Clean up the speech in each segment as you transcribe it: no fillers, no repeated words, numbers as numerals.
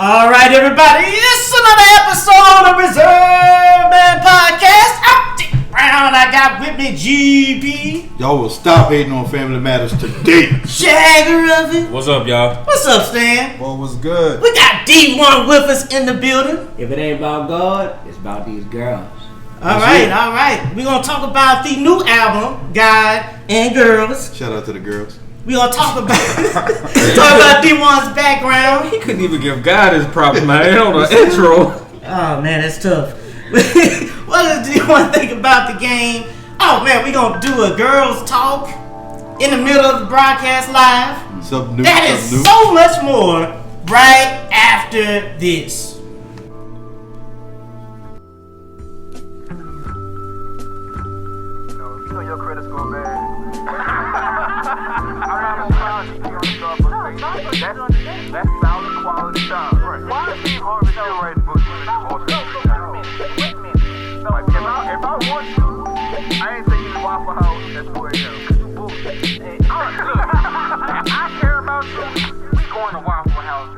All right, everybody, it's another episode of Reserve Man Podcast. I'm Dick Brown. I got with me GP. Y'all will stop hating on Family Matters today. Shagari. What's up, y'all? What's up, Stan? Well, what's good? We got D1 with us in the building. If it ain't about God, it's about these girls. All right. We're going to talk about the new album, God and Girls. Shout out to the girls. We're going to talk about D1's background. He couldn't even give God his props, man, on the intro. Oh, man, that's tough. What does D1 think about the game? Oh, man, we're going to do a girls talk in the middle of the broadcast live. Something new. That is so much more right after this. You know your credit score bad. That's solid quality time. Right. Why is Steve Harvey still writing books? Wait a minute. Like, if I want you, I ain't taking you to Waffle House at 4 a.m. Bullshit. I care about you. We going to Waffle House.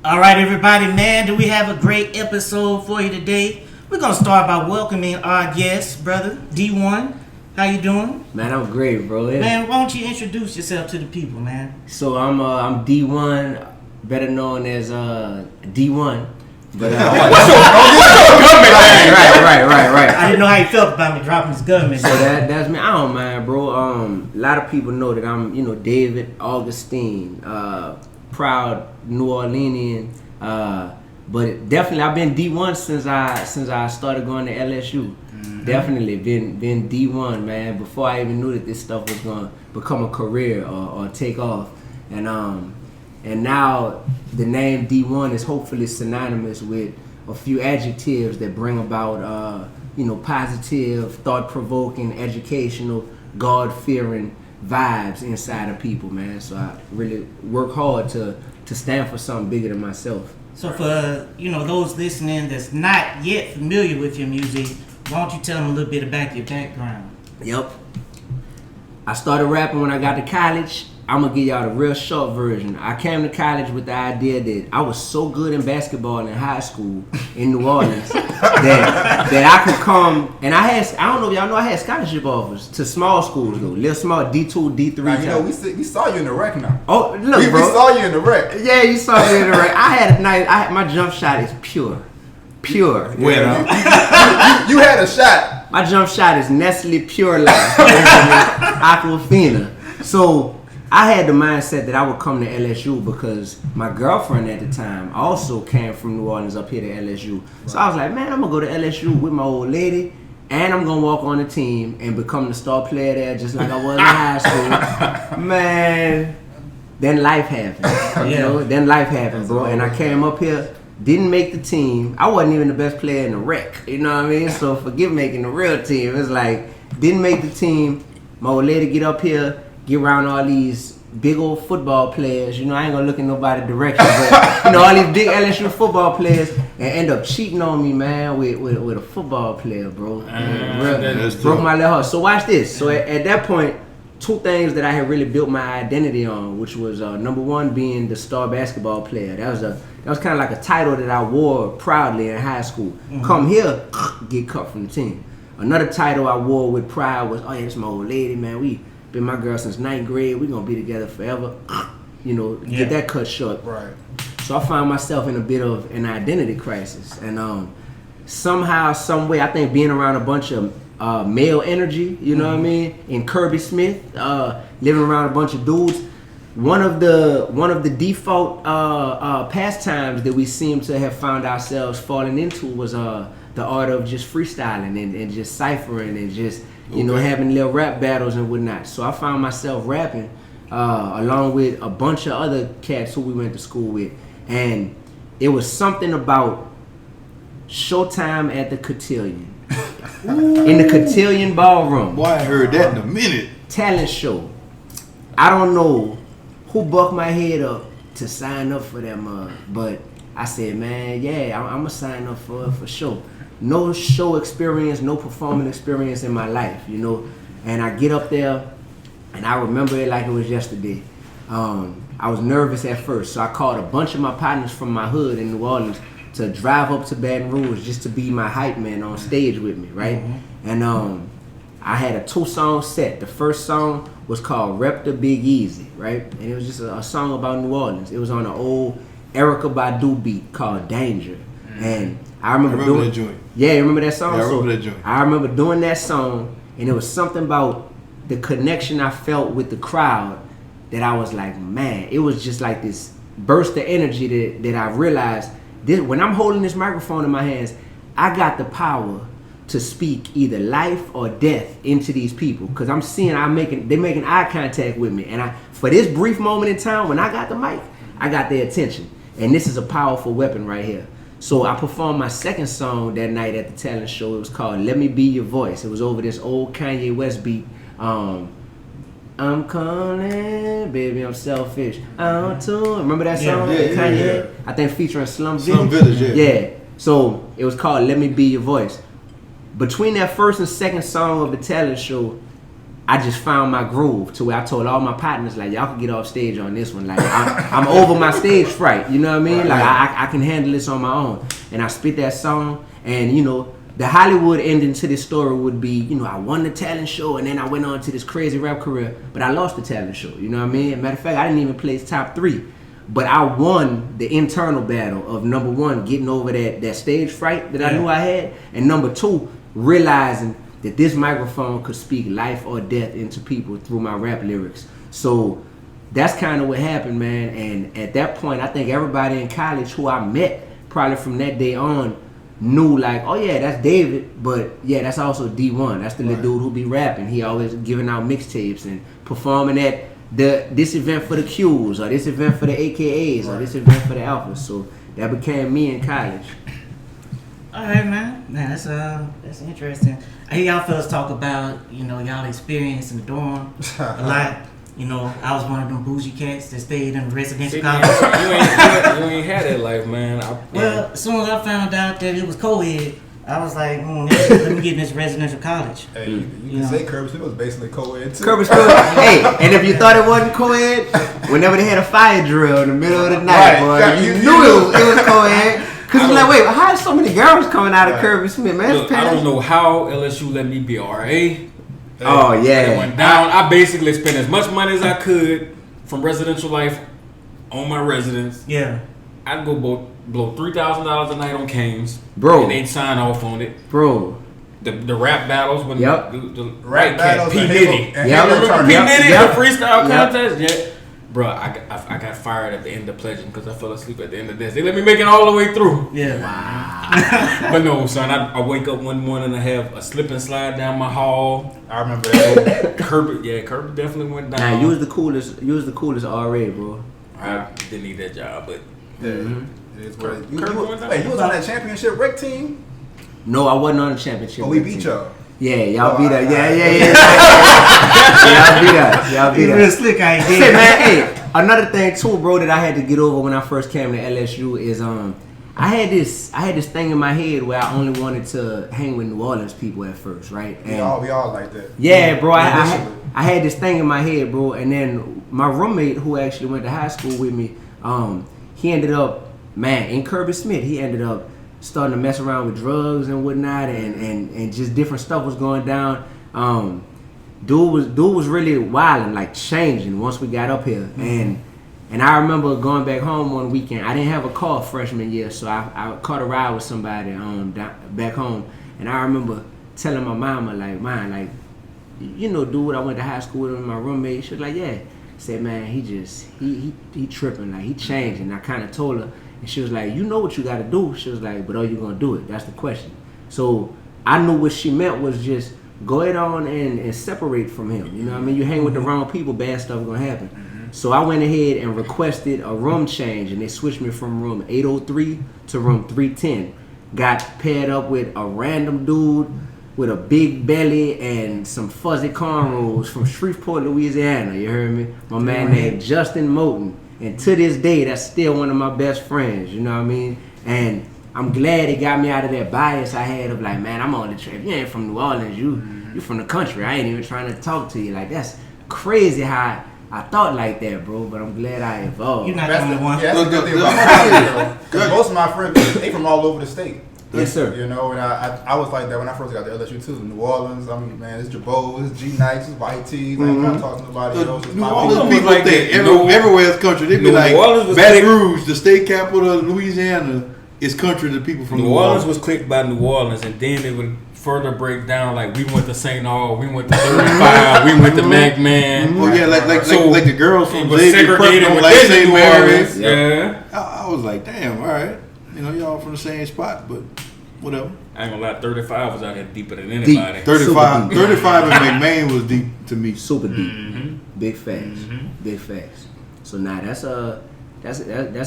All right, everybody, man, do we have a great episode for you today? We're going to start by welcoming our guest, brother, D1. How you doing? Man, I'm great, bro. Yeah. Man, why don't you introduce yourself to the people, man? So I'm D1, better known as D1. But What's your government name? Right. I didn't know how you felt about me dropping his government. So that's me. I don't mind, bro. A lot of people know that I'm, David Augustine, proud New Orleanian. But definitely, I've been D1 since I started going to LSU. Mm-hmm. Definitely been D1, man. Before I even knew that this stuff was gonna become a career or take off, and now the name D1 is hopefully synonymous with a few adjectives that bring about positive, thought-provoking, educational, God-fearing vibes inside of people, man. So I really work hard to stand for something bigger than myself. So for those listening that's not yet familiar with your music, why don't you tell them a little bit about your background? Yep. I started rapping when I got to college. I'm going to give y'all the real short version. I came to college with the idea that I was so good in basketball in high school in New Orleans that I could come, and I don't know if y'all know, I had scholarship offers to small schools though, little small D2, D3. Now, we saw you in the rec now. Oh, look, bro. We saw you in the rec. Yeah, you saw me in the rec. My jump shot is pure. Well, you had a shot. My jump shot is Nestle Pure Life, Aquafina. So I had the mindset that I would come to LSU because my girlfriend at the time also came from New Orleans up here to LSU. So I was like, man, I'm going to go to LSU with my old lady, and I'm going to walk on the team and become the star player there just like I was in high school. Man, then life happened. Then life happened, bro. And I came up here, didn't make the team. I wasn't even the best player in the rec. You know what I mean? So forget making the real team. It's like, didn't make the team. My old lady get up here, get around all these big old football players. I ain't gonna look in nobody's direction, but all these big LSU football players, and end up cheating on me, man, with a football player, bro. Broke my little heart. So watch this. So at that point, two things that I had really built my identity on, which was number one being the star basketball player. That was kind of like a title that I wore proudly in high school. Mm-hmm. Come here, get cut from the team. Another title I wore with pride was, oh yeah, this is my old lady, man. We been my girl since 9th grade. We gonna be together forever. Get that cut short. Right. So I found myself in a bit of an identity crisis, and somehow, some way, I think being around a bunch of male energy, you know what I mean, in Kirby Smith, living around a bunch of dudes. One of the default pastimes that we seem to have found ourselves falling into was the art of just freestyling and just ciphering and just having little rap battles and whatnot. So I found myself rapping along with a bunch of other cats who we went to school with, and it was something about Showtime at the Cotillion. In the Cotillion Ballroom. Boy, I heard that in a minute. Talent show. I don't know who bucked my head up to sign up for that mug, but I said, man, yeah, I'm gonna sign up for sure. No show experience, no performing experience in my life, And I get up there, and I remember it like it was yesterday. I was nervous at first, so I called a bunch of my partners from my hood in New Orleans to drive up to Baton Rouge just to be my hype man on stage with me, right? And I had a 2-song set. The first song was called Rep the Big Easy, right? And it was just a song about New Orleans. It was on an old Erykah Badu beat called Danger. And I remember doing that joint. Yeah, you remember that song? Yeah, I remember that joint. I remember doing that song, and it was something about the connection I felt with the crowd that I was like, man, it was just like this burst of energy that I realized this, when I'm holding this microphone in my hands, I got the power to speak either life or death into these people, because I'm seeing they making eye contact with me, and for this brief moment in time when I got the mic, I got their attention, and this is a powerful weapon right here. So I performed my second song that night at the talent show. It was called Let Me Be Your Voice. It was over this old Kanye West beat. I'm calling, baby, I'm selfish. I'm too. Remember that song? Kanye? I think featuring Slum Village. Yeah. So it was called Let Me Be Your Voice. Between that first and second song of the talent show, I just found my groove to where I told all my partners, like, y'all can get off stage on this one. Like, I'm over my stage fright. You know what I mean? Like, I can handle this on my own. And I spit that song, and, you know, the Hollywood ending to this story would be, you know, I won the talent show, and then I went on to this crazy rap career, but I lost the talent show. You know what I mean? Matter of fact, I didn't even place top 3. But I won the internal battle of number 1, getting over that stage fright that I knew I had, and number 2, realizing that this microphone could speak life or death into people through my rap lyrics. So that's kind of what happened, man. And at that point, I think everybody in college who I met probably from that day on knew, like, oh yeah, that's David, but yeah, that's also D1. That's the little dude who be rapping. He always giving out mixtapes and performing at this event for the Qs, or this event for the AKAs, or this event for the Alphas. So that became me in college. All right, man. Man, that's interesting. I hear y'all fellas talk about, you know, y'all experience in the dorm a lot. You know, I was one of them bougie cats that stayed in the residential college. You ain't had that life, man. Well, as soon as I found out that it was co-ed, I was like, let me get in this residential college. Hey, you can say Kirby Smith was basically co-ed too. Kirby Smith, hey, and if you thought it wasn't co-ed, whenever they had a fire drill in the middle of the night, boy, you knew it was co-ed. Cause you're like, wait, how are so many girls coming out of Kirby Smith, man? Look, I don't know how LSU let me be RA. Oh yeah. It went down. I basically spent as much money as I could from residential life on my residence. Yeah. I'd go blow $3,000 a night on Canes, bro, and they'd sign off on it, bro. The rap battles when the rap battles, P Diddy, remember P Diddy, the freestyle contest, yeah. Bro, I got fired at the end of pledging because I fell asleep at the end of this. They let me make it all the way through. Yeah. Wow. But no, son, I wake up one morning and have a slip and slide down my hall. I remember that. Kirby definitely went down. Nah, you was the coolest RA, bro. I didn't need that job, but yeah. It is what it, you was on that championship rec team? No, I wasn't on the championship. Oh, we beat y'all. Yeah, y'all beat us. Yeah. Y'all beat us. Real slick, I ain't Say, man, hey, another thing too, bro, that I had to get over when I first came to LSU is I had this thing in my head where I only wanted to hang with New Orleans people at first, right? And we all like that. Yeah, bro. I had this thing in my head, bro, and then my roommate who actually went to high school with me, he ended up, man, in Kirby Smith, he ended up starting to mess around with drugs and whatnot, and just different stuff was going down. Dude was really wilding, like changing once we got up here. And I remember going back home one weekend. I didn't have a car freshman year, so I caught a ride with somebody back home. And I remember telling my mama, like, man, like, you know, dude I went to high school with, my roommate. She was like, yeah. I said, man, he tripping, like he changed. And I kind of told her, and she was like, you know what you got to do. She was like, but are you going to do it? That's the question. So I knew what she meant was just go ahead on and separate from him. You know what I mean? You hang with the wrong people, bad stuff going to happen. So I went ahead and requested a room change, and they switched me from room 803 to room 310. Got paired up with a random dude with a big belly and some fuzzy cornrows from Shreveport, Louisiana. You heard me? My man named Justin Moten. And to this day, that's still one of my best friends, you know what I mean? And I'm glad it got me out of that bias I had of like, man, I'm on the trip. You ain't from New Orleans, you from the country. I ain't even trying to talk to you. Like, that's crazy how I thought like that, bro, but I'm glad I evolved. You're not the only one. Yeah, that's the good thing about my because most of my friends, they from all over the state. Yes, sir. You know, and I was like that when I first got to LSU too. New Orleans, I mean, man, it's Jabot, it's G Nikes, it's White Tees. I ain't not talking to nobody else. New Orleans people like that. Everywhere else country, they be like Baton Rouge, the state capital of Louisiana, is country to people from New Orleans. Was clicked by New Orleans, and then it would further break down. Like we went to St. Aug, we went to 35, we went to McMahon. Oh yeah, like the girls from Xavier Prep don't like St. Mary's. Yeah, I was like, damn, all right, you know, y'all from the same spot, but whatever. I ain't gonna lie, 35 was out here deeper than anybody. Deep. 35 in McMahon was deep to me. Super deep. Big facts. Big facts. So now that's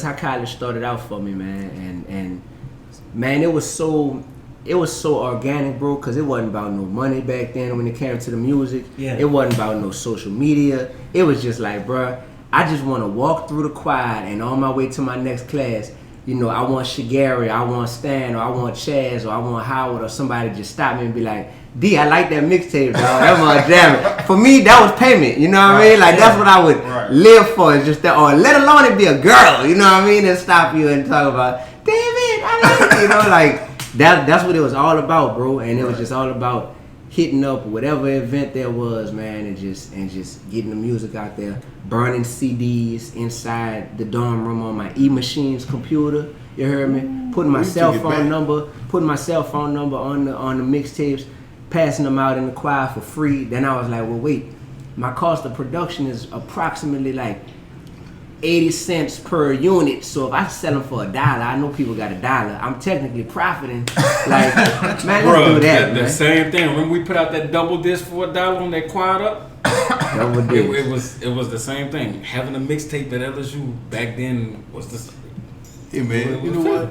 how college started out for me, man. And man, it was so organic, bro, because it wasn't about no money back then when it came to the music. Yeah. It wasn't about no social media. It was just like, bro, I just want to walk through the quad and on my way to my next class, you know, I want Shagari, I want Stan, or I want Chaz, or I want Howard, or somebody just stop me and be like, D, I like that mixtape, dog. That was jamming. For me, that was payment. You know what I mean? Like, that's what I would live for. Is just that, or let alone it be a girl. You know what I mean? And stop you and talk about, David, I like it. You know, like, that's what it was all about, bro. And it was just all about hitting up whatever event there was, man, and just getting the music out there, burning CDs inside the dorm room on my E-Machines computer. You heard me? Putting my cell phone number on the mixtapes, passing them out in the choir for free. Then I was like, well, wait, my cost of production is approximately like 80 cents per unit. So if I sell them for $1, I know people got $1. I'm technically profiting. Like, man, let's do that, man. The same thing. When we put out that double disc for $1 on that quad up, it was the same thing. Having a mixtape at LSU back then was the. Hey man, you know what?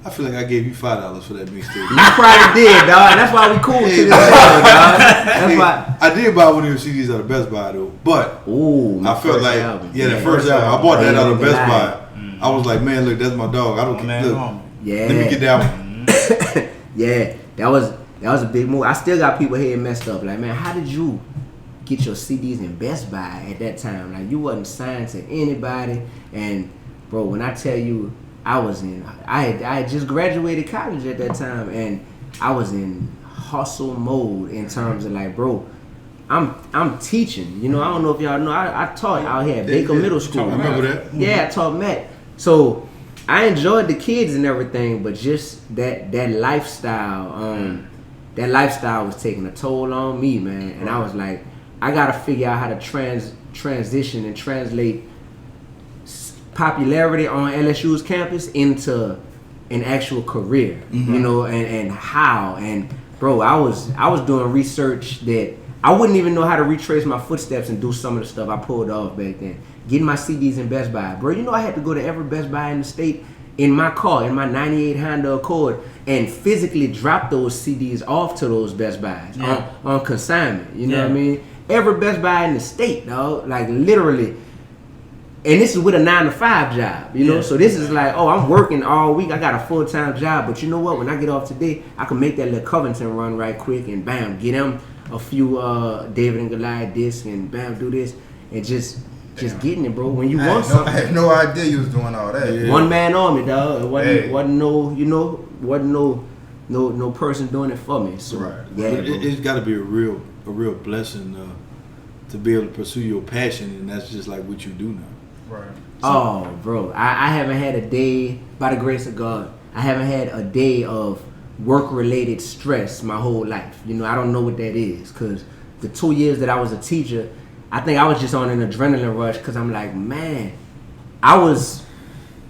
I feel like I gave you $5 for that mixtape. You probably did, dog. That's why we cool to this day, dog. That's why. I did buy one of your CDs out of Best Buy though, but I felt like the first album. I bought that out of Best Buy. I was like, man, look, that's my dog. I don't look. Yeah. Let me get that one. Yeah, that was a big move. I still got people here messed up. Like, man, how did you get your CDs in Best Buy at that time? Like, you wasn't signed to anybody. And bro, when I tell you, I had just graduated college at that time, and I was in hustle mode in terms of like, bro, I'm teaching. You know, I don't know if y'all know, I taught out here at Baker Middle School. I remember that. Yeah, I taught Matt. So I enjoyed the kids and everything, but just that lifestyle, that lifestyle was taking a toll on me, man. And I was like, I gotta figure out how to transition and translate popularity on LSU's campus into an actual career, you know, and how. And bro, I was doing research that I wouldn't even know how to retrace my footsteps and do some of the stuff I pulled off back then. Getting my CDs in Best Buy, bro. You know, I had to go to every Best Buy in the state in my car, in my '98 Honda Accord, and physically drop those CDs off to those Best Buys on consignment. You know what I mean? Every Best Buy in the state, dog. Like literally. And this is with a 9-to-5 job, you know? So this is like, oh, I'm working all week. I got a full-time job. But you know what? When I get off today, I can make that little Covington run right quick and bam, get them a few David and Goliath discs and bam, do this. And just getting it, bro. When you want something. I had no idea you was doing all that. Yeah. One man army, dog. It wasn't no person doing it for me. So, yeah, it's got to be a real blessing to be able to pursue your passion, and that's just like what you do now. Right. Oh, bro, I haven't had a day, by the grace of God, I haven't had a day of work-related stress my whole life. You know, I don't know what that is, because the 2 years that I was a teacher, I think I was just on an adrenaline rush, because I'm like, man, I was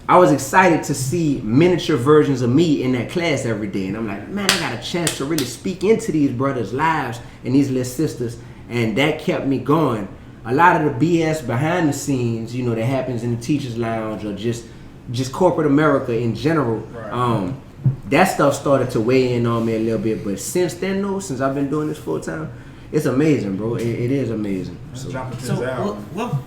excited to see miniature versions of me in that class every day. And I'm like, man, I got a chance to really speak into these brothers' lives and these little sisters, and that kept me going. A lot of the BS behind the scenes, you know, that happens in the teacher's lounge or just corporate America in general, that stuff started to weigh in on me a little bit. But since then, though, since I've been doing this full time, it's amazing, bro. It is amazing. Well,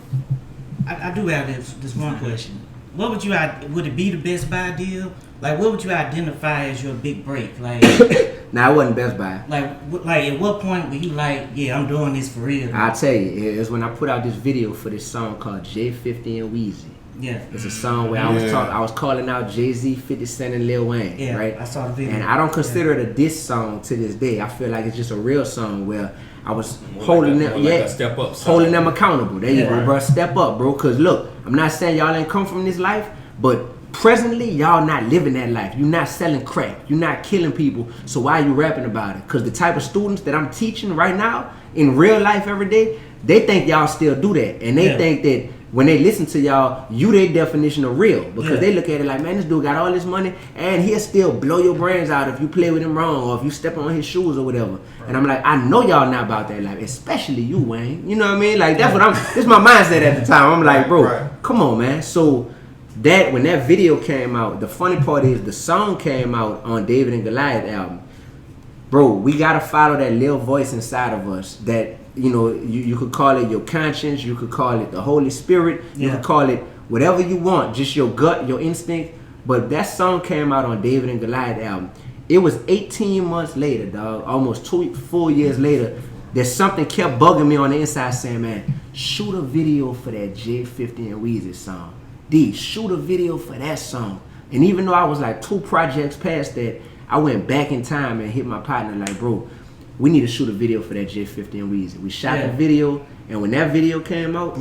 I do have this one question. What would it be the Best Buy deal? Like, what would you identify as your big break? Like, Nah, it wasn't Best Buy. Like at what point were you like, yeah, I'm doing this for real? I'll tell you, it was when I put out this video for this song called J50 and Weezy. Yeah. It's a song where I was calling out Jay-Z, 50 Cent, and Lil Wayne. Yeah, right? I saw the video. And I don't consider it a diss song to this day. I feel like it's just a real song where I was holding them accountable. There you go, bro. Step up, bro. Cause look, I'm not saying y'all ain't come from this life, but presently y'all not living that life. You're not selling crack. You're not killing people. So why are you rapping about it? Cause the type of students that I'm teaching right now in real life every day, they think y'all still do that, and they think that when they listen to y'all, you their definition of real, because they look at it like, man, this dude got all this money and he'll still blow your brains out if you play with him wrong or if you step on his shoes or whatever. Right. And I'm like, I know y'all not about that life, especially you, Wayne. You know what I mean? Like that's what this is my mindset at the time. I'm like, bro, come on, man. So that when that video came out, the funny part is the song came out on David and Goliath album. Bro, we gotta follow that little voice inside of us that, you know, you could call it your conscience, you could call it the Holy Spirit, you could call it whatever you want, just your gut, your instinct. But that song came out on David and Goliath album. It was 18 months later, dog, almost 2 full years later, that something kept bugging me on the inside saying, man, shoot a video for that J50 and Weezy song. D, shoot a video for that song. And even though I was like 2 projects past that, I went back in time and hit my partner like, bro, we need to shoot a video for that J50 and Weezy. We shot the video, and when that video came out,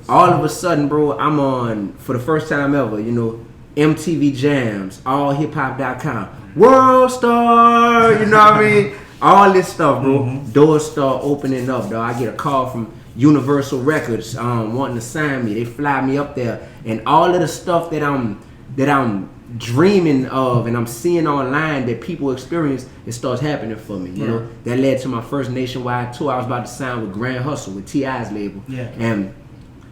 all of a sudden, bro, I'm on, for the first time ever, you know, MTV Jams, allhiphop.com, World Star, you know what I mean? All this stuff, bro. Doors start opening up, dog. I get a call from Universal Records wanting to sign me. They fly me up there, and all of the stuff that I'm dreaming of and I'm seeing online that people experience, it starts happening for me. You know, that led to my first nationwide tour. I was about to sign with Grand Hustle, with T.I.'s label, and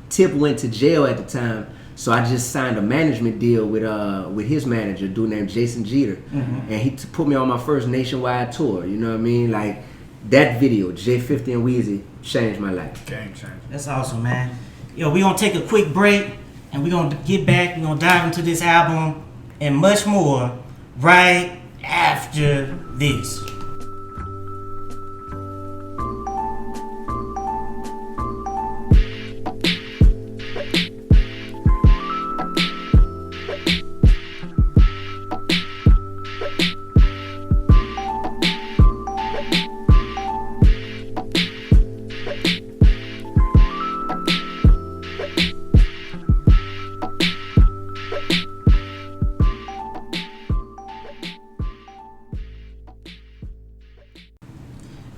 Tip went to jail at the time, so I just signed a management deal with his manager, a dude named Jason Jeter, and he put me on my first nationwide tour. You know what I mean? Like that video, J50 and Weezy, changed my life. Game changer. That's awesome, man. Yo, we gonna take a quick break and we gonna get back. We gonna dive into this album and much more right after this.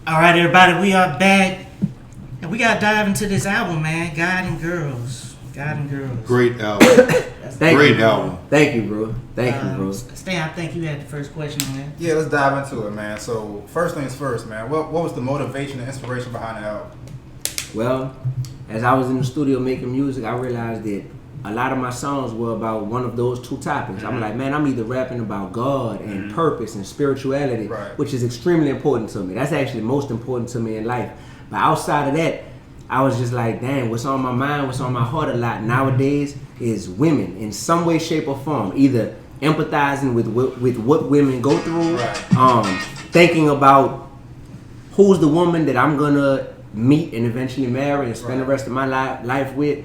All right, everybody, we are back, and we gotta dive into this album, man. God and Girls. Great album. Great album. Thank you, bro. Thank you, bro. Stan, I think you had the first question on that. Yeah, let's dive into it, man. So first things first, man. What was the motivation and inspiration behind the album? Well, as I was in the studio making music, I realized that a lot of my songs were about one of those 2 topics. I'm like, man, I'm either rapping about God and purpose and spirituality, which is extremely important to me. That's actually most important to me in life. But outside of that, I was just like, damn, what's on my mind, what's on my heart a lot nowadays is women in some way, shape, or form. Either empathizing with what women go through, thinking about who's the woman that I'm gonna meet and eventually marry and spend the rest of my life with.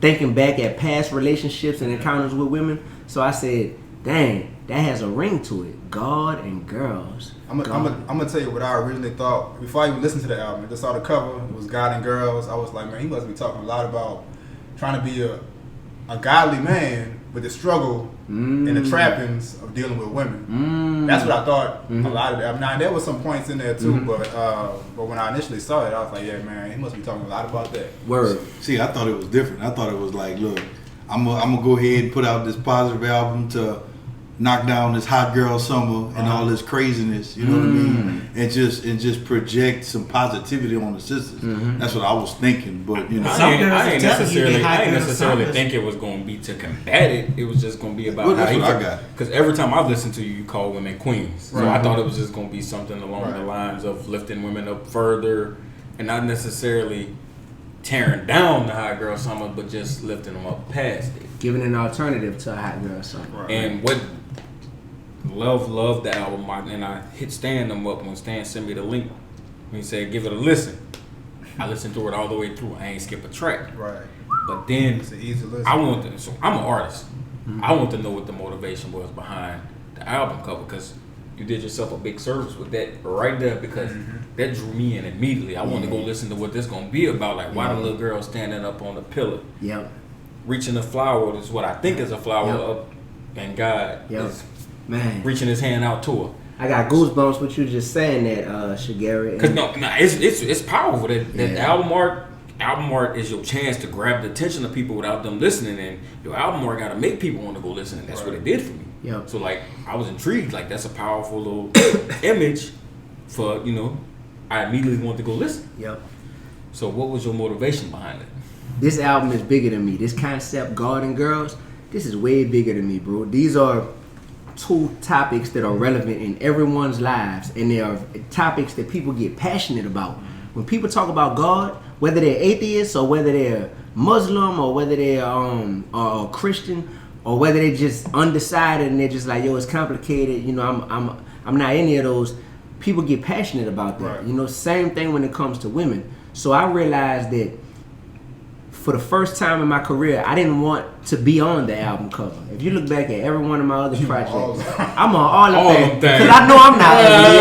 Thinking back at past relationships and encounters with women. So I said, dang, that has a ring to it. God and Girls. I'm gonna tell you what I originally thought before I even listened to the album. I just saw the cover. It was God and Girls. I was like, man, he must be talking a lot about trying to be a godly man with the struggle and the trappings of dealing with women. That's what I thought a lot of that. Now there was some points in there too, but when I initially saw it, I was like, yeah, man, he must be talking a lot about that. Word. See, I thought it was different. I thought it was like, look, I'm gonna go ahead and put out this positive album to knock down this hot girl summer and all this craziness, you know what I mean, and just project some positivity on the sisters. That's what I was thinking, but you know, I ain't necessarily think it was going to be to combat it. It was just going to be about how he got. Because every time I listen to you, you call women queens. So I thought it was just going to be something along the lines of lifting women up further, and not necessarily tearing down the hot girl summer, but just lifting them up past it, giving an alternative to a hot girl summer. And what Love the album, and I hit Stan them up when Stan sent me the link. He said, give it a listen. I listened to it all the way through. I ain't skip a track. Right. But then It's an easy listen. so I'm an artist. I want to know what the motivation was behind the album cover, because you did yourself a big service with that right there, because that drew me in immediately. I wanted to go listen to what this gonna be about. Like, why the little girl standing up on the pillar, reaching a flower, is what I think is a flower up, and God is reaching his hand out to her. I got goosebumps with you just saying that, Shagari. Cause it's powerful. That album art is your chance to grab the attention of people without them listening, and your album art got to make people want to go listen, and that's what it did for me. Yep. So like, I was intrigued. Like, that's a powerful little image for, I immediately wanted to go listen. Yep. So what was your motivation behind it? This album is bigger than me. This concept, God and Girls, this is way bigger than me, bro. These are two topics that are relevant in everyone's lives, and they are topics that people get passionate about. When people talk about God, whether they're atheists or whether they're Muslim or whether they're Christian or whether they're just undecided and they're just like, yo, it's complicated, I'm not any of those. People get passionate about that. Right. Same thing when it comes to women. So I realized that for the first time in my career, I didn't want to be on the album cover. If you look back at every one of my other projects, I'm on all of them. Because I know I'm not ugly.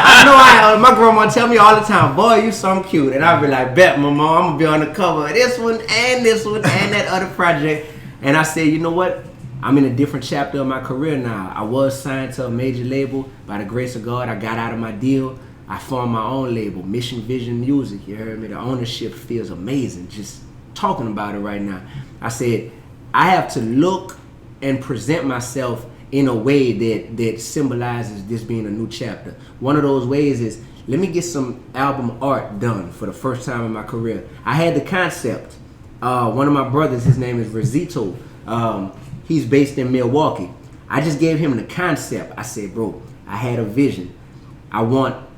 I know my grandma tell me all the time, boy, you so cute. And I'll be like, bet, mama, I'm going to be on the cover of this one and that other project. And I said, you know what? I'm in a different chapter of my career now. I was signed to a major label. By the grace of God, I got out of my deal. I formed my own label, Mission Vision Music. You heard me? The ownership feels amazing just talking about it right now. I said, I have to look and present myself in a way that symbolizes this being a new chapter. One of those ways is, let me get some album art done for the first time in my career. I had the concept. One of my brothers, his name is Rosito. He's based in Milwaukee. I just gave him the concept. I said, bro, I had a vision. I want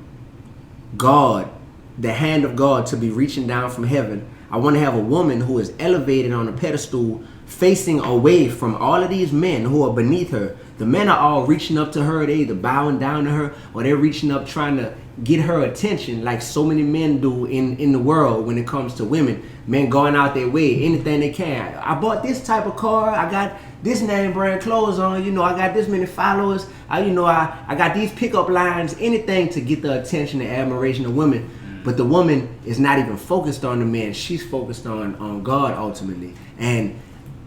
God, the hand of God, to be reaching down from heaven. I want to have a woman who is elevated on a pedestal, facing away from all of these men who are beneath her. The men are all reaching up to her. They're either bowing down to her or they're reaching up trying to get her attention, like so many men do in the world when it comes to women. Men going out their way, anything they can. I bought this type of car. I got this name brand clothes on. I got this many followers. I got these pickup lines. Anything to get the attention and admiration of women. But the woman is not even focused on the man. She's focused on God ultimately. And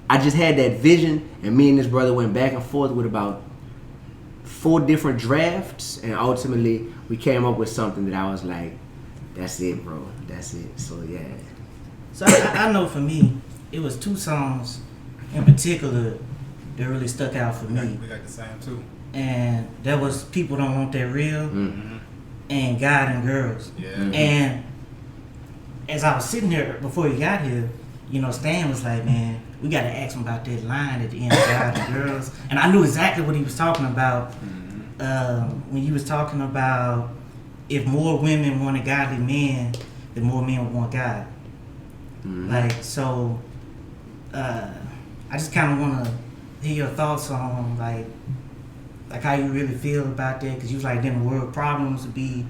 I just had that vision, and me and this brother went back and forth with about 4 different drafts, and ultimately we came up with something that I was like, that's it, bro. That's it. So yeah. So I know for me, it was 2 songs in particular that really stuck out for me. We got the same too. And that was People Don't Want That Real and God and Girls. Yeah. And as I was sitting there before you got here, Stan was like, man, we got to ask him about that line at the end of God and Girls. And I knew exactly what he was talking about when he was talking about if more women wanted godly men, then more men would want God. Like, so I just kind of want to hear your thoughts on like how you really feel about that, because you was like, then the world problems would be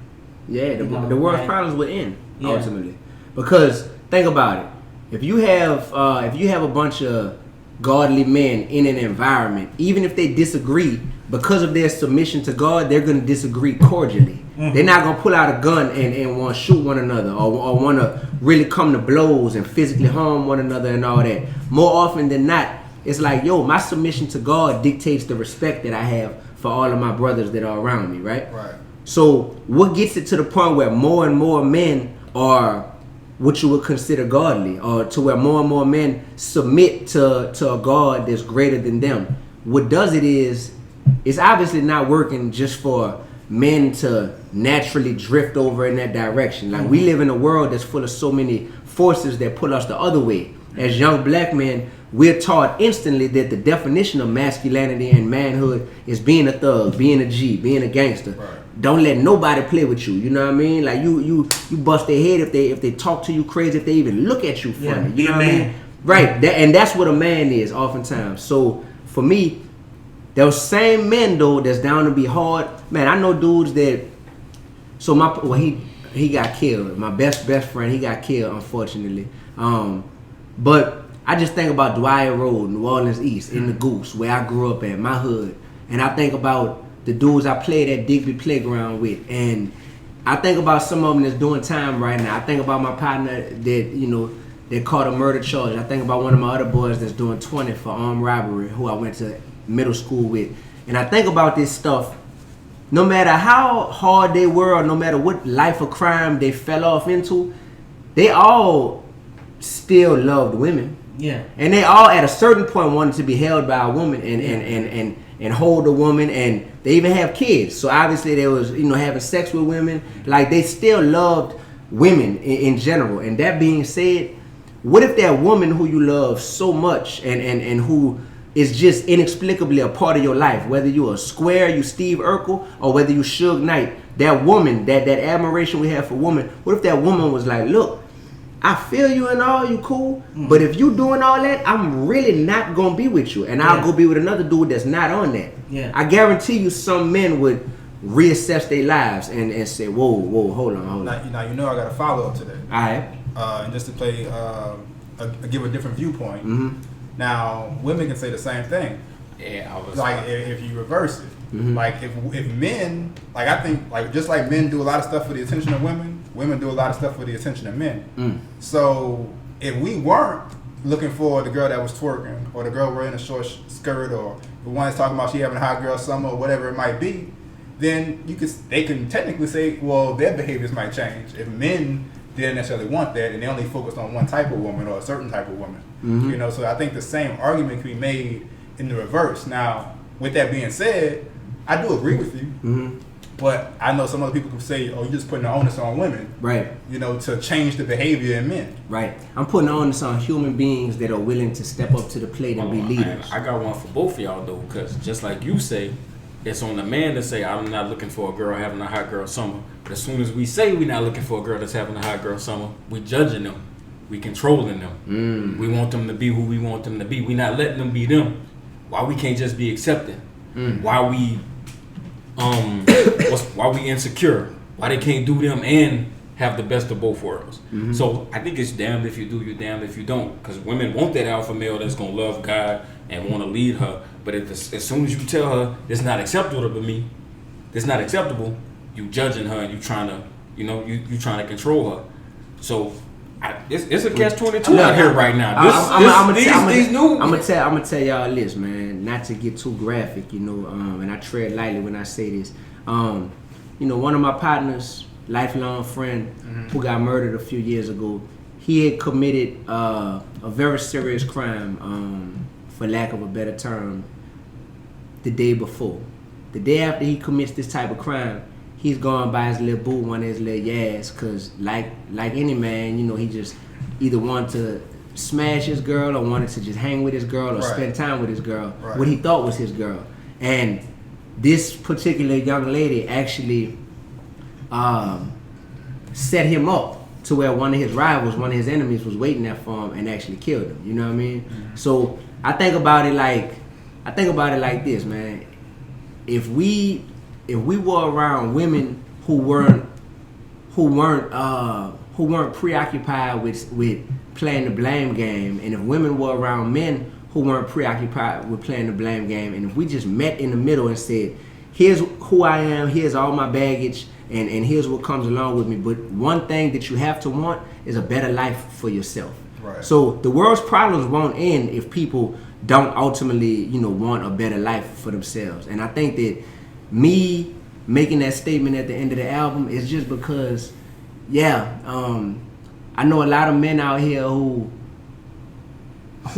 the world's problems would end ultimately. Because think about it, if you have a bunch of godly men in an environment, even if they disagree, because of their submission to God, they're going to disagree cordially. They're not going to pull out a gun and want to shoot one another or want to really come to blows and physically harm one another and all that. More often than not, it's like, yo, my submission to God dictates the respect that I have for all of my brothers that are around me, right? Right. So what gets it to the point where more and more men are what you would consider godly, or to where more and more men submit to a God that's greater than them? What does it is, it's obviously not working just for men to naturally drift over in that direction. Like, we live in a world that's full of so many forces that pull us the other way. As young black men, we're taught instantly that the definition of masculinity and manhood is being a thug, being a G, being a gangster. Right. Don't let nobody play with you. You know what I mean? Like, you bust their head if they talk to you crazy, if they even look at you funny. You know what I mean? Right. And that's what a man is oftentimes. So for me, those same men though that's down to be hard. Man, I know dudes that. So he got killed. My best friend, he got killed, unfortunately. But I just think about Dwyer Road, New Orleans East, in the Goose, where I grew up at, my hood. And I think about the dudes I played at Digby Playground with. And I think about some of them that's doing time right now. I think about my partner that caught a murder charge. I think about one of my other boys that's doing 20 for armed robbery, who I went to middle school with. And I think about this stuff. No matter how hard they were, or no matter what life of crime they fell off into, they all still loved women. Yeah. And they all at a certain point wanted to be held by a woman and hold a woman, and they even have kids. So obviously they was, having sex with women. Like, they still loved women in general. And that being said, what if that woman who you love so much and who is just inexplicably a part of your life, whether you a Square, you Steve Urkel, or whether you Suge Knight, that woman, that admiration we have for women, what if that woman was like, look, I feel you and all, you cool, but if you doing all that, I'm really not gonna be with you, and I'll go be with another dude that's not on that. Yeah. I guarantee you some men would reassess their lives and say, whoa, hold on. Now, I got a follow-up to that. All right. And just to play, give a different viewpoint. Mm-hmm. Now, women can say the same thing. Yeah, I was like if you reverse it, like if men, like I think, like just like men do a lot of stuff for the attention of women, women do a lot of stuff for the attention of men. So if we weren't looking for the girl that was twerking, or the girl wearing a short skirt, or the one that's talking about she having a hot girl summer, or whatever it might be, then they can technically say, well, their behaviors might change. If men didn't necessarily want that, and they only focused on one type of woman or a certain type of woman. So I think the same argument can be made in the reverse. Now, with that being said, I do agree with you, but I know some other people can say, oh, you're just putting the onus on women, Right. To change the behavior in men. Right. I'm putting the onus on human beings that are willing to step up to the plate and be leaders. I got one for both of y'all though, because just like you say, it's on the man to say, I'm not looking for a girl having a hot girl summer. But as soon as we say we're not looking for a girl that's having a hot girl summer, we judging them. We controlling them. We want them to be who we want them to be. We not letting them be them. Why we can't just be accepted? Why we why we insecure? Why they can't do them and have the best of both worlds? So I think it's damned if you do, you're damned if you don't. Because women want that alpha male that's gonna love God and want to lead her. But as soon as you tell her it's not acceptable to me, it's not acceptable, you judging her and you trying to, you trying to control her. So it's a catch-22 out here right now. I'm gonna tell y'all this, man. Not to get too graphic, and I tread lightly when I say this. One of my partners, lifelong friend, who got murdered a few years ago, he had committed a very serious crime, for lack of a better term, the day before. The day after he commits this type of crime, he's going by his little boo, one of his little yas, because like any man, he just either wanted to smash his girl or wanted to just hang with his girl or spend time with his girl, what he thought was his girl. And this particular young lady actually set him up to where one of his rivals, one of his enemies was waiting there for him and actually killed him. You know what I mean? So I think about it like this, man. If we were around women who weren't preoccupied with playing the blame game, and if women were around men who weren't preoccupied with playing the blame game, and if we just met in the middle and said, here's who I am, here's all my baggage, and here's what comes along with me, but one thing that you have to want is a better life for yourself. Right. So the world's problems won't end if people don't ultimately, want a better life for themselves. And I think that me making that statement at the end of the album is just because, I know a lot of men out here who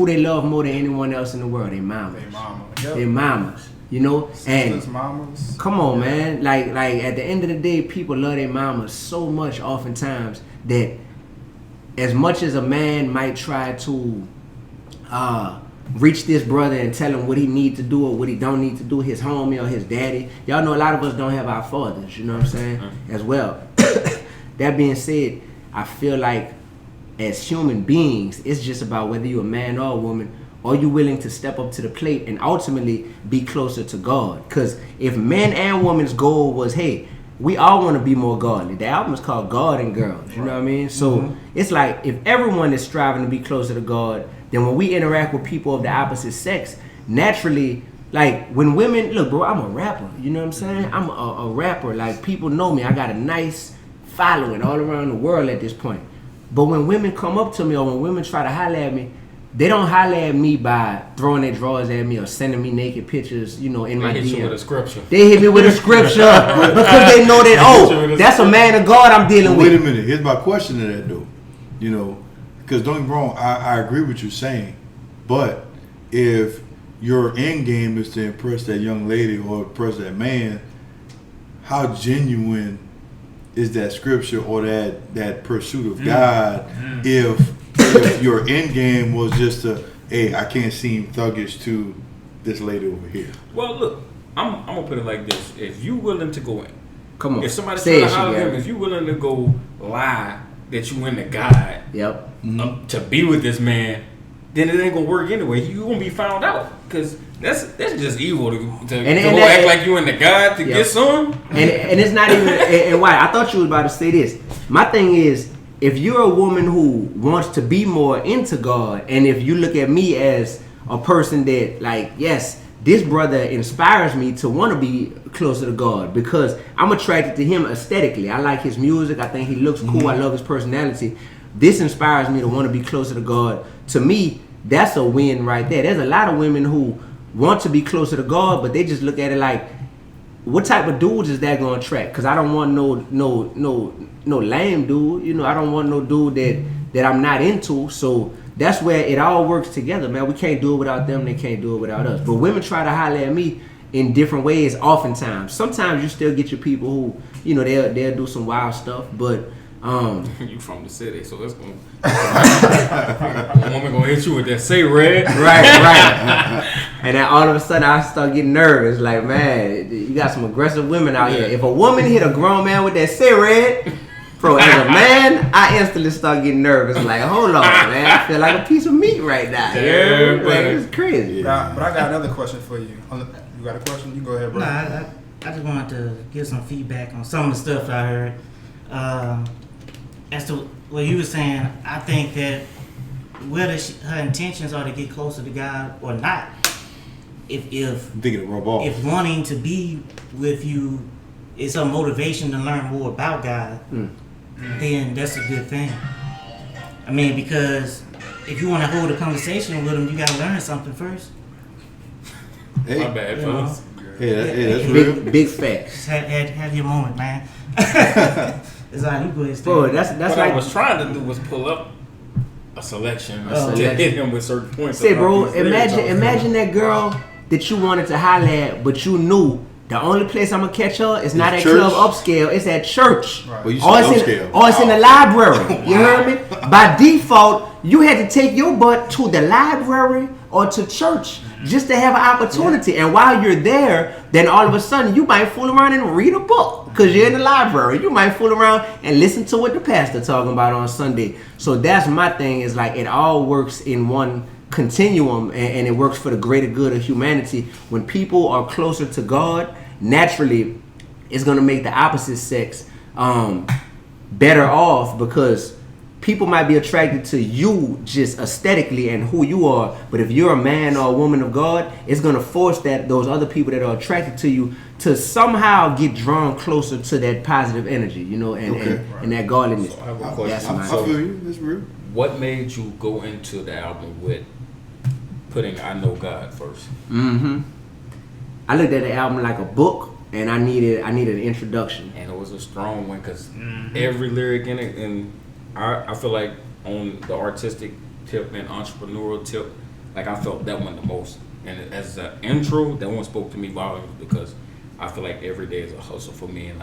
they love more than anyone else in the world. They mamas. They mamas. Sisters, mamas. Come on, man. Like at the end of the day, people love their mamas so much oftentimes that as much as a man might try to reach this brother and tell him what he need to do or what he don't need to do, his homie or his daddy. Y'all know a lot of us don't have our fathers, you know what I'm saying, as well. That being said, I feel like as human beings, it's just about whether you're a man or a woman, are you willing to step up to the plate and ultimately be closer to God? Because if men and women's goal was, hey, we all want to be more godly. The album is called God and Girls. You know what I mean? So it's like if everyone is striving to be closer to God, then when we interact with people of the opposite sex, naturally, like when women, look, bro, I'm a rapper. You know what I'm saying? I'm a rapper. Like people know me. I got a nice following all around the world at this point. But when women come up to me or when women try to holler at me, they don't holler at me by throwing their drawers at me or sending me naked pictures, you know, in my DM. They hit you with a scripture. They hit me with a scripture because they know that, oh, that's a man of God I'm dealing with. Wait a minute. Here's my question to that, though. You know, because don't get me wrong, I agree with you saying, but if your end game is to impress that young lady or impress that man, how genuine is that scripture or that pursuit of God if your end game was just hey, I can't seem thuggish to this lady over here? Well, look, I'm gonna put it like this: if you willing to go in, come on, if somebody's trying to holler at him, if you willing to go lie that you into God, to be with this man, then it ain't gonna work anyway. You gonna be found out because that's just evil to go act like you into God to get some. And it's not even. And why? I thought you was about to say this. My thing is, if you're a woman who wants to be more into God, and if you look at me as a person that, like, yes, this brother inspires me to want to be closer to God because I'm attracted to him aesthetically. I like his music. I think he looks cool. I love his personality. This inspires me to want to be closer to God. To me, that's a win right there. There's a lot of women who want to be closer to God, but they just look at it like, what type of dudes is that going to attract? Because I don't want no lame dude. You know, I don't want no dude that I'm not into. So that's where it all works together, man. We can't do it without them. They can't do it without us. But women try to holler at me in different ways oftentimes. Sometimes you still get your people who, you know, they'll do some wild stuff. But you from the city, so that's going a woman gonna hit you with that say red. Right. And then all of a sudden I start getting nervous. Like, man, you got some aggressive women out here. If a woman hit a grown man with that say red, bro, as a man, I instantly start getting nervous. Like, hold on, man, I feel like a piece of meat right now. Yeah, like, it's crazy. But I got another question for you. You got a question? You go ahead, bro. I just wanted to give some feedback on some of the stuff I heard. As to what you were saying, I think that whether her intentions are to get closer to God or not, if wanting to be with you is her motivation to learn more about God, then that's a good thing. I mean, because if you want to hold a conversation with him, you got to learn something first. Hey, my bad, fellas. That's real. Big facts. Have your moment, man. It's like you go ahead. Bro, that's what like I was trying to do was pull up a selection to hit him with certain points. Say, bro, imagine that girl that you wanted to holler at, but you knew the only place I'm gonna catch her is not at club upscale, it's at church. Right. Well, it's in the library. You heard me? By default, you had to take your butt to the library or to church just to have an opportunity. And while you're there, then all of a sudden you might fool around and read a book because you're in the library. You might fool around and listen to what the pastor talking about on Sunday. So that's my thing, is like it all works in one continuum, and it works for the greater good of humanity. When people are closer to God, naturally it's going to make the opposite sex better off, because people might be attracted to you just aesthetically and who you are, but if you're a man or a woman of God, it's going to force those other people that are attracted to you to somehow get drawn closer to that positive energy, you know, and that godliness. So I have a question. I feel you. That's real. What made you go into the album with putting "I Know God" first? I looked at the album like a book, and I needed an introduction. And it was a strong one because every lyric in it, and I feel like on the artistic tip and entrepreneurial tip, like I felt that one the most. And as an intro, that one spoke to me volumes because I feel like every day is a hustle for me, and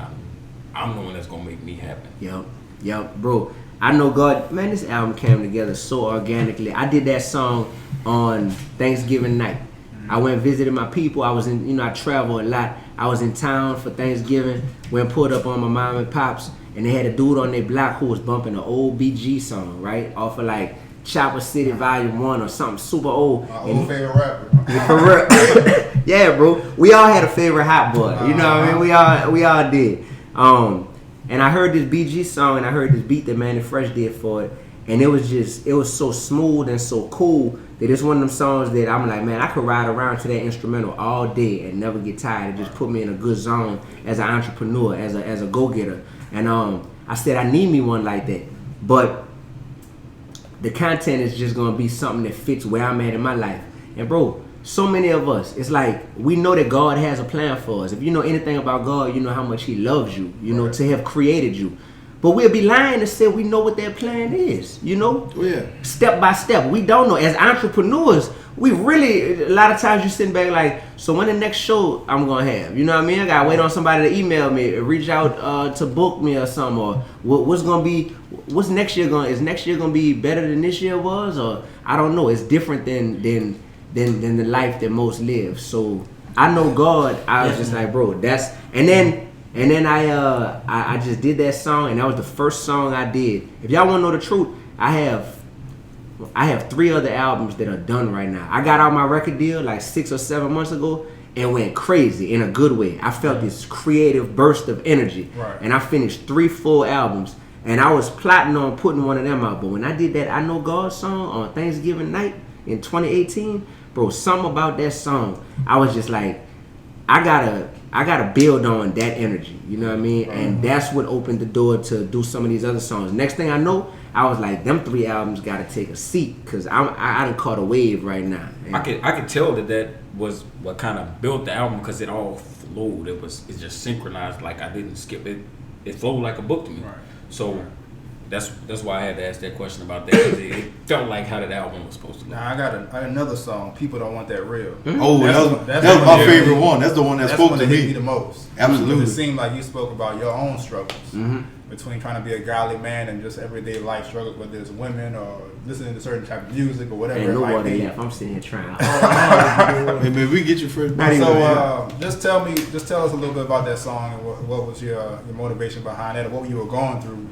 I'm the one that's gonna make me happy. Yep, bro. I Know God, man, this album came together so organically. I did that song on Thanksgiving night. I went and visited my people. I was in, I travel a lot. I was in town for Thanksgiving, went pulled up on my mom and pops, and they had a dude on their block who was bumping an old BG song, right? Off of like Chopper City Volume 1 or something super old. My old favorite rapper. For real. Yeah, bro. We all had a favorite hot boy. You know what I mean? We all did. And I heard this BG song and I heard this beat that Manny Fresh did for it. And it was so smooth and so cool that it's one of them songs that I'm like, man, I could ride around to that instrumental all day and never get tired. It just put me in a good zone as an entrepreneur, as a go-getter. And I said I need me one like that. But the content is just gonna be something that fits where I'm at in my life. And bro, so many of us, it's like we know that God has a plan for us. If you know anything about God, you know how much He loves you, you know, to have created you. But we'll be lying to say we know what that plan is, you know? Yeah. Step by step. We don't know. As entrepreneurs, we really, a lot of times you sitting back like, so when the next show I'm going to have? You know what I mean? I got to wait on somebody to email me, reach out to book me or something. Or what's next year going to, is next year going to be better than this year was? Or I don't know. It's different than the life that most live. So I know God, I was just like, bro, that's, and then I just did that song, and that was the first song I did. If y'all want to know the truth, I have 3 other albums that are done right now. I got out my record deal like 6 or 7 months ago and went crazy in a good way. I felt this creative burst of energy, and I finished 3 full albums. And I was plotting on putting one of them out, but when I did that I Know God song on Thanksgiving night in 2018, bro, something about that song, I was just like, I gotta build on that energy, you know what I mean? And that's what opened the door to do some of these other songs. Next thing I know, I was like, them 3 albums gotta take a seat, because I done caught a wave right now. And I could tell that was what kind of built the album, because it all flowed. It just synchronized, like I didn't skip it. It flowed like a book to me. Right. So that's why I had to ask that question about that. It felt like how that album was supposed to look. Now I got another song. People Don't Want That Real. Mm-hmm. Oh, that's my favorite one. That's the one that spoke to me the most. Absolutely. It seemed like you spoke about your own struggles between trying to be a godly man and just everyday life struggles, whether it's women or listening to certain type of music or whatever it might be. I'm sitting here trying. Maybe we get you first. So just tell us a little bit about that song and what was your motivation behind it, or what you were going through.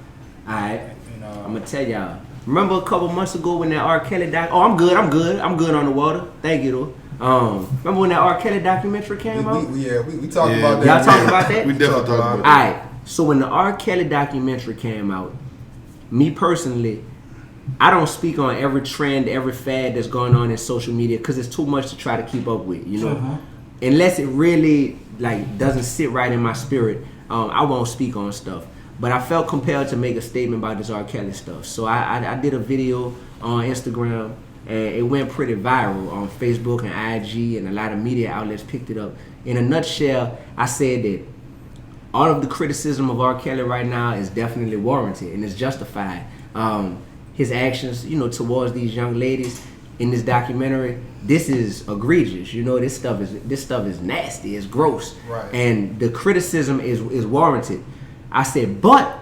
Alright, I'm gonna tell y'all. Remember a couple months ago when that R. Kelly I'm good on the water. Thank you though. Remember when that R. Kelly documentary came out? We talked about that. Y'all talked about that? We definitely talked about it. Alright, so when the R. Kelly documentary came out, me personally, I don't speak on every trend, every fad that's going on in social media, because it's too much to try to keep up with, you know. Unless it really doesn't sit right in my spirit, I won't speak on stuff. But I felt compelled to make a statement about this R. Kelly stuff. So I did a video on Instagram, and it went pretty viral on Facebook and IG, and a lot of media outlets picked it up. In a nutshell, I said that all of the criticism of R. Kelly right now is definitely warranted and is justified. His actions, you know, towards these young ladies in this documentary, this is egregious. You know, this stuff is nasty. It's gross. Right. And the criticism is warranted. I said, but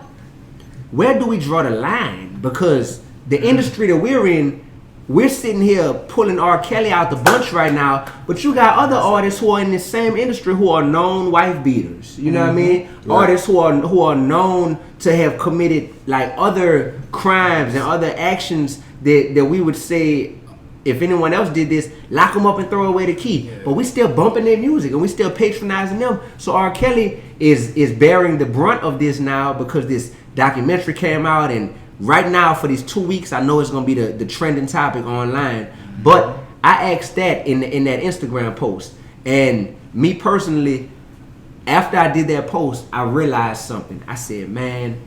where do we draw the line? Because the industry that we're in, we're sitting here pulling R. Kelly out the bunch right now, but you got other artists who are in the same industry who are known wife beaters. You know what I mean? Right. Artists who are known to have committed like other crimes and other actions that we would say, if anyone else did this, lock them up and throw away the key. Yeah. But we still bumping their music and we still patronizing them. So R. Kelly is bearing the brunt of this now because this documentary came out, and right now for these 2 weeks, I know it's gonna be the trending topic online. But I asked that in that Instagram post, and me personally, after I did that post, I realized something. I said, man,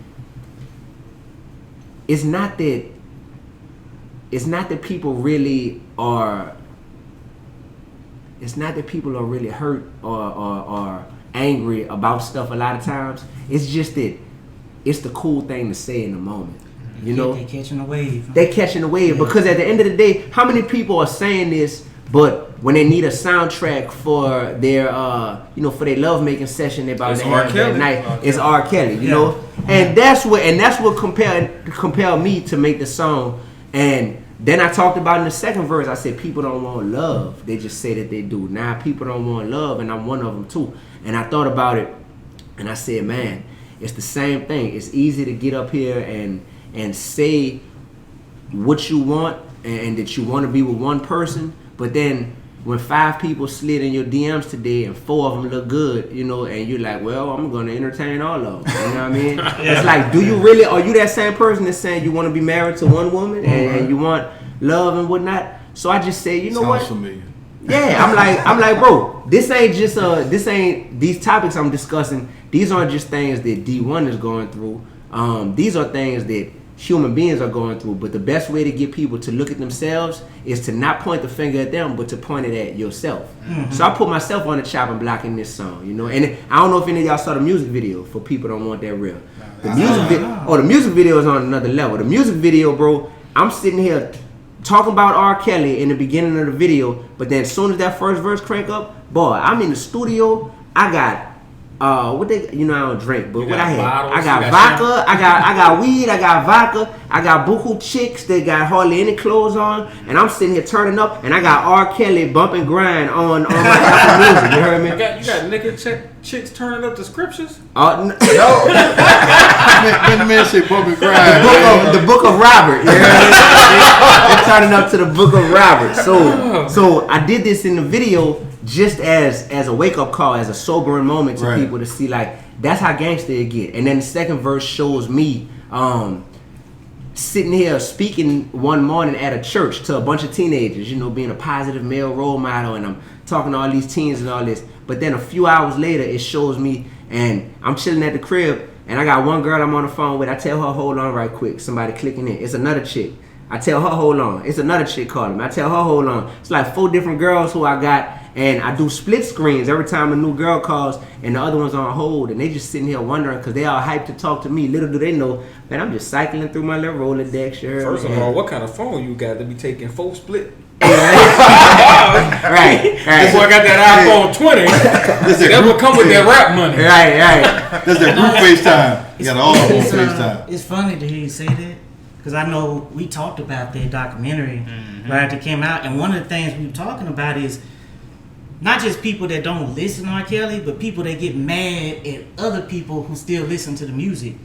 it's not that people really are. It's not that people are really hurt or angry about stuff a lot of times. It's just that it's the cool thing to say in the moment. You know, they catching a wave. They catching a wave because at the end of the day, how many people are saying this, but when they need a soundtrack for their, for their lovemaking session they're about to have that night, it's R. Kelly. You know, and that's what compelled me to make the song. And then I talked about in the second verse, I said people don't want love. They just say that they do. Now people don't want love, and I'm one of them too. And I thought about it, and I said, man, it's the same thing. It's easy to get up here and say what you want and that you want to be with one person, but then when 5 people slid in your DMs today and 4 of them look good, you know, and you're like, well, I'm going to entertain all of them. You know what I mean? It's like, do you really, are you that same person that's saying you want to be married to one woman and you want love and whatnot? So I just say, you know what? Sounds familiar. Yeah, I'm like, bro, this ain't these topics I'm discussing. These aren't just things that D1 is going through. These are things that human beings are going through. But the best way to get people to look at themselves is to not point the finger at them, but to point it at yourself. Mm-hmm. So I put myself on the chopping block in this song, you know. And I don't know if any of y'all saw the music video. For people don't want that real. The music video is on another level. The music video, bro, I'm sitting here talking about R. Kelly in the beginning of the video, but then as soon as that first verse crank up, boy, I'm in the studio. I got I don't drink, but what I had, I got vodka, I got weed, I got vodka, I got buku chicks that got hardly any clothes on, and I'm sitting here turning up, and I got R. Kelly bumping grind on my Apple Music. You heard me? You got naked chicks turning up the scriptures? No. Let the man say bumping grind. The book of Robert. You heard me? They're turning up to the book of Robert. So I did this in the video just as a wake-up call, as a sobering moment to people to see, like, that's how gangster it get. And then the second verse shows me sitting here speaking one morning at a church to a bunch of teenagers, you know, being a positive male role model, and I'm talking to all these teens and all this. But then a few hours later, it shows me, and I'm chilling at the crib, and I got one girl I'm on the phone with. I tell her, hold on right quick. Somebody clicking in. It's another chick. I tell her, hold on. It's another chick calling me. I tell her, hold on. It's like 4 different girls who I got. And I do split screens every time a new girl calls and the other one's on hold, and they just sitting here wondering because they all hyped to talk to me. Little do they know, man, I'm just cycling through my little Rolodex. First of all, what kind of phone you got to be taking 4 split? right. This boy got that iPhone 20. That will come with that rap money. Right. That's that group FaceTime. You got all of them FaceTime. It's funny to hear you say that because I know we talked about that documentary right after it came out, and one of the things we were talking about is not just people that don't listen to R. Kelly, but people that get mad at other people who still listen to the music.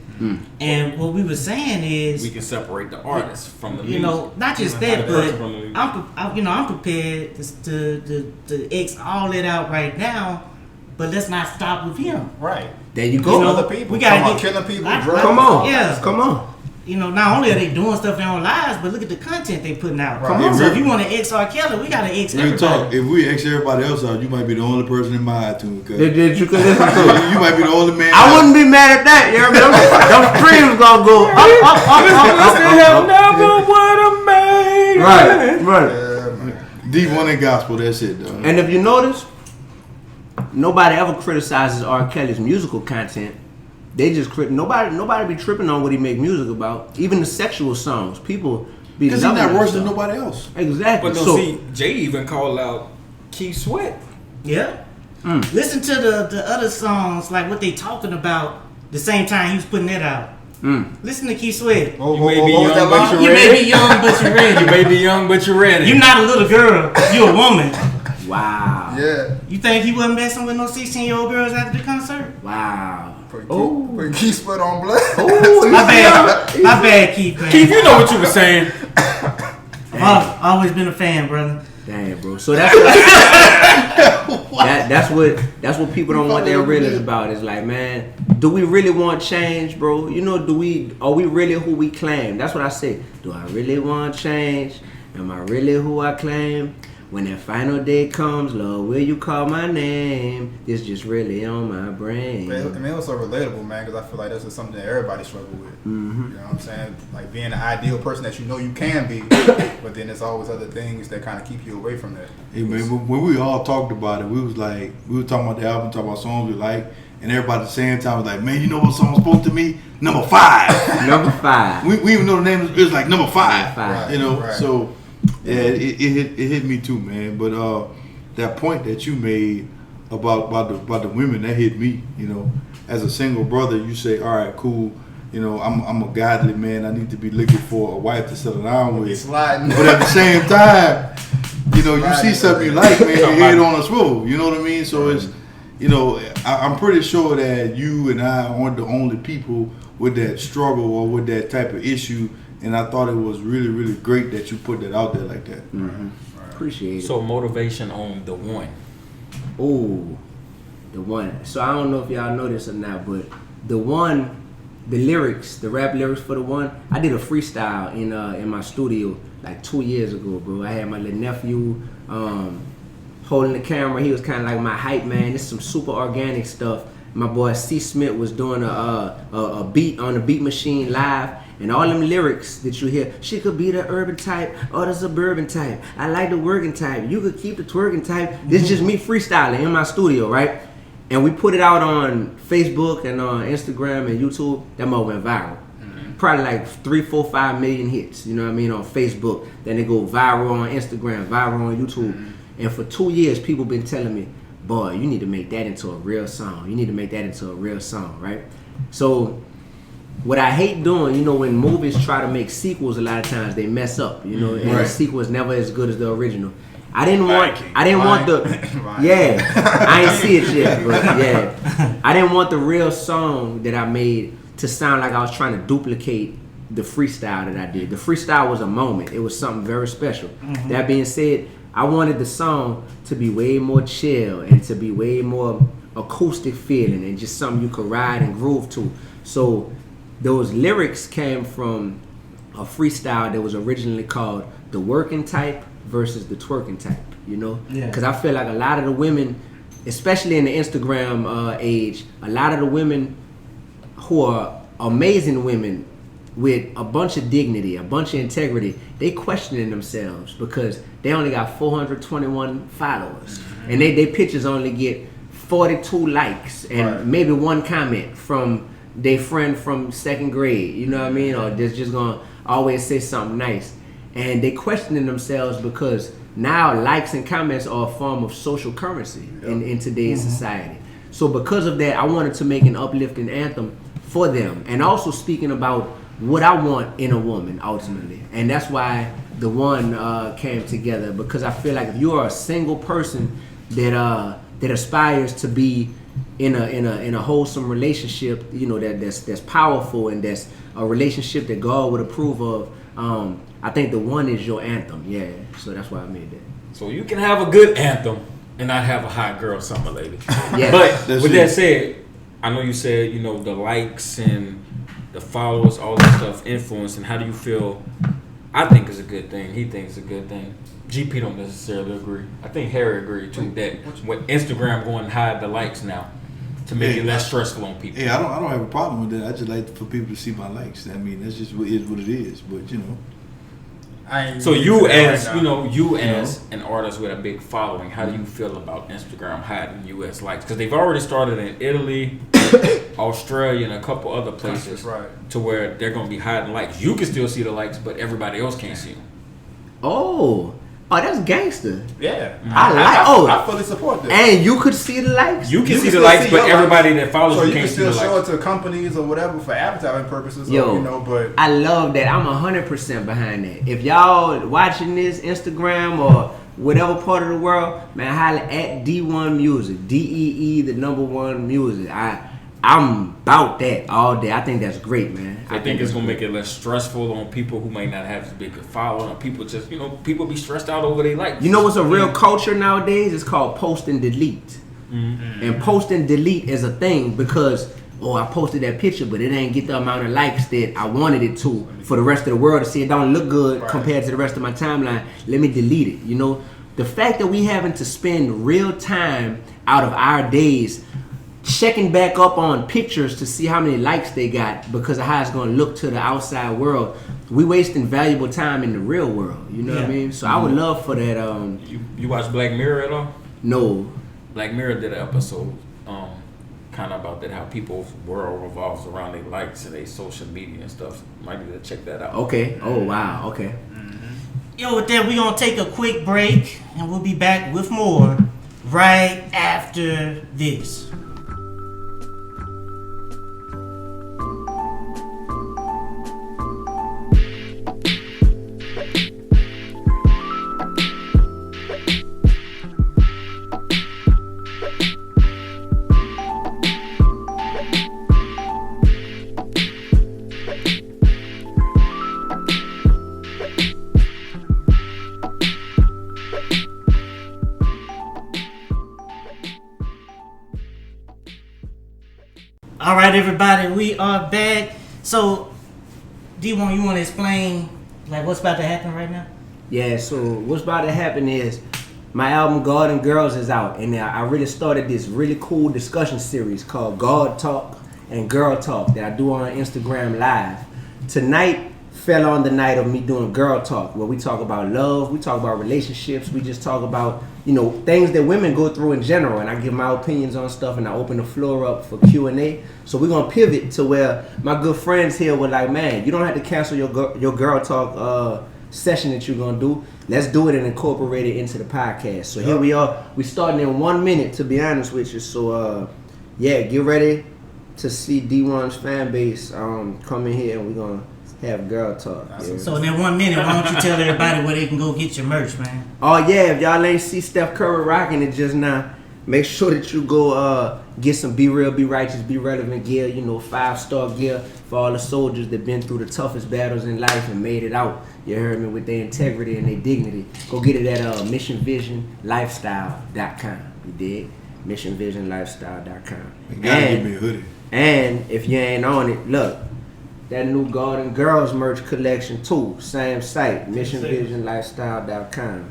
And what we were saying is we can separate the artist from the music. You know, not just that, but I'm prepared to X all that out right now. But let's not stop with him. Right. There you go. You know, other people. We gotta get killing people. Come on. Yeah. Come on. You know, not only are they doing stuff in their own lives, but look at the content they putting out. Right. So if you want to X R. Kelly, we gotta X everybody. If we X everybody else out, you might be the only person in my iTunes. That you can listen to. You might be the only man. I wouldn't be mad at that. You know what I mean? Those streams gonna go up. Right. D1 and gospel. That's it, though. And if you notice, nobody ever criticizes R. Kelly's musical content. They just nobody be tripping on what he make music about. Even the sexual songs, people be because he's not worse than nobody else. Exactly. But no, see, Jay even called out Keith Sweat. Yeah. Listen to the other songs, like what they talking about. The same time he was putting that out. Listen to Keith Sweat. You may be young, but you're ready. You may be young, but you're ready. You may be young, but you're ready. You're not a little girl. You're a woman. Wow. Yeah. You think he wasn't messing with no 16-year-old girls after the concert? Wow. Put Keith Sweat on blood. My bad, Keith. Man. Keith, you know what you were saying. I've always been a fan, brother. Damn, bro. So that's what people don't want their realness about. It's like, man, do we really want change, bro? You know, are we really who we claim? That's what I say. Do I really want change? Am I really who I claim? When that final day comes, Lord, will you call my name? It's just really on my brain. I mean, it was so relatable, man, because I feel like that's just something that everybody struggle with. You know what I'm saying? Like being the ideal person that you know you can be, but then there's always other things that kind of keep you away from that. Hey, man, when we all talked about it, we were talking about the album, talking about songs we like, and everybody at the same time was like, man, you know what song spoke to me? Number 5. Number 5. We even know the name. It was like number 5. Right, you know, right. So yeah, it hit me too, man. But that point that you made about the women, that hit me. You know, as a single brother, you say, all right, cool. You know, I'm a godly man. I need to be looking for a wife to settle down with. But at the same time, you know, you see something you like, man, your head on a swivel. You know what I mean? So it's, you know, I'm pretty sure that you and I aren't the only people with that struggle or with that type of issue And I thought it was really, really great that you put that out there like that. Mm-hmm. Right. Appreciate it. So motivation on the one. Oh, the one. So I don't know if y'all know this or not, but the one, the lyrics, the rap lyrics for the one, I did a freestyle in my studio like 2 years ago, bro. I had my little nephew holding the camera. He was kind of like my hype man. This is some super organic stuff. My boy C. Smith was doing a beat on the beat machine live. And all them lyrics that you hear, she could be the urban type or the suburban type. I like the working type. You could keep the twerking type. This is just me freestyling in my studio, right? And we put it out on Facebook and on Instagram and YouTube. That mo went viral. Probably like 3, 4, 5 million hits, you know what I mean, on Facebook. Then they go viral on Instagram, viral on YouTube. And for 2 years, people been telling me, boy, you need to make that into a real song. You need to make that into a real song, right? So what I hate doing, you know, when movies try to make sequels, a lot of times they mess up, you know, and the sequel is never as good as the original. I didn't want the, yeah, I ain't see it yet, but yeah, I didn't want the real song that I made to sound like I was trying to duplicate the freestyle that I did. The freestyle was a moment. It was something very special. That being said, I wanted the song to be way more chill and to be way more acoustic feeling and just something you could ride and groove to. So those lyrics came from a freestyle that was originally called the working type versus the twerking type, you know? Because I feel like a lot of the women, especially in the Instagram age, a lot of the women who are amazing women with a bunch of dignity, a bunch of integrity, they questioning themselves because they only got 421 followers. And they pictures only get 42 likes and maybe one comment from their friend from second grade, you know what I mean? Or they're just gonna always say something nice. And they questioning themselves because now likes and comments are a form of social currency in today's society. So because of that, I wanted to make an uplifting anthem for them. And also speaking about what I want in a woman ultimately. And that's why the one came together, because I feel like if you are a single person that aspires to be in a wholesome relationship, you know, that's powerful and that's a relationship that God would approve of, I think the one is your anthem. Yeah, so that's why I made that. So you can have a good anthem and not have a hot girl summer lady. Yeah. But with that said, I know you said, you know, the likes and the followers, all that stuff influence, and how do you feel? I think it's a good thing. He thinks it's a good thing. GP don't necessarily agree. I think Harry agreed too that with Instagram going to hide the likes now to make it less stressful on people. Yeah, I don't have a problem with that. I just like for people to see my likes. I mean, that's just what it is. But you know. So you as an artist with a big following, how do you feel about Instagram hiding US likes? Because they've already started in Italy, Australia, and a couple other places to where they're going to be hiding likes. You can still see the likes, but everybody else can't see them. Oh, that's gangster. Yeah, I fully support that. And you could see the likes. You can see the likes, but everybody that follows you can't see the likes. So you can still show it to companies or whatever for advertising purposes. Yo, or, you know, but I love that. I'm 100% behind that. If y'all watching this Instagram or whatever part of the world, man, holla at D1 Music, DEE, the #1 music. I'm about that all day. I think that's great, man. I think it's gonna make it less stressful on people who might not have as big a following. People just, people be stressed out over their likes. You know what's a real culture nowadays? It's called post and delete. And post and delete is a thing because, I posted that picture, but it ain't get the amount of likes that I wanted it to for the rest of the world to see. It don't look good compared to the rest of my timeline. Let me delete it. You know, the fact that we having to spend real time out of our days checking back up on pictures to see how many likes they got because of how it's going to look to the outside world. We wasting valuable time in the real world. You know what I mean? So I would love for that. You watch Black Mirror at all? No. Black Mirror did an episode kind of about that, how people's world revolves around their likes and their social media and stuff. Might need to check that out. Okay. Oh, wow. Okay. Yo, with that, we're going to take a quick break and we'll be back with more right after this. All right, everybody, we are back. So, D1, you want to explain like what's about to happen right now? Yeah. So what's about to happen is my album God and Girls is out, and I really started this really cool discussion series called God Talk and Girl Talk that I do on Instagram Live. Tonight fell on the night of me doing Girl Talk, where we talk about love, we talk about relationships, we just talk about, you know, things that women go through in general, and I give my opinions on stuff, and I open the floor up for Q&A. So we're gonna pivot to where my good friends here were like, man, you don't have to cancel your Girl Talk session that you're gonna do. Let's do it and incorporate it into the podcast. So here we are. We starting in 1 minute, to be honest with you. So yeah, get ready to see D1's fan base come in here, and we're gonna have Girl Talk. Yeah. So in that 1 minute, why don't you tell everybody where they can go get your merch, man? Oh yeah, if y'all ain't see Steph Curry rocking it just now, make sure that you go get some Be Real, Be Righteous, Be Relevant gear. You know, 5-star gear for all the soldiers that been through the toughest battles in life and made it out. You heard me, with their integrity and their dignity. Go get it at missionvisionlifestyle.com. You dig? missionvisionlifestyle.com. You gotta give me a hoodie. And if you ain't on it, look, that new God and Girls merch collection too. Same site, missionvisionlifestyle.com.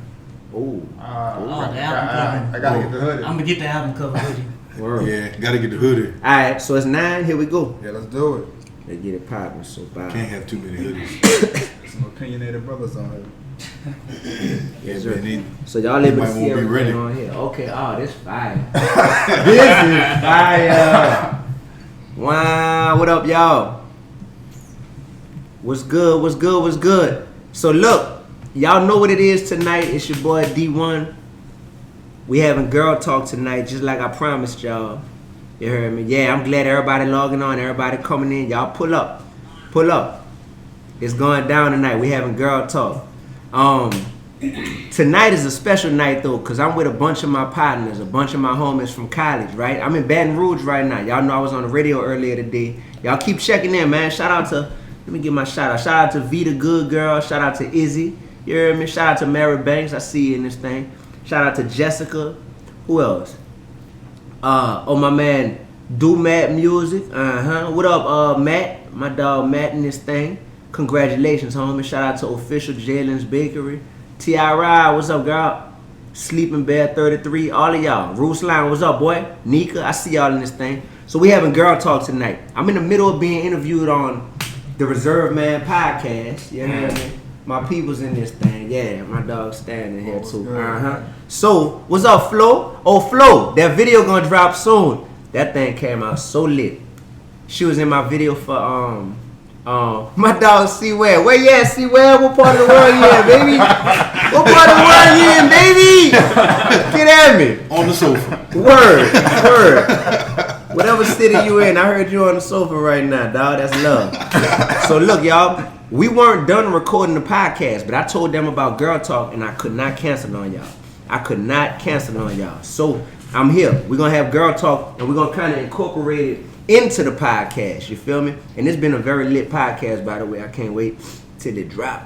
Ooh. The album cover. I gotta get the hoodie. I'm gonna get the album cover hoodie. Word. Yeah, gotta get the hoodie. Alright, so it's 9, here we go. Yeah, let's do it. Let's get it popping, so bye. Can't have too many hoodies. Some opinionated brothers on it. Yes, man, sir. So y'all able to might see won't be everything ready. on here. Okay, oh, this fire. This is fire. Wow, what up, y'all? What's good, what's good, what's good? So look, y'all know what it is tonight. It's your boy D1. We having Girl Talk tonight, just like I promised y'all. You heard me? Yeah, I'm glad everybody logging on, everybody coming in. Y'all pull up. Pull up. It's going down tonight. We having Girl Talk. Tonight is a special night though, because I'm with a bunch of my partners, a bunch of my homies from college, right? I'm in Baton Rouge right now. Y'all know I was on the radio earlier today. Y'all keep checking in, man. Shout out to, let me give my shout out. Shout out to V the Good Girl. Shout out to Izzy. You heard me? Shout out to Mary Banks. I see you in this thing. Shout out to Jessica. Who else? My man, Do Matt Music. What up, Matt? My dog Matt in this thing. Congratulations, homie. Shout out to Official Jalen's Bakery. T.I. What's up, girl? Sleeping Bear 33. All of y'all. Roos Line, what's up, boy? Nika, I see y'all in this thing. So we having Girl Talk tonight. I'm in the middle of being interviewed on the Reserve Man podcast. You hear me? My people's in this thing. Yeah, my dog's standing here too. So, what's up, Flo? Oh, Flo, that video gonna drop soon. That thing came out so lit. She was in my video for my dog C-Ware. Where you at, C-Ware? What part of the world you in, baby? What part of the world you in, baby? Get at me. On the sofa. Word. Whatever city you in, I heard you on the sofa right now, dog. That's love. So look, y'all, we weren't done recording the podcast, but I told them about Girl Talk, and I could not cancel on y'all. So I'm here. We're going to have Girl Talk, and we're going to kind of incorporate it into the podcast, you feel me? And it's been a very lit podcast, by the way. I can't wait till it drop.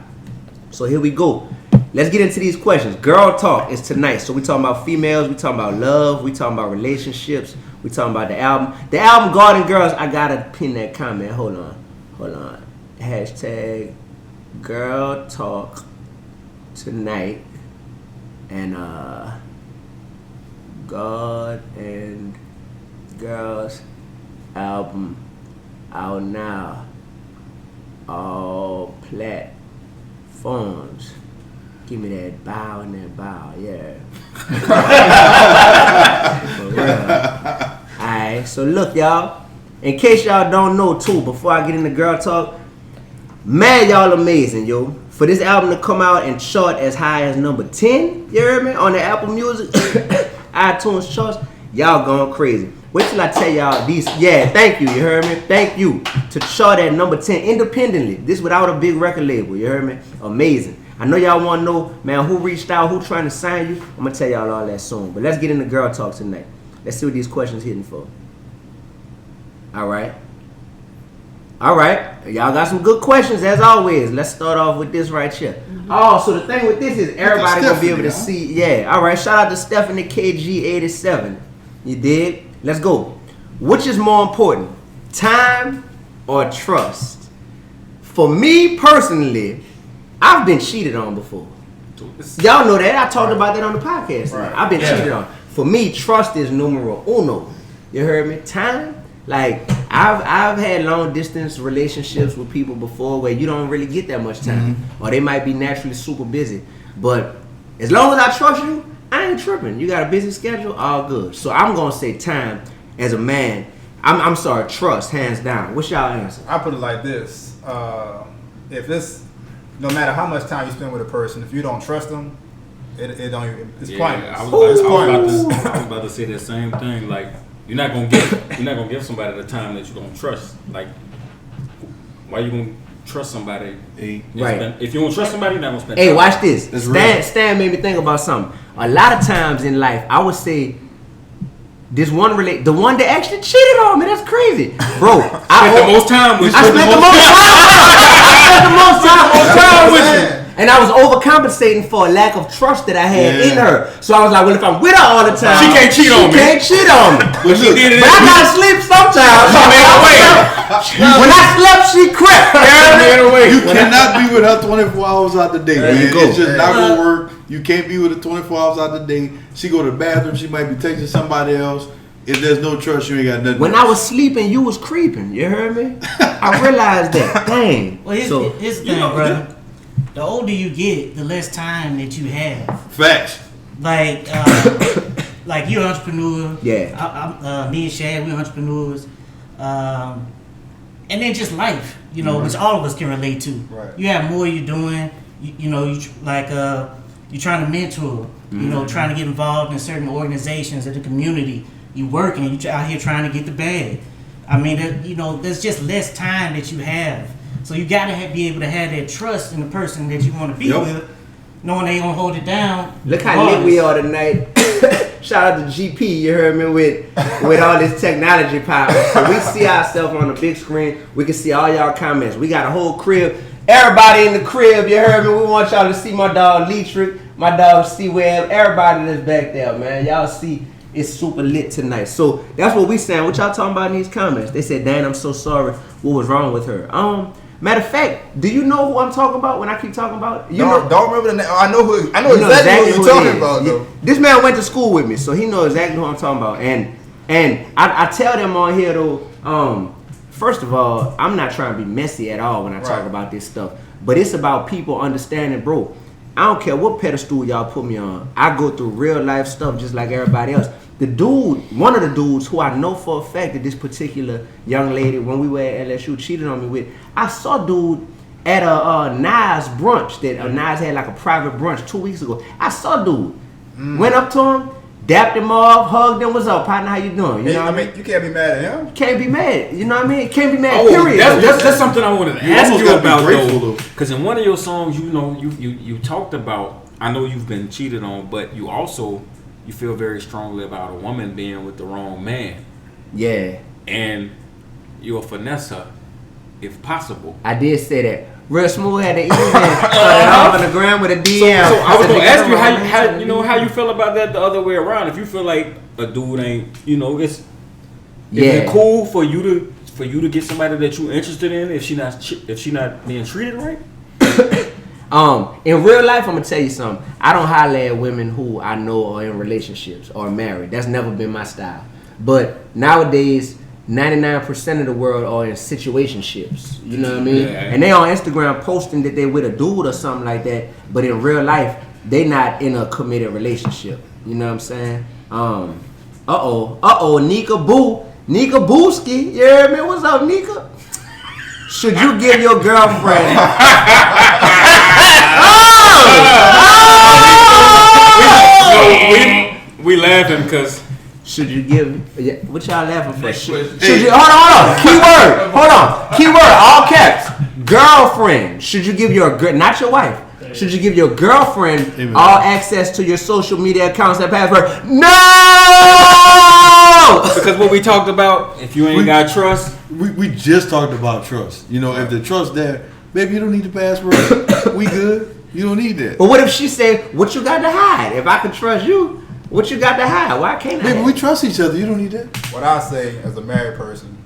So here we go. Let's get into these questions. Girl Talk is tonight. So we talking about females, we talking about love, we talking about relationships, we talking about the album. The album God and Girls, I gotta pin that comment. Hold on. Hashtag Girl Talk tonight. And God and Girls album out now. All platforms. Give me that bow and that bow, yeah. For real. Alright, so look, y'all. In case y'all don't know too, before I get into Girl Talk, man, y'all amazing, yo. For this album to come out and chart as high as number 10, you heard me, on the Apple Music, iTunes charts, y'all going crazy. Wait till I tell y'all these. Yeah, thank you. You heard me? Thank you. To chart at number 10 independently. This without a big record label. You heard me? Amazing. I know y'all want to know, man, who reached out, who trying to sign you. I'm going to tell y'all all that soon. But let's get into Girl Talk tonight. Let's see what these questions hitting for. All right. Y'all got some good questions as always. Let's start off with this right here. Oh, so the thing with this is everybody going to be able to see. Yeah. All right. Shout out to Stephanie KG87. You dig? Let's go. Which is more important, time or trust? For me personally, I've been cheated on before. Y'all know that. I talked about that on the podcast. Right. I've been cheated on. For me, trust is numero uno. You heard me? Time, like I've had long distance relationships with people before where you don't really get that much time, or they might be naturally super busy. But as long as I trust you, I ain't tripping. You got a busy schedule, all good. So I'm gonna say time as a man. I'm sorry, trust, hands down. What's y'all answer? I put it like this: if it's no matter how much time you spend with a person, if you don't trust them, it don't even. It's pointless. I was about to say the same thing. Like you're not gonna give somebody the time that you don't trust. Like why you gonna trust somebody? Right. If you don't trust somebody, you're not gonna spend. Hey, time. watch this. Stan made me think about something. A lot of times in life, I would say. The one that actually cheated on me, that's crazy. Bro, I spent the most time with you. And I was overcompensating for a lack of trust that I had in her. So I was like, well, if I'm with her all the time, she can't cheat on me. But I gotta sleep sometimes. When I slept, she crept. You cannot be with her 24 hours out the day, man. It's just not gonna work. You can't be with her 24 hours out the day. She go to the bathroom. She might be texting somebody else. If there's no trust, you ain't got nothing. When I was sleeping, you was creeping. You heard me? I realized that. Dang. Well, here's the thing, brother. The older you get, the less time that you have. Facts. Like you're an entrepreneur. Yeah. Me and Shad, we're entrepreneurs. And then just life, which all of us can relate to. Right. You have more you're doing. You're trying to mentor. Trying to get involved in certain organizations in the community. You working. You out here trying to get the bag. I mean, there's just less time that you have. So you gotta be able to have that trust in the person that you want to be with, knowing they gonna hold it down. Look how lit we are tonight. Shout out to GP, you heard me, with all this technology power. So we see ourselves on the big screen. We can see all y'all comments. We got a whole crib. Everybody in the crib, you heard me. We want y'all to see my dog Leetrick, my dog C-Web, everybody that's back there, man. Y'all see it's super lit tonight. So that's what we saying. What y'all talking about in these comments? They said, Dan, I'm so sorry. What was wrong with her? Matter of fact, do you know who I'm talking about when I keep talking about it? Don't remember the name. I know exactly who you're talking about, though. This man went to school with me, so he knows exactly who I'm talking about. And I tell them on here, though, first of all, I'm not trying to be messy at all when I talk about this stuff. But it's about people understanding, bro. I don't care what pedestal y'all put me on. I go through real life stuff just like everybody else. One of the dudes who I know for a fact that this particular young lady, when we were at LSU, cheated on me with, I saw dude at a Nas brunch that Nas had like a private brunch 2 weeks ago. I saw dude. Went up to him, dapped him off, hugged him, what's up, partner, how you doing? You know what I mean? You can't be mad at him. Can't be mad. You know what I mean? Can't be mad, period. That's something I wanted to ask you about, though. Because in one of your songs, you talked about, I know you've been cheated on, but you also... You feel very strongly about a woman being with the wrong man. Yeah. And you'll finesse her, if possible. I did say that. Real Smooth had the email off on the ground with a DM. So I was going to ask you how you feel about that the other way around. If you feel like a dude ain't, is it cool for you to get somebody that you're interested in if she not being treated right? In real life, I'm gonna tell you something. I don't holler at women who I know are in relationships or married. That's never been my style. But nowadays, 99% of the world are in situationships. You know what I mean? Yeah. And they on Instagram posting that they with a dude or something like that. But in real life, they not in a committed relationship. You know what I'm saying? Nika Booski. You hear me? What's up, Nika? Should you give your girlfriend? We laughing because should you give? What y'all laughing for? Should you? Hold on. Keyword. All caps. Girlfriend. Should you give your not your wife? Should you give your girlfriend all access to your social media accounts and password? No! Because what we talked about, if you ain't got trust. We just talked about trust. If the trust there, baby, you don't need the password. We good. You don't need that. But what if she said, what you got to hide? If I can trust you, what you got to hide? Why can't I? Baby, we trust each other. You don't need that. What I say as a married person,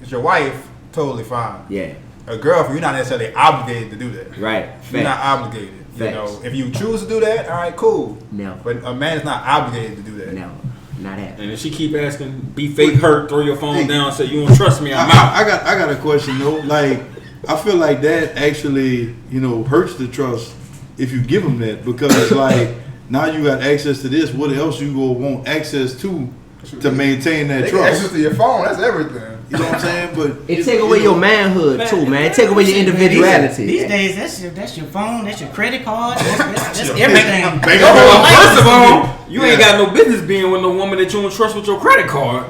It's your wife, totally fine. Yeah. A girlfriend, you're not necessarily obligated to do that. Right. You're not obligated. You know, if you choose to do that, all right, cool. No. But a man is not obligated to do that. No. Not happening. And if she keep asking, be fake hurt, throw your phone down, say you don't trust me, I'm out. I got a question though. Like, I feel like that actually, hurts the trust if you give them that, because like now you got access to this. What else you gonna want access to maintain that trust? Access to your phone, that's everything. You know what I'm saying? But it take away your manhood too, man. It take away your individuality. These days, that's your phone, that's your credit card, that's everything. First of all, you ain't got no business being with no woman that you don't trust with your credit card.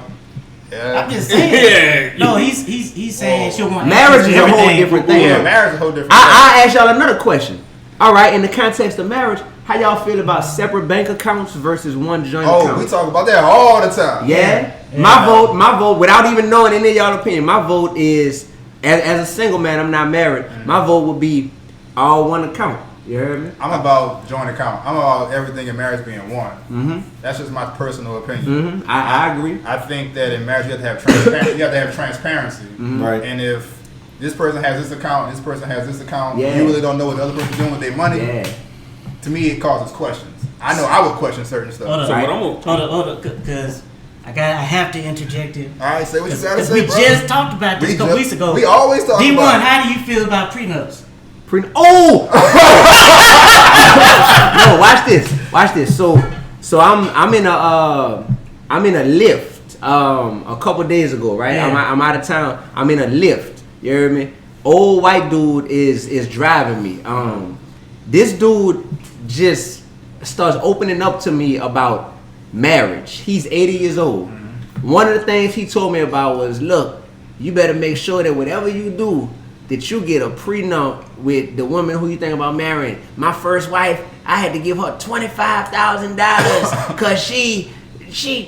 Yeah. I'm just saying. No, he's saying she'll want marriage is a whole different thing. Yeah, marriage is a whole different thing. I ask y'all another question. All right, in the context of marriage, how y'all feel about separate bank accounts versus one joint account? Oh, we talk about that all the time. Yeah. My vote, without even knowing any of y'all opinion, my vote is, as a single man, I'm not married, my vote would be all one account. You heard me? I'm about joint account. I'm about everything in marriage being one. Mm-hmm. That's just my personal opinion. Mm-hmm. I agree. I think that in marriage you have to have transparency. You have to have transparency. Mm-hmm. Right. And if this person has this account, this person has this account, Yeah. you really don't know what the other person's doing with their money. Yeah. To me, it causes questions. I know I would question certain stuff. Hold So on, what I'm gonna hold on, because I have to interject it. All right, say what you gotta Because say, we bro. just talked about this a couple weeks ago. We always talk D1, about it. how do you feel about prenups? No, watch this. So I'm in a Lyft a couple days ago, right? Yeah. I'm out of town. I'm in a Lyft. You heard me? Old white dude is driving me. This dude just starts opening up to me about marriage. He's 80 years old. One of the things he told me about was, look, you better make sure that whatever you do, that you get a prenup with the woman who you think about marrying. My first wife, I had to give her $25,000 because she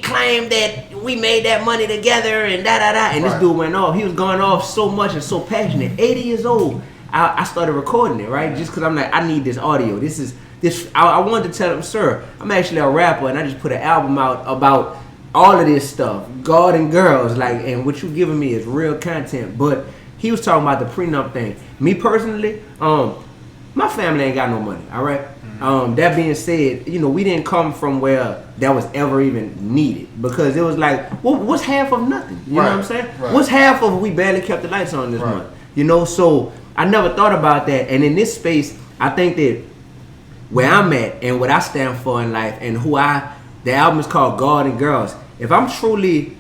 claimed that we made that money together and da-da-da. And this dude went off. He was going off so much and so passionate. 80 years old. I started recording it, right? Just because I'm like, I need this audio. I wanted to tell him, sir, I'm actually a rapper and I just put an album out about all of this stuff. God and girls, like, and what you giving me is real content. But he was talking about the prenup thing. Me personally, my family ain't got no money, all right? That being said, we didn't come from where that was ever even needed, because it was like, what's half of nothing? You know what I'm saying? Right. What's half of we barely kept the lights on this month? So I never thought about that. And in this space, I think that where I'm at and what I stand for in life and the album is called God and Girls. If I'm truly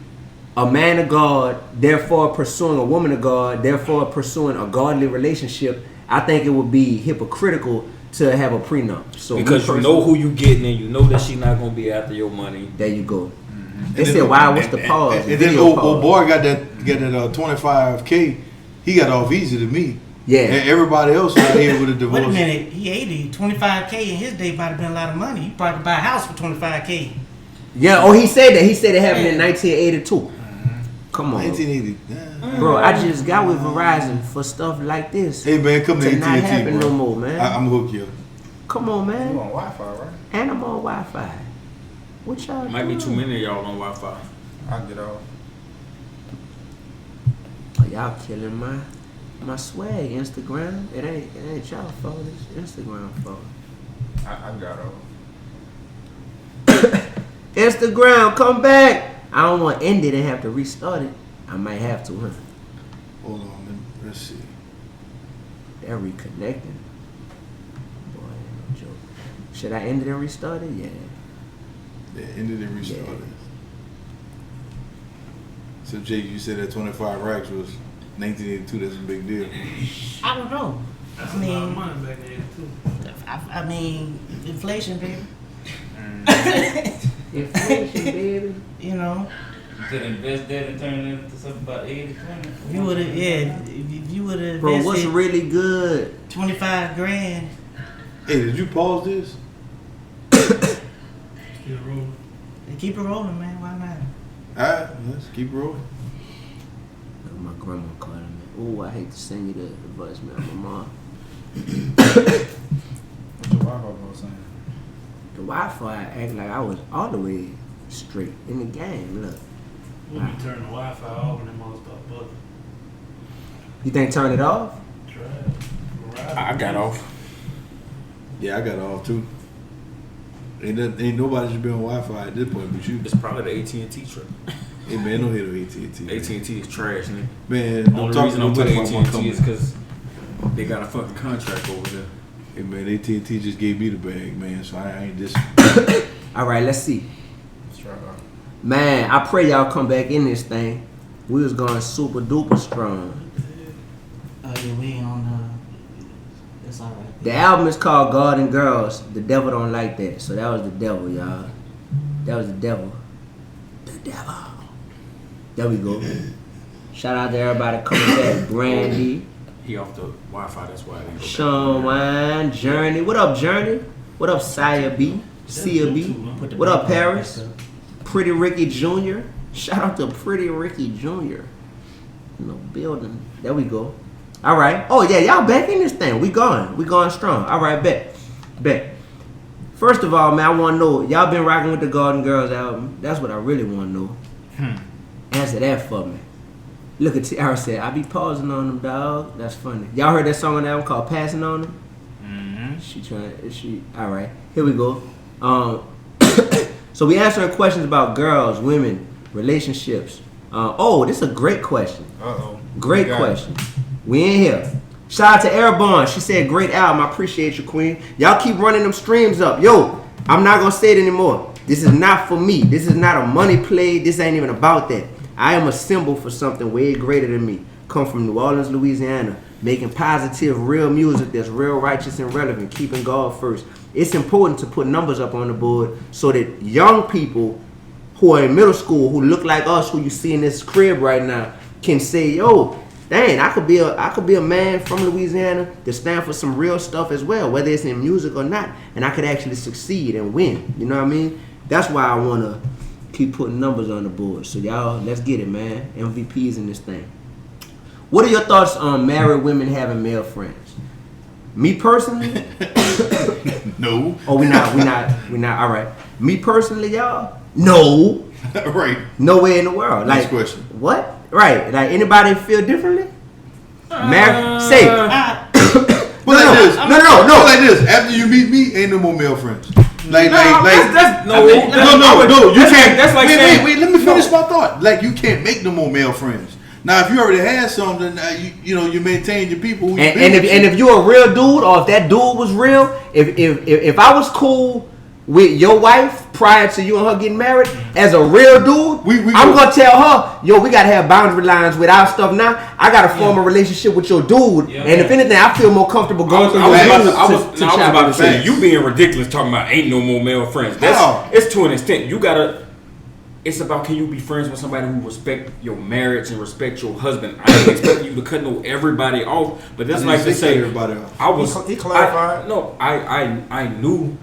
a man of God, therefore pursuing a woman of God, therefore pursuing a godly relationship, I think it would be hypocritical to have a prenup. So because you know who you getting and you know that she's not gonna be after your money. There you go. They said, "Wow, what's the pause?" And then old boy got that 25K. He got off easy to me. Yeah. And everybody else out here with a divorce. Wait a minute, he 80, 25K in his day might have been a lot of money. You probably buy a house for 25K. Yeah. Oh, he said that. He said it happened in 1982. Come on, 1980. bro. I just got with Verizon for stuff like this. Hey man, come to to not AT&T, happen bro. no more, man. I'm hook you. Come on, man. You on Wi-Fi, right? And I'm on Wi-Fi. What y'all Might be doing? too many of y'all on Wi-Fi. I get off. Oh, y'all killing my swag. Instagram. It ain't y'all fault. It's Instagram fault. I got off. Instagram, come back. I don't want to end it and have to restart it. I might have to, huh? Hold on, let's see. They're reconnecting. Boy, no joke. Should I end it and restart it? Yeah. Yeah, ended and restarted. Yeah. So Jake, you said that 25 racks was 1982. That's a big deal. I don't know. That's I a lot mean, of money back then too. I mean, inflation, baby. Inflation, baby. You know, You could invest that and turn it into something about 80-20. you would have, if you would have Bro, what's invested really good? 25 grand. Hey, did you pause this? Still rolling. Keep it rolling, man. Why not? All right, let's keep rolling. My grandma calling me. Oh, I hate to send you the voicemail, my mom. What's your Wi-Fi bro saying? The Wi-Fi act like I was all the way straight in the game. Look. We'll be turning the Wi-Fi off and them all start bugging. You think turn it off? I got off. Yeah, I got off too. Ain't nobody should be on Wi-Fi at this point but you. It's probably the AT&T trip. Hey man, don't hit on AT&T. AT&T is trash, nigga. Man, The only reason I'm with AT&T is because they got a fucking contract over there. Hey man, AT&T just gave me the bag, man. So I ain't just. All right, let's see. Man, I pray y'all come back in this thing. We was going super duper strong. Yeah, we ain't on it's all right. The album is called Garden Girls. The devil don't like that. So that was the devil, y'all. That was the devil. The devil. There we go. Shout out to everybody coming back. Brandy, He off the Wi-Fi, that's why I didn't go back. Sean Wine, Journey. What up, Journey? What up, Sia B? Sia B? What up, Paris? Pretty Ricky Jr. Shout out to Pretty Ricky Jr. No building. There we go. All right. Oh yeah, y'all back in this thing. We going strong. All right, bet. First of all, man, I want to know y'all been rocking with the Garden Girls album. That's what I really want to know. Answer that for me. Look at Tiara said, I be pausing on them, dog. That's funny. Y'all heard that song on the album called "Passing on Them"? Mm-hmm. All right. Here we go. So we answering questions about girls, women, relationships. This is a great question. Great question. We in here. Shout out to Airborne. She said, great album. I appreciate you, Queen. Y'all keep running them streams up. Yo, I'm not going to say it anymore. This is not for me. This is not a money play. This ain't even about that. I am a symbol for something way greater than me. Come from New Orleans, Louisiana. Making positive, real music that's real, righteous, and relevant. Keeping God first. It's important to put numbers up on the board so that young people who are in middle school, who look like us, who you see in this crib right now, can say, yo, dang, I could be a man from Louisiana that stand for some real stuff as well, whether it's in music or not, and I could actually succeed and win. You know what I mean? That's why I want to keep putting numbers on the board. So y'all, let's get it, man. MVPs in this thing. What are your thoughts on married women having male friends? Me personally? No. Oh, we not. All right. Me personally, y'all? No. Right. Nowhere in the world. Next Like, question. What? Right. Like, anybody feel differently? Married? Say. But like this. No. Like this. After you meet me, ain't no more male friends. You can't. That's like wait. Let me finish my thought. Like, you can't make no more male friends. Now, if you already had something, you maintain your people. And if you're a real dude, or if that dude was real, if I was cool with your wife prior to you and her getting married, as a real dude, I'm gonna tell her, yo, we gotta have boundary lines with our stuff now. I gotta form a relationship with your dude, and if anything, I feel more comfortable going through your dude. I was about to say, you being ridiculous talking about ain't no more male friends. It's to an extent. You gotta. It's about, can you be friends with somebody who respect your marriage and respect your husband? I ain't expecting you to cut everybody off, but that's like to say everybody off. He clarified. I knew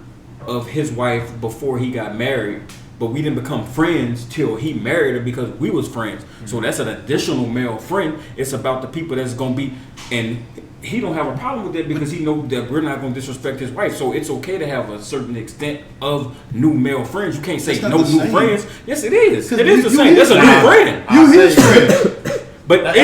of his wife before he got married, but we didn't become friends till he married her because we was friends. Mm-hmm. So that's an additional male friend. It's about the people that's gonna be, and he don't have a problem with that because he knows that we're not gonna disrespect his wife. So it's okay to have a certain extent of new male friends. You can't say no new friends. Yes, it is. It is the same. That's a new friend. You his friend. But what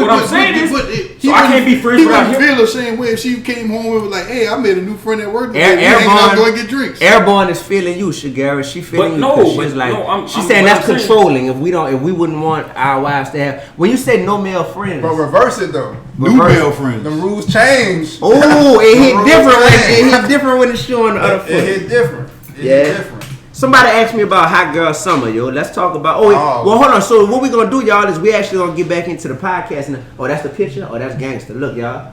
I'm saying is, I can't be friends with him. He without feel the same way if she came home and was like, "Hey, I made a new friend at work. Airborne, go and get drinks." Airborne is feeling you, Shagari. She feeling you. She's saying that's controlling. If we wouldn't want our wives to have. When you say no male friends, but reverse it though. New male friends. The rules change. Oh, it hit different. It hit different when it's showing the other foot. It hit different. Different. Somebody asked me about Hot Girl Summer, yo. Let's talk about. Well, hold on. So what we gonna do, y'all, is we actually gonna get back into the podcast. And that's the picture. Oh, that's gangster. Look, y'all.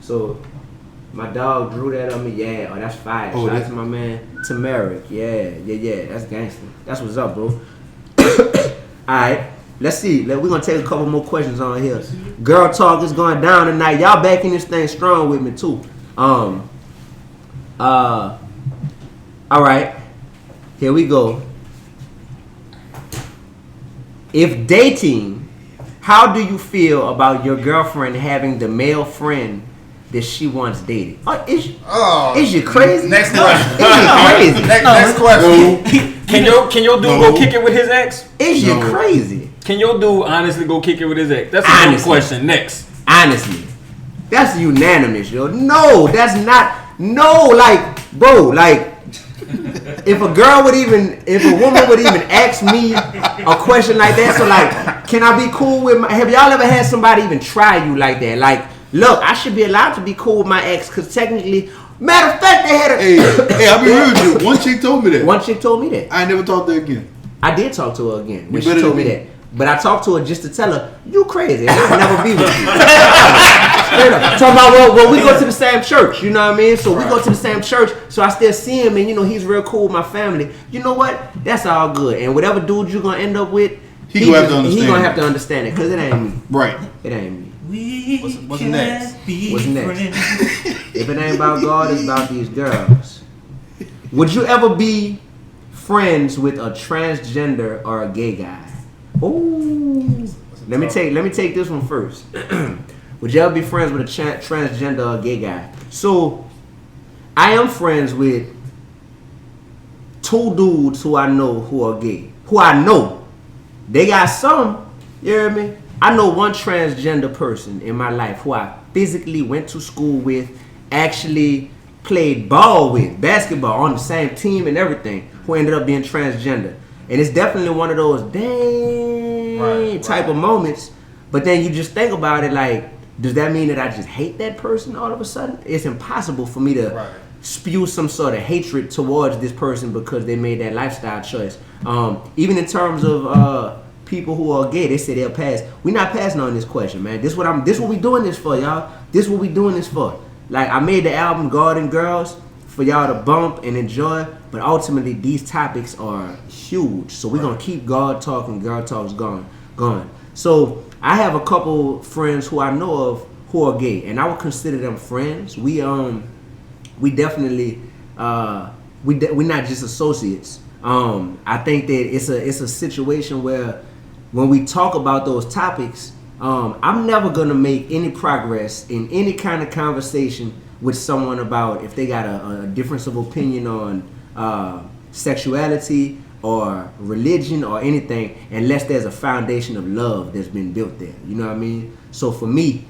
So my dog drew that on me. Yeah. Oh, that's fire. Shout out to my man Tamarick. Yeah. That's gangster. That's what's up, bro. All right. Let's see. We're gonna take a couple more questions on here. Girl talk is going down tonight. Y'all back in this thing strong with me too. All right. Here we go. If dating, how do you feel about your girlfriend having the male friend that she once dated? Is you crazy? Next question. Is you crazy? Next question. Can your dude go kick it with his ex? Is you crazy? Can your dude honestly go kick it with his ex? That's a good question. Next. Honestly. That's unanimous, yo. No, that's not. No, like, bro, like, if a woman would even ask me a question like that, so like, can I be cool with have y'all ever had somebody even try you like that? Like, look, I should be allowed to be cool with my ex, because technically, matter of fact, they had a... Hey, I'll be real with you. One chick told me that. One chick told me that. I ain't never talked to her again. I did talk to her again when she told me that. But I talked to her just to tell her, you crazy. I'll never be with you. Straight up. Talking about, well, we go to the same church. You know what I mean? So we go to the same church. So I still see him, and, you know, he's real cool with my family. You know what? That's all good. And whatever dude you're going to end up with, he going to have to understand it, because it ain't me. Right. It ain't me. What's next? What's next? If it ain't about God, it's about these girls. Would you ever be friends with a transgender or a gay guy? Ooh. Let me take this one first. Would you ever be friends with a transgender or a gay guy? So, I am friends with 2 dudes who I know who are gay. Who I know. They got some, you hear me? I know one transgender person in my life who I physically went to school with, actually played ball with, basketball, on the same team and everything, who ended up being transgender. And it's definitely one of those type of moments. But then you just think about it like, does that mean that I just hate that person all of a sudden? It's impossible for me to spew some sort of hatred towards this person because they made that lifestyle choice. Even in terms of people who are gay, they say they'll pass. We're not passing on this question, man. This what we doing this for, y'all. This what we doing this for. Like, I made the album God and Girls for y'all to bump and enjoy, but ultimately these topics are huge. So we're gonna keep God talk and girl talks going. So I have a couple friends who I know of who are gay, and I would consider them friends. We definitely we're not just associates. I think that it's a situation where when we talk about those topics, I'm never gonna make any progress in any kind of conversation with someone about if they got a difference of opinion on sexuality or religion or anything, unless there's a foundation of love that's been built there. You know what I mean? So for me,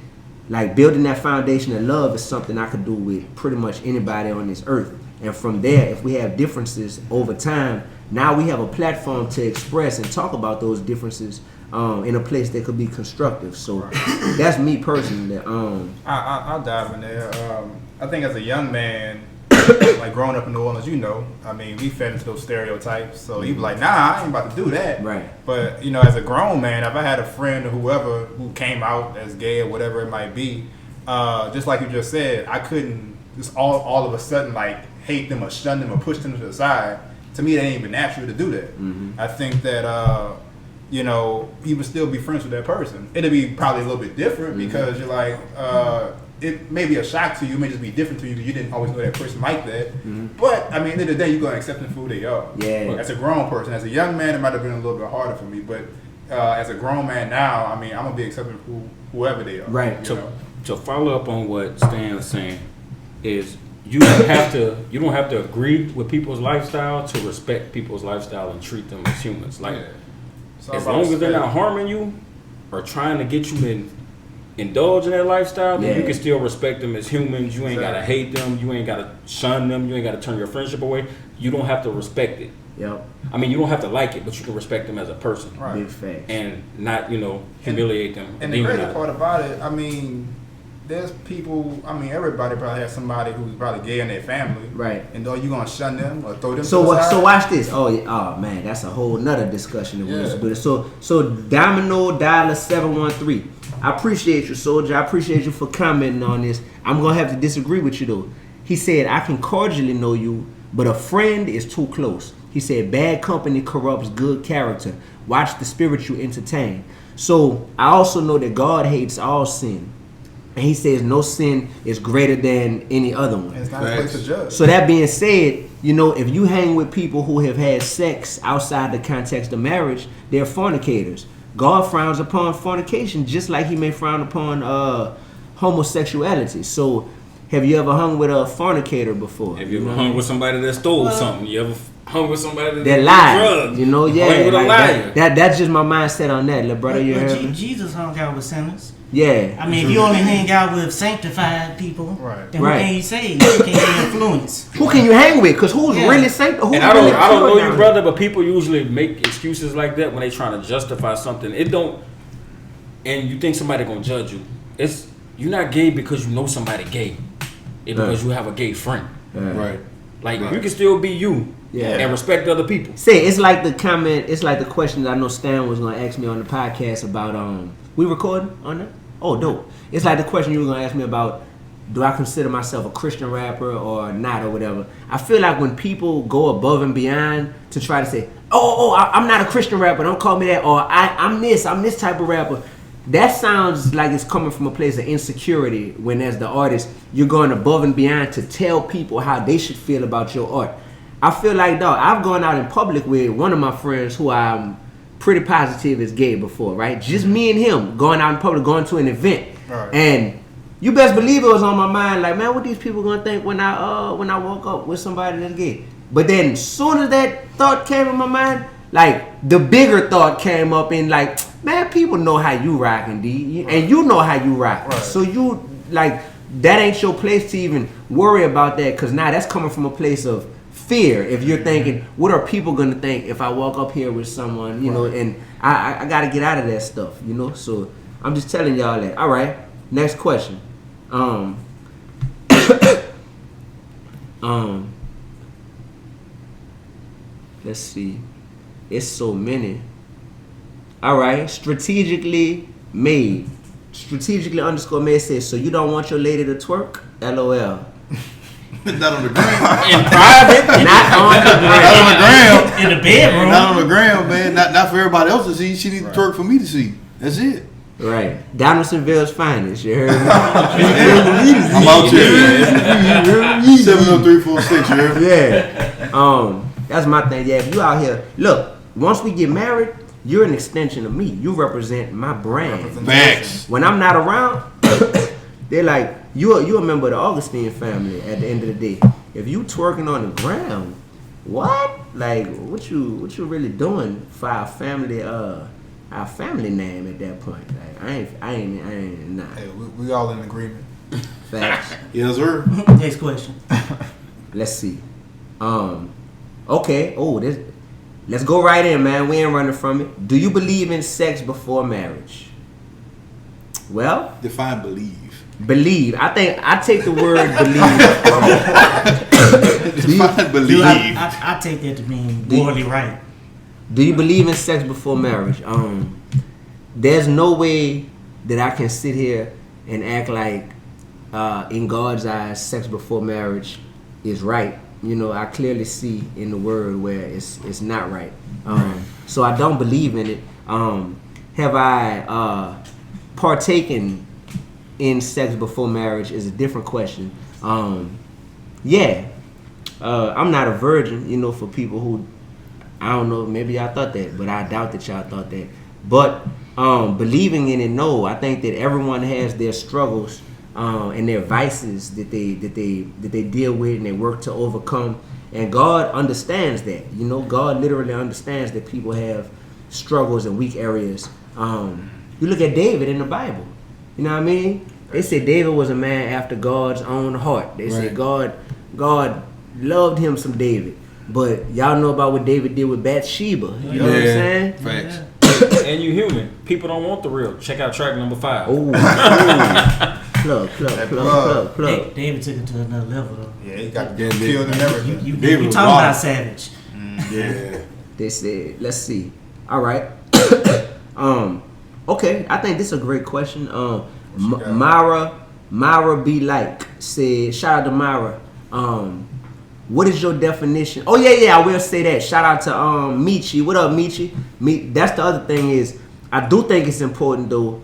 like, building that foundation of love is something I could do with pretty much anybody on this earth. And from there, if we have differences over time, now we have a platform to express and talk about those differences in a place that could be constructive. So that's me personally. I'll dive in there. I think as a young man, like growing up in New Orleans, you know, I mean, we fed into those stereotypes. So you be like, nah, I ain't about to do that. Right. But, you know, as a grown man, if I had a friend or whoever who came out as gay or whatever it might be, just like you just said, I couldn't just all of a sudden like hate them or shun them or push them to the side. To me, that ain't even natural to do that. Mm-hmm. I think that, you know, you would still be friends with that person. It'll be probably a little bit different because you're like, it may be a shock to you, it may just be different to you because you didn't always know that person like that. Mm-hmm. But, I mean, at the end of the day, you're going to accept them for who they are. Yeah. As a grown person, as a young man, it might have been a little bit harder for me. But as a grown man now, I mean, I'm going to be accepting for whoever they are. Right. To follow up on what Stan was saying is you don't have to agree with people's lifestyle to respect people's lifestyle and treat them as humans. Like, as long as they're not harming you or trying to get you to indulge in their lifestyle, then you can still respect them as humans. You ain't gotta hate them. You ain't gotta shun them. You ain't gotta turn your friendship away. You don't have to respect it. Yep. I mean, you don't have to like it, but you can respect them as a person. Right. Big fact. And not, humiliate them. And the crazy part about it, I mean, there's people, I mean, everybody probably has somebody who's probably gay in their family. Right. And are you going to shun them or throw them so to the side? So watch this. Oh man, that's a whole nother discussion that we used to do. So Domino Dollar 713. I appreciate you, soldier. I appreciate you for commenting on this. I'm going to have to disagree with you, though. He said, I can cordially know you, but a friend is too close. He said, bad company corrupts good character. Watch the spirit you entertain. So I also know that God hates all sin. And he says no sin is greater than any other one. And it's not a place to judge. So that being said, if you hang with people who have had sex outside the context of marriage, they're fornicators. God frowns upon fornication just like he may frown upon homosexuality. So have you ever hung with a fornicator before? Have you ever hung with somebody that stole something? You ever hung with somebody that lied. Drugs. You know, yeah. Hung with a liar. That's just my mindset on that, little brother. You heard me? Jesus hung out with sinners. Yeah. I mean, if you only hang out with sanctified people, then what can you say? You can't get influence. Who can you hang with? Because who's really sanctified? And I don't know you, brother, but people usually make excuses like that when they trying to justify something. It don't, and you think somebody gonna judge you. You're not gay because you know somebody gay. It's because you have a gay friend. Right. Like you can still be you. And respect other people. See, it's like the comment. It's like the question that I know Stan was gonna ask me on the podcast about. We recording on that? Oh, dope. It's like the question you were gonna ask me about. Do I consider myself a Christian rapper or not or whatever? I feel like when people go above and beyond to try to say, I'm not a Christian rapper, don't call me that, or I'm this type of rapper. That sounds like it's coming from a place of insecurity when, as the artist, you're going above and beyond to tell people how they should feel about your art. I feel like, dog, I've gone out in public with one of my friends who I'm pretty positive is gay before, right? Just me and him going out in public, going to an event. Right. And you best believe it was on my mind, like, man, what these people gonna think when I walk up with somebody that's gay? But then as soon as that thought came in my mind, like, the bigger thought came up in, like, man, people know how you rock, and you know how you rock. Right. So you, like, that ain't your place to even worry about that, because now that's coming from a place of fear. If you're thinking, what are people gonna think if I walk up here with someone, you know, and I gotta get out of that stuff, you know. So I'm just telling y'all that. All right, next question. Let's see. It's so many. All right, strategically made. Strategically _made says, so you don't want your lady to twerk? LOL. Not on the gram. In private. Not on the gram. Not on the gram. In the bedroom. Not on the gram, man. Not for everybody else to see. She needs to twerk for me to see. That's it. Right. Donaldsonville's finest. You heard me? I'm out here. 70346. You heard me? Yeah. That's my thing. Yeah, if you out here, look, once we get married, you're an extension of me. You represent my brand. Facts. When I'm not around, they're like, you a member of the Augustine family at the end of the day. If you twerking on the ground, what? Like, what you really doing for our family name at that point? Like, I ain't nah. Hey, we all in agreement. Facts. Yes, sir. Next question. Let's see. Okay. Let's go right in, man. We ain't running from it. Do you believe in sex before marriage? Well, define believe. Believe. I think I take the word believe. Define believe. I take that to mean morally right. Do you believe in sex before marriage? There's no way that I can sit here and act like in God's eyes, sex before marriage is right. You know, I clearly see in the word where it's not right. So I don't believe in it. Have I partaken in sex before marriage is a different question. Yeah. I'm not a virgin, you know, for people who, I don't know, maybe y'all thought that, but I doubt that y'all thought that. But believing in it, no. I think that everyone has their struggles and their vices that they deal with and they work to overcome. And God understands that. You know, God literally understands that people have struggles and weak areas. You look at David in the Bible. You know what I mean? They say David was a man after God's own heart. They say God loved him some David. But y'all know about what David did with Bathsheba. You know what I'm saying? Facts. And you human. People don't want the real. Check out track number 5. Ooh. Plug. David took it to another level, though. Yeah, he got killed and everything. You talking about savage. Yeah. They said, let's see. All right. Okay, I think this is a great question. Myra be like said, shout out to Myra. What is your definition? Oh yeah, I will say that. Shout out to Michi. What up, Michi? That's the other thing is, I do think it's important though,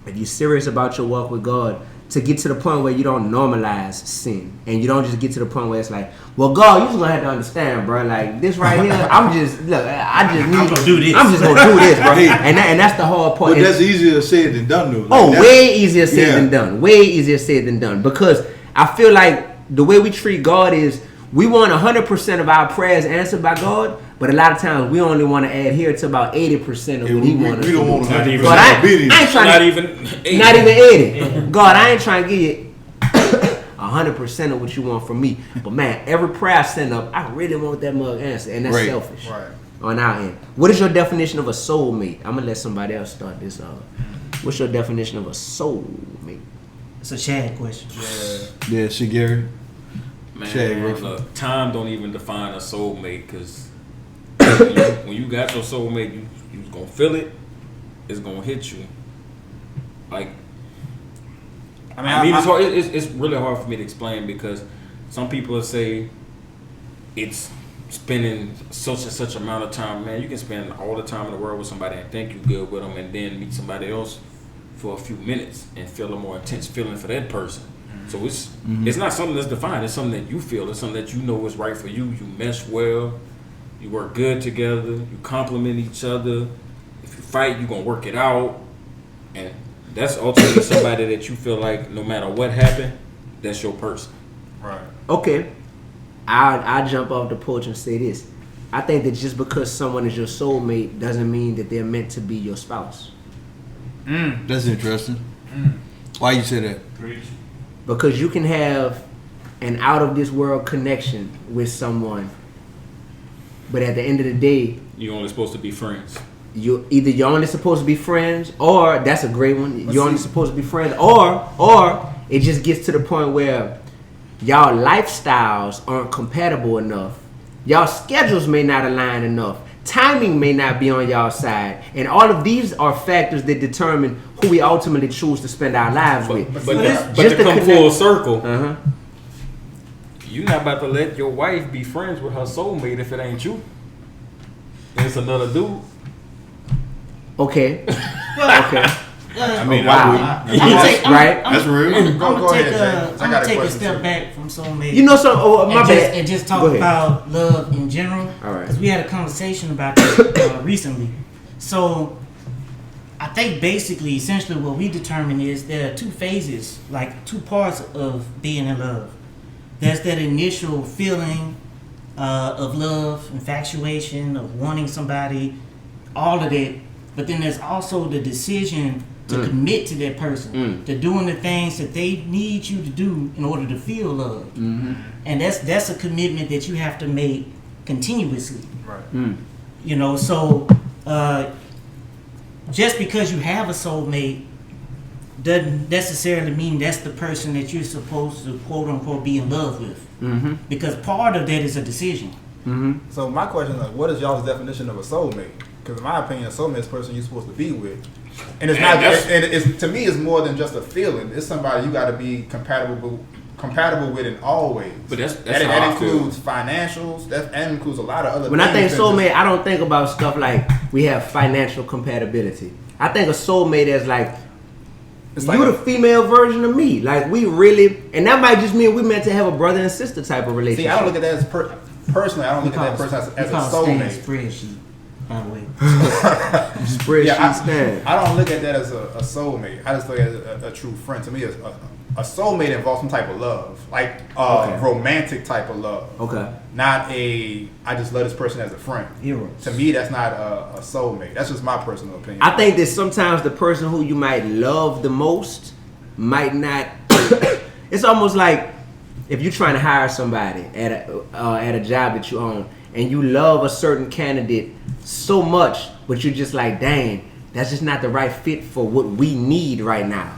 if you're serious about your walk with God, to get to the point where you don't normalize sin, and you don't just get to the point where it's like, well, God, you just gonna have to understand, bro. Like this right here, I'm just gonna do this. I'm just gonna do this, bro. And that's the hard part. But that's easier said than done, though. Like, way easier said than done. Way easier said than done. Because I feel like the way we treat God is we want 100% of our prayers answered by God, but a lot of times we only want to adhere to about 80% of what He wants us to do. We don't want 100% God, I ain't trying not to, even not even 80. God, I ain't trying to give you 100% of what you want from me. But man, every prayer I send up, I really want that mug answered, and that's selfish. Right. On our end. What is your definition of a soulmate? I'm gonna let somebody else start this. What's your definition of a soulmate? It's a Shag question. Yeah, Shagari. Man, look, time don't even define a soulmate, because when you got your soulmate, you gonna feel it. It's gonna hit you. Like, I mean, it's hard. It's really hard for me to explain, because some people say it's spending such amount of time. Man, you can spend all the time in the world with somebody and think you good with them, and then meet somebody else for a few minutes and feel a more intense feeling for that person. So it's not something that's defined. It's something that you feel. It's something that you know is right for you. You mesh well. You work good together. You complement each other. If you fight, you're gonna work it out, and that's ultimately somebody that you feel like no matter what happened, that's your person. Right. Okay. I'll jump off the porch and say this. I think that just because someone is your soulmate doesn't mean that they're meant to be your spouse. That's interesting. Why you say that? Because you can have an out of this world connection with someone, but at the end of the day, You're only supposed to be friends. you're only supposed to be friends, or that's a great one. You're only supposed to be friends, or it just gets to the point where y'all lifestyles aren't compatible enough. Y'all schedules may not align enough. Timing may not be on y'all side. And all of these are factors that determine who we ultimately choose to spend our lives with. But to come full circle, you're not about to let your wife be friends with her soulmate if it ain't you. And it's another dude. Okay. I mean, wow. That's real. I'm Go gonna ahead, take a question step too. back from soulmate. You know, so my bad. And just talk Go ahead. about love in general. All right. Because we had a conversation about that recently. So I think basically, essentially, what we determine is there are two phases, like two parts of being in love. There's that initial feeling of love, infatuation, of wanting somebody, all of that. But then there's also the decision to commit to that person, to doing the things that they need you to do in order to feel love. And that's a commitment that you have to make continuously. Right. You know, so just because you have a soulmate doesn't necessarily mean that's the person that you're supposed to quote unquote be in love with. Because part of that is a decision. So my question is, what is y'all's definition of a soulmate? Because in my opinion, a soulmate is the person you're supposed to be with, and it's not. And it's, to me, it's more than just a feeling. It's somebody you got to be compatible with in all ways. But that includes financials. That includes a lot of other. When things I think soulmate, I don't think about stuff like we have financial compatibility. I think a soulmate is like you the female version of me. Like we really, and that might just mean we meant to have a brother and sister type of relationship. See, I don't look at that as personally. I don't look at that person as a soulmate. Spreadsheet, by the way. Stand. I don't look at that as a soulmate. I just look at it as a true friend. To me, a soulmate involves some type of love, like romantic type of love. Okay. Not I just love this person as a friend. Heroes. To me, that's not a soulmate. That's just my personal opinion. I think that sometimes the person who you might love the most might not. It's almost like if you're trying to hire somebody at a job that you own, and you love a certain candidate so much, but you're just like, dang, that's just not the right fit for what we need right now.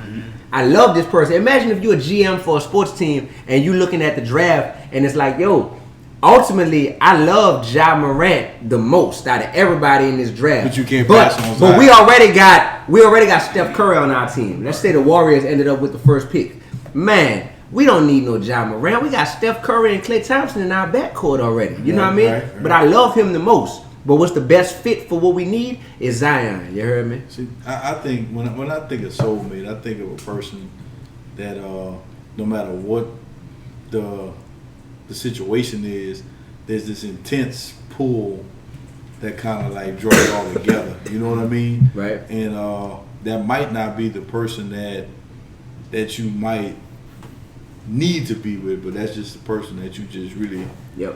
I love this person. Imagine if you're a GM for a sports team and you looking at the draft and it's like, yo, ultimately I love Ja Morant the most out of everybody in this draft. But you can't pass on Zion. But we already got Steph Curry on our team. Let's say the Warriors ended up with the first pick. Man, we don't need no Ja Morant. We got Steph Curry and Klay Thompson in our backcourt already. You know what I mean? Right. But I love him the most. But what's the best fit for what we need is Zion. You heard me? See, I think when I think of soulmate, I think of a person that no matter what the situation is, there's this intense pull that kind of like draws it all together. You know what I mean? Right. And that might not be the person that you might need to be with, but that's just the person that you just really,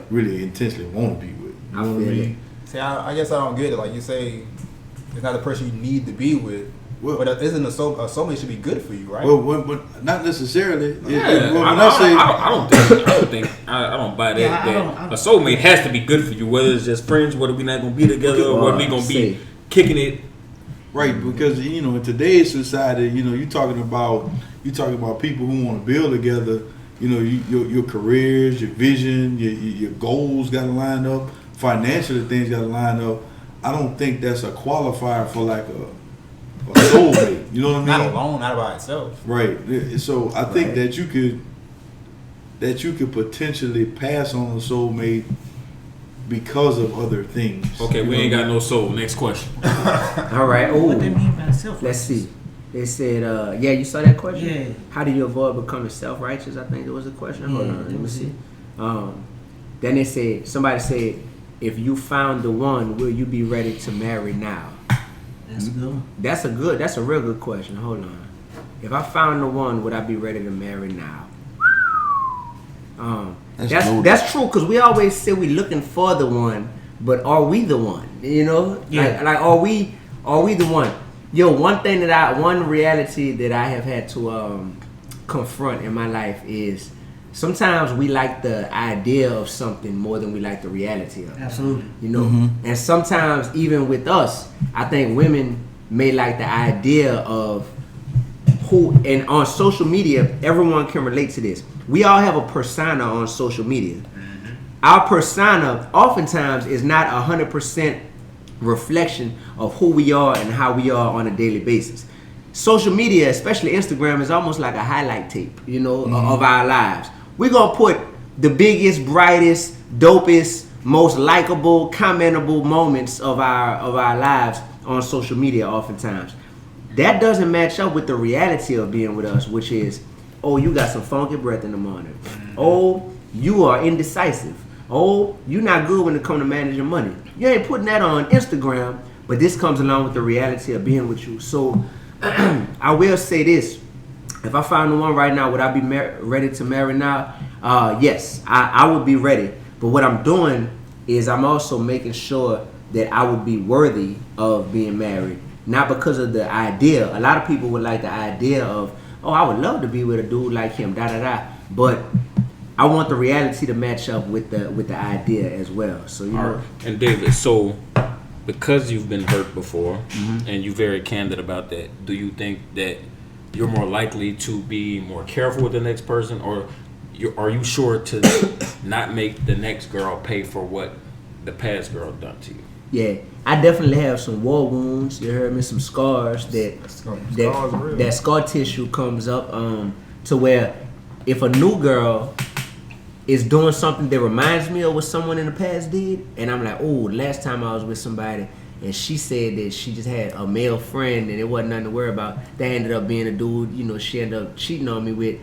really intensely want to be with. You know what I mean? See, I guess I don't get it. Like you say, it's not the person you need to be with. Well, but isn't a soulmate should be good for you, right? Well, not necessarily. Yeah, I don't buy that. A soulmate has to be good for you, whether it's just friends, whether we not gonna be together, or whether we gonna be kicking it. Right, because in today's society, you talking about people who want to build together. Your careers, your vision, your goals got to line up. Financially, things got to line up. I don't think that's a qualifier for like a soulmate. You know what I mean? Not alone, not by itself. Right. So I think that you could potentially pass on a soulmate because of other things. Okay, we ain't got no soul. Next question. All right. Oh, what they mean by self? Let's see. They said, you saw that question? Yeah. How do you avoid becoming self-righteous? I think it was the question. Hold on, let me see. Then they said, somebody said, if you found the one, will you be ready to marry now? That's good. That's a real good question. Hold on. If I found the one, would I be ready to marry now? That's true, because we always say we looking for the one, but are we the one? Yeah. Like are we the one? One reality that I have had to confront in my life is sometimes we like the idea of something more than we like the reality of it. Absolutely. And sometimes even with us, I think women may like the idea of and on social media, everyone can relate to this. We all have a persona on social media. Our persona oftentimes is not 100% reflection of who we are and how we are on a daily basis. Social media, especially Instagram, is almost like a highlight tape, of our lives. We're gonna put the biggest, brightest, dopest, most likable, commentable moments of our lives on social media oftentimes. That doesn't match up with the reality of being with us, which is, oh, you got some funky breath in the morning. Oh, you are indecisive. Oh, you're not good when it comes to managing money. You ain't putting that on Instagram, but this comes along with the reality of being with you. So I will say this. If I found the one right now, would I be ready to marry now? Yes, I would be ready. But what I'm doing is I'm also making sure that I would be worthy of being married. Not because of the idea. A lot of people would like the idea of, oh, I would love to be with a dude like him, da-da-da. But I want the reality to match up with the idea as well. So And David, so because you've been hurt before, and you're very candid about that, do you think that you're more likely to be more careful with the next person, or are you sure to not make the next girl pay for what the past girl done to you? Yeah, I definitely have some war wounds. You heard me, some scars that scar tissue comes up to where if a new girl is doing something that reminds me of what someone in the past did, and I'm like, oh, last time I was with somebody and she said that she just had a male friend and it wasn't nothing to worry about, that ended up being a dude, she ended up cheating on me with.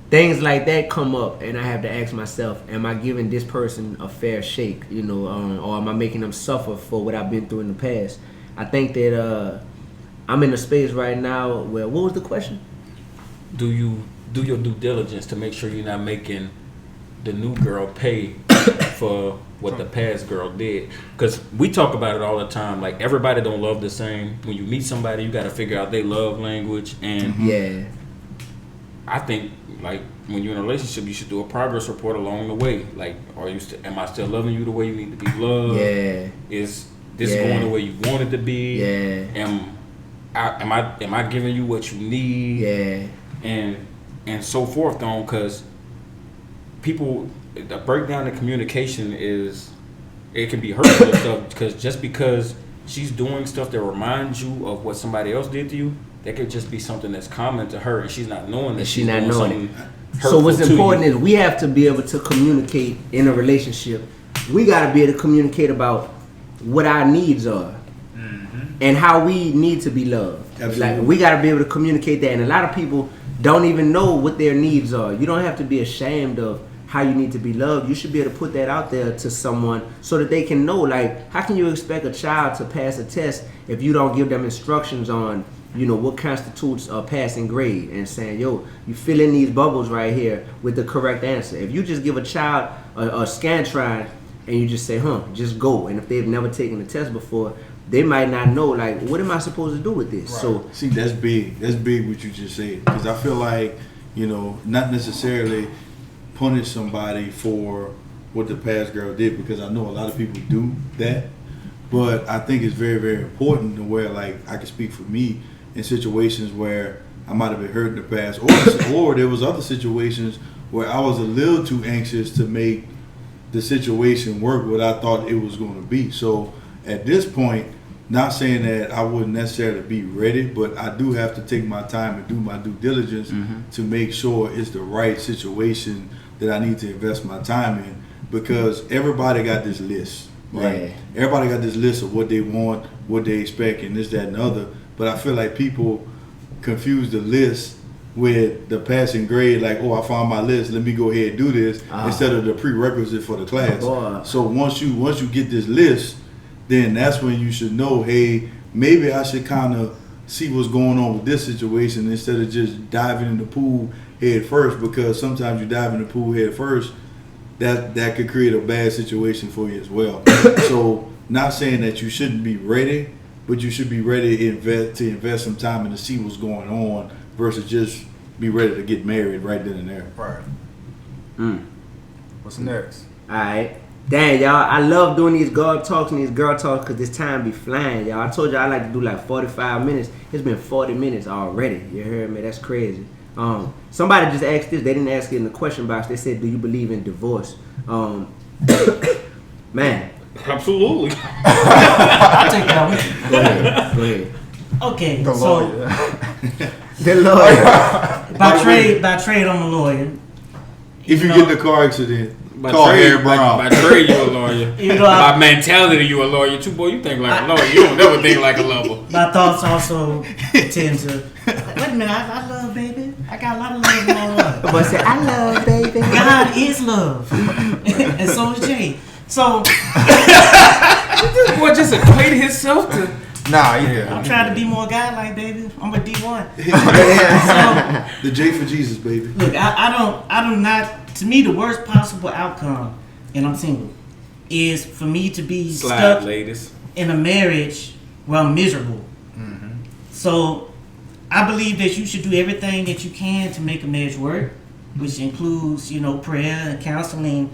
Things like that come up, and I have to ask myself, am I giving this person a fair shake, or am I making them suffer for what I've been through in the past? I think that I'm in a space right now where, what was the question? Do you do your due diligence to make sure you're not making the new girl pay for what the past girl did? Because we talk about it all the time. Like, everybody don't love the same. When you meet somebody, you got to figure out their love language. And I think, like, when you're in a relationship, you should do a progress report along the way. Like, am I still loving you the way you need to be loved? Yeah. Is this going the way you want it to be? Yeah. Am I giving you what you need? Yeah. And so forth on, because people, the breakdown in communication it can be hurtful stuff, because she's doing stuff that reminds you of what somebody else did to you. That could just be something that's common to her, and she's not knowing that she's doing something hurtful. So what's important is we have to be able to communicate in a relationship. We got to be able to communicate about what our needs are and how we need to be loved. Absolutely. Like, we got to be able to communicate that, and a lot of people don't even know what their needs are. You don't have to be ashamed of how you need to be loved. You should be able to put that out there to someone so that they can know. Like, how can you expect a child to pass a test if you don't give them instructions on what constitutes a passing grade, and saying, yo, you fill in these bubbles right here with the correct answer. If you just give a child a Scantron and you just say, just go, and if they've never taken a test before, they might not know, like, what am I supposed to do with this? Right. So see, that's big what you just said, because I feel like, not necessarily punish somebody for what the past girl did, because I know a lot of people do that, but I think it's very, very important to where, like, I can speak for me in situations where I might have been hurt in the past, or there was other situations where I was a little too anxious to make the situation work what I thought it was going to be. So at this point, not saying that I wouldn't necessarily be ready, but I do have to take my time and do my due diligence to make sure it's the right situation that I need to invest my time in, because everybody got this list, right? Yeah. Everybody got this list of what they want, what they expect, and this, that, and the other. But I feel like people confuse the list with the passing grade, like, oh, I found my list, let me go ahead and do this, instead of the prerequisite for the class. So once you get this list, then that's when you should know, hey, maybe I should kind of see what's going on with this situation instead of just diving in the pool head first, because sometimes you dive in the pool head first, that could create a bad situation for you as well. So not saying that you shouldn't be ready, but you should be ready to invest some time and to see what's going on versus just be ready to get married right then and there. Right. What's next? All right. Dang, y'all, I love doing these God talks and these girl talks because this time be flying, y'all. I told y'all I like to do like 45 minutes. It's been 40 minutes already. You heard me? That's crazy. Somebody just asked this. They didn't ask it in the question box. They said, do you believe in divorce? Man. Absolutely. I'll take that one. Go ahead. Okay, the so lawyer. The lawyer. by trade, I'm a lawyer. If you get in a car accident, by call trade, Harry Brown. By trade, you a lawyer. By mentality, you a lawyer too. Boy, you think like a lawyer. You don't never think like a lover. My thoughts also tend to, wait a minute, I love baby. I got a lot of love in my life. But say, I love baby. God is love. And so is Jay. So this boy just equated himself to. Nah, yeah. I'm trying to be more godlike, baby. I'm a D1. So, the J for Jesus, baby. Look, I do not. To me, the worst possible outcome, and I'm single, is for me to be stuck in a marriage where I'm miserable. Mm-hmm. So, I believe that you should do everything that you can to make a marriage work, which includes, prayer and counseling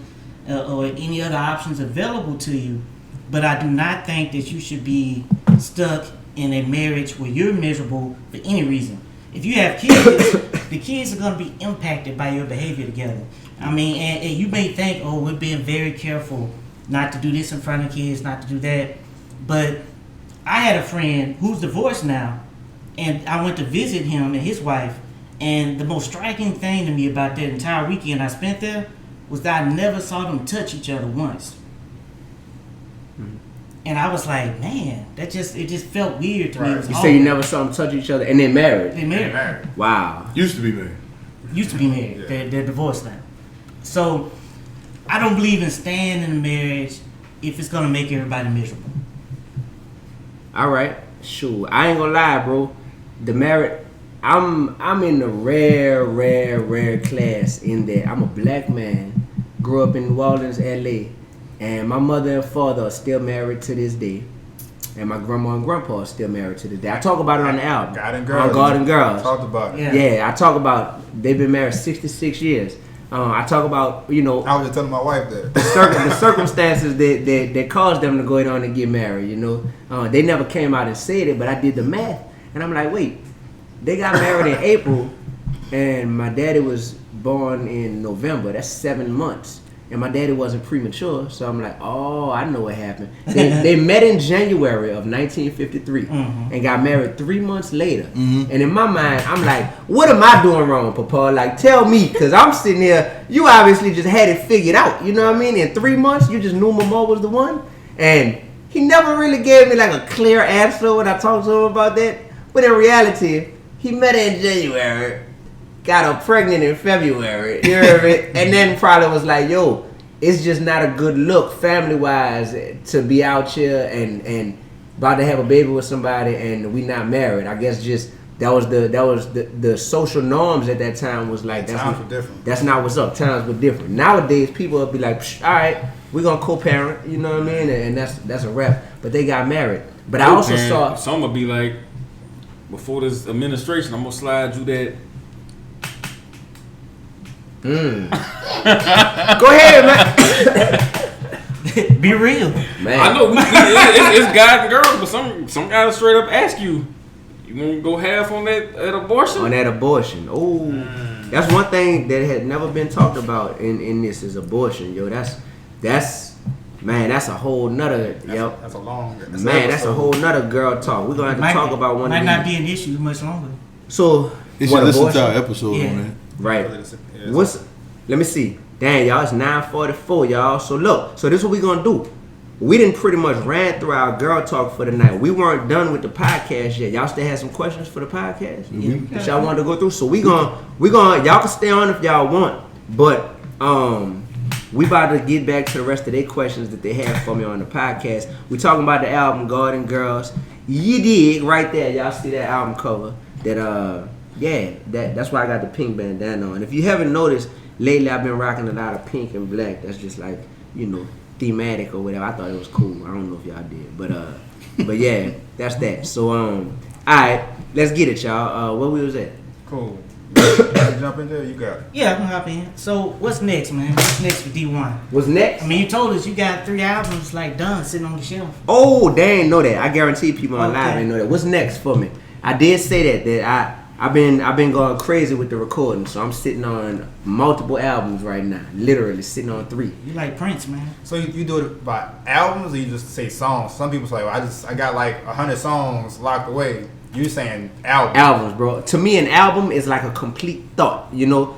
or any other options available to you. But I do not think that you should be stuck in a marriage where you're miserable for any reason. If you have kids, the kids are going to be impacted by your behavior together. I mean, and you may think, oh, we're being very careful not to do this in front of kids, not to do that. But I had a friend who's divorced now, and I went to visit him and his wife, and the most striking thing to me about that entire weekend I spent there was that I never saw them touch each other once. And I was like, man, it just felt weird to me. You say you never saw them touch each other, and they're married. They're married. Wow. Used to be married. Yeah. They're divorced now. So I don't believe in staying in a marriage if it's gonna make everybody miserable. All right, sure. I ain't gonna lie, bro. The married, I'm in the rare class in that I'm a black man, grew up in New Orleans, LA. And my mother and father are still married to this day. And my grandma and grandpa are still married to this day. I talk about it on the album. God and Girls. On God and Girls. Talked about it. Yeah, I talk about they've been married 66 years. I talk about, I was just telling my wife that. the circumstances that caused them to go on and get married, They never came out and said it, but I did the math. And I'm like, wait, they got married in April, and my daddy was born in November. That's 7 months. And my daddy wasn't premature, so I'm like, oh, I know what happened. They met in January of 1953 and got married 3 months later. And in my mind, I'm like, what am I doing wrong, Papa? Like, tell me, because I'm sitting here, you obviously just had it figured out, you know what I mean? In 3 months, you just knew Mama was the one. And he never really gave me like a clear answer when I talked to him about that. But in reality, he met her in January, got her pregnant in February, you heard me? And then probably was like, yo, it's just not a good look family-wise to be out here and about to have a baby with somebody and we not married. I guess just that was the social norms at that time was like times were different. That's not what's up. Times were different. Nowadays people will be like, all right, we're gonna co-parent, you know what I mean, and that's a wrap. But they got married. But I also saw some will be like, before this administration, I'm gonna slide you that. Go ahead, man. Be real, man. I know it's guys and girls, but some guys straight up ask you, you want to go half on that abortion? On that abortion. Oh, that's one thing that had never been talked about in this is abortion. Yo, that's man, that's a whole nother. That's a long. That's a whole nother girl talk. We're gonna have to talk about one. Might not be an issue much longer. So you should listen to our episode on that. Right. Let me see. Dang, y'all, it's 9:44, y'all. So look, this is what we gonna do. We didn't pretty much ran through our girl talk for the night. We weren't done with the podcast yet. Y'all still have some questions for the podcast that y'all wanted to go through. So we gonna y'all can stay on if y'all want, but we about to get back to the rest of their questions that they have for me on the podcast. We talking about the album Garden Girls. You dig right there. Y'all see that album cover? That's why I got the pink bandana on. If you haven't noticed, lately I've been rocking a lot of pink and black. That's just like, thematic or whatever. I thought it was cool. I don't know if y'all did, but yeah, that's that. So all right, let's get it, y'all. Where we was at? Cool. You jump in there. You got it. Yeah, I'm gonna hop in. So what's next, man? What's next for D1? What's next? I mean, you told us you got 3 albums like done sitting on the shelf. Oh, they ain't know that. I guarantee people on live ain't know that. What's next for me? I did say that I've been going crazy with the recording, so I'm sitting on multiple albums right now. Literally sitting on 3. You like Prince, man. So you do it by albums, or you just say songs? Some people say, well, I got like 100 songs locked away. You saying albums? Albums, bro. To me, an album is like a complete thought.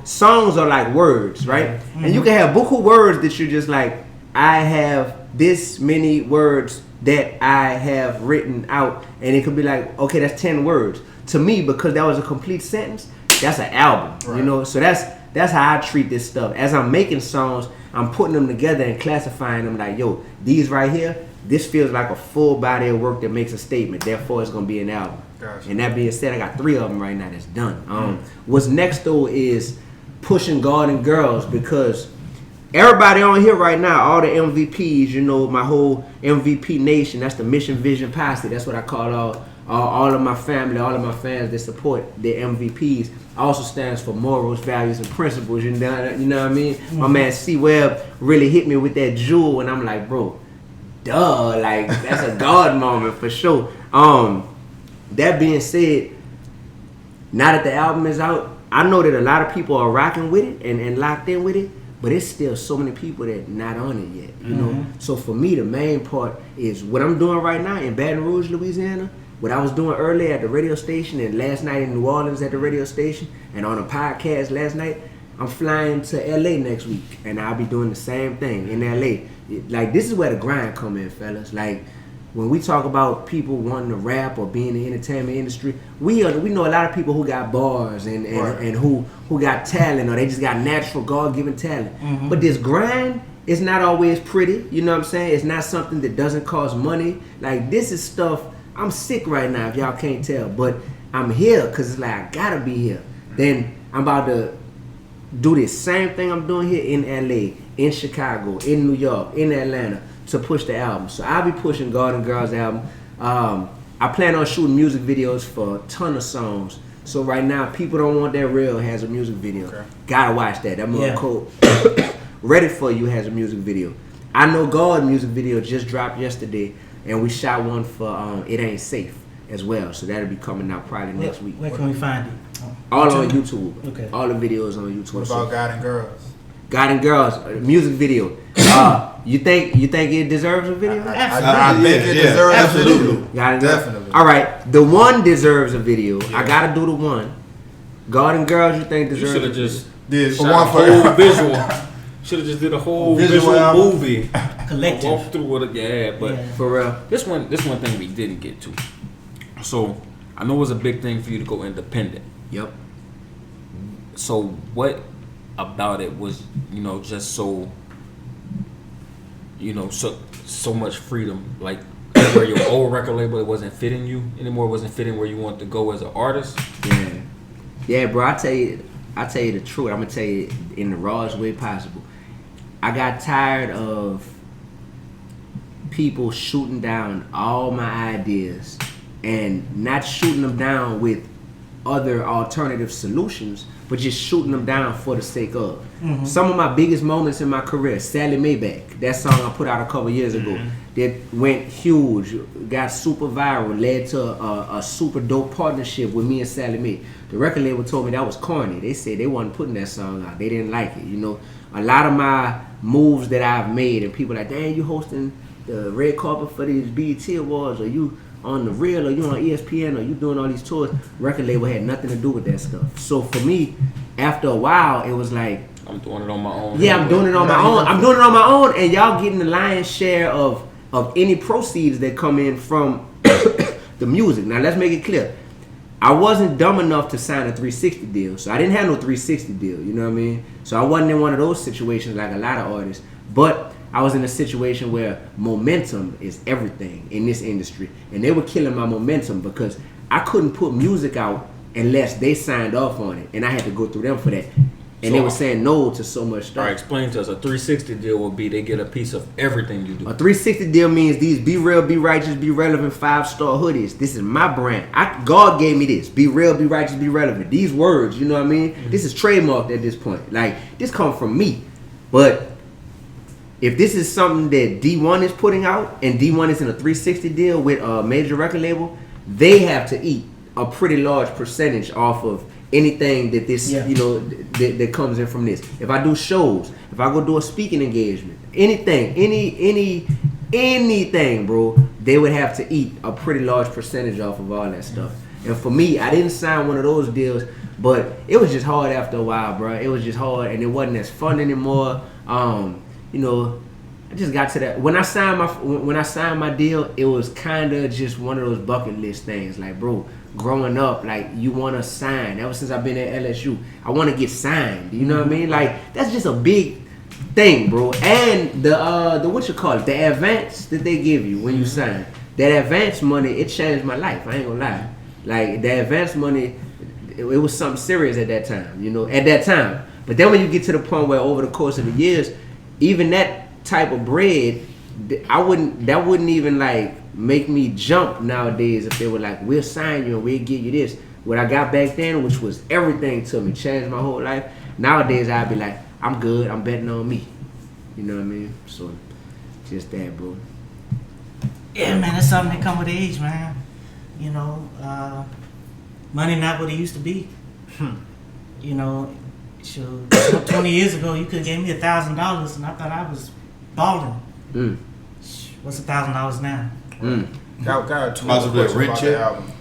Songs are like words, right? Mm-hmm. And you can have buku words that you're just like, I have this many words that I have written out, and it could be like, okay, that's 10 words. To me, because that was a complete sentence, that's an album, right. So that's how I treat this stuff. As I'm making songs, I'm putting them together and classifying them like, yo, these right here, this feels like a full body of work that makes a statement. Therefore, it's gonna be an album. Gotcha. And that being said, I got 3 of them right now that's done. What's next though is pushing Garden Girls, because everybody on here right now, all the MVPs, my whole MVP nation, that's the Mission Vision Posse. That's what I call all of my family, all of my fans that support the MVPs. Also stands for morals, values, and principles. You know what I mean? Mm-hmm. My man C Webb really hit me with that jewel, and I'm like, bro, duh, like that's a God moment for sure. That being said, now that the album is out, I know that a lot of people are rocking with it and locked in with it, but it's still so many people that not on it yet, know? So for me, the main part is what I'm doing right now in Baton Rouge, Louisiana, what I was doing earlier at the radio station and last night in New Orleans at the radio station and on a podcast last night. I'm flying to LA next week, and I'll be doing the same thing in LA. Like, this is where the grind come in, fellas. Like, when we talk about people wanting to rap or be in the entertainment industry, we know a lot of people who got bars and who got talent, or they just got natural God-given talent. Mm-hmm. But this grind is not always pretty. You know what I'm saying? It's not something that doesn't cost money. Like, this is stuff. I'm sick right now, if y'all can't tell, but I'm here because it's like I gotta be here. Then I'm about to do this same thing I'm doing here in LA, in Chicago, in New York, in Atlanta, to push the album. So I'll be pushing Garden Girls album. I plan on shooting music videos for a ton of songs. So right now, People Don't Want That Real has a music video. Okay. Gotta watch that. That mother cold. Ready For You has a music video. I Know God music video just dropped yesterday, and we shot one for It Ain't Safe as well. So that'll be coming out probably next week. Where can we find it? All on YouTube. Okay. All the videos on YouTube. What about Garden Girls? Garden Girls music video. You think it deserves a video? I think it deserves absolutely. a video. Definitely. All right, the one deserves a video. Yeah. I gotta do the one. Garden Girls, you think deserves? You should have just did one for whole visual. Should have just did a whole visual movie. Collective. Walk through what but for real. This one thing we didn't get to. So I know it was a big thing for you to go independent. Yep. So what about it was, just so, so much freedom? Like, where your old record label, it wasn't fitting you anymore, wasn't fitting where you wanted to go as an artist? Yeah, bro. I tell you the truth. I'm gonna tell you in the rawest way possible. I got tired of people shooting down all my ideas and not shooting them down with other alternative solutions, but just shooting them down for the sake of. Some of my biggest moments in my career, Sally Maybach, that song I put out a couple years ago, that went huge, got super viral, led to a super dope partnership with me and Sally Mae. The record label told me that was corny. They said they wasn't putting that song out. They didn't like it. You know, a lot of my moves that I've made, and people like, dang, you hosting the red carpet for these BET Awards, or you on the Real, or you on ESPN, or you doing all these tours. Record label had nothing to do with that stuff. So for me, after a while, it was like, I'm doing it on my own. Yeah, I'm doing it on my own. I'm doing it on my own, and y'all getting the lion's share of any proceeds that come in from the music. Now let's make it clear. I wasn't dumb enough to sign a 360 deal, so I didn't have no 360 deal. You know what I mean? So I wasn't in one of those situations like a lot of artists, but I was in a situation where momentum is everything in this industry, and they were killing my momentum because I couldn't put music out unless they signed off on it, and I had to go through them for that. And they were saying no to so much stuff. All right, explain to us. A 360 deal will be they get a piece of everything you do. A 360 deal means these Be Real, Be Righteous, Be Relevant 5-star hoodies. This is my brand. God gave me this. Be real, be righteous, be relevant. These words, you know what I mean? This is trademarked at this point. Like, this comes from me. But if this is something that D1 is putting out, and D1 is in a 360 deal with a major record label, they have to eat a pretty large percentage off of anything that this, you know, that comes in from this. If I do shows, if I go do a speaking engagement, anything, anything, bro, they would have to eat a pretty large percentage off of all that stuff. And for me, I didn't sign one of those deals, but it was just hard after a while, bro. It was just hard, and it wasn't as fun anymore. You know, I just got to that. When I signed my deal, it was kind of just one of those bucket list things. Like, bro, growing up, like, you want to sign. Ever since I've been at LSU, I want to get signed. You know what I mean? Like, that's just a big thing, bro. And the what you call it, the advance that they give you when you sign, that advance money, it changed my life. I ain't gonna lie. Like, the advance money, it was something serious at that time. You know, at that time. But then when you get to the point where over the course of the years, even that type of bread, that wouldn't even like make me jump nowadays if they were like, we'll sign you and we'll give you this. What I got back then, which was everything to me, changed my whole life. Nowadays I'd be like, I'm good, I'm betting on me. You know what I mean? So just that, bro. Yeah, man, that's something that come with age, man. You know, money not what it used to be. You know, 20 years ago you could give me $1,000 and I thought I was balling. What's $1,000 now? Got two more questions about the album.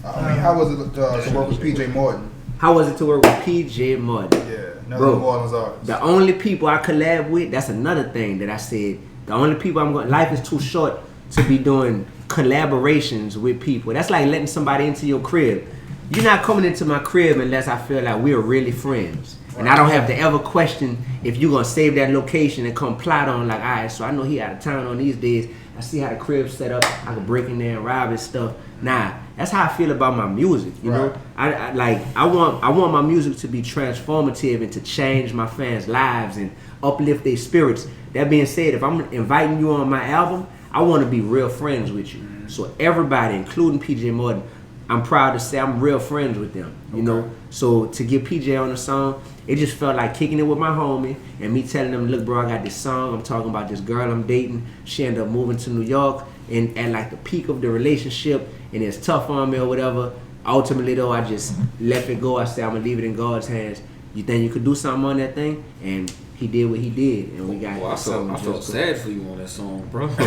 I mean, how was it to work with PJ Morton? How was it to work with PJ Morton? Yeah, another New Orleans artist. The only people I collab with, that's another thing that I said. The only people life is too short to be doing collaborations with people. That's like letting somebody into your crib. You're not coming into my crib unless I feel like we're really friends. And I don't have to ever question if you're going to save that location and come plot on like, all right, so I know he out of town on these days. I see how the crib's set up. I can break in there and rob his stuff. Nah, that's how I feel about my music, you know? I want my music to be transformative and to change my fans' lives and uplift their spirits. That being said, if I'm inviting you on my album, I want to be real friends with you. So everybody, including PJ Morton, I'm proud to say I'm real friends with them, you know? So to get PJ on the song, it just felt like kicking it with my homie and me telling them, look, bro, I got this song. I'm talking about this girl I'm dating. She ended up moving to New York and at like the peak of the relationship, and it's tough on me or whatever. Ultimately, though, I just left it go. I said, I'm going to leave it in God's hands. You think you could do something on that thing? And he did what he did, and we got I felt sad for you on that song, bro. For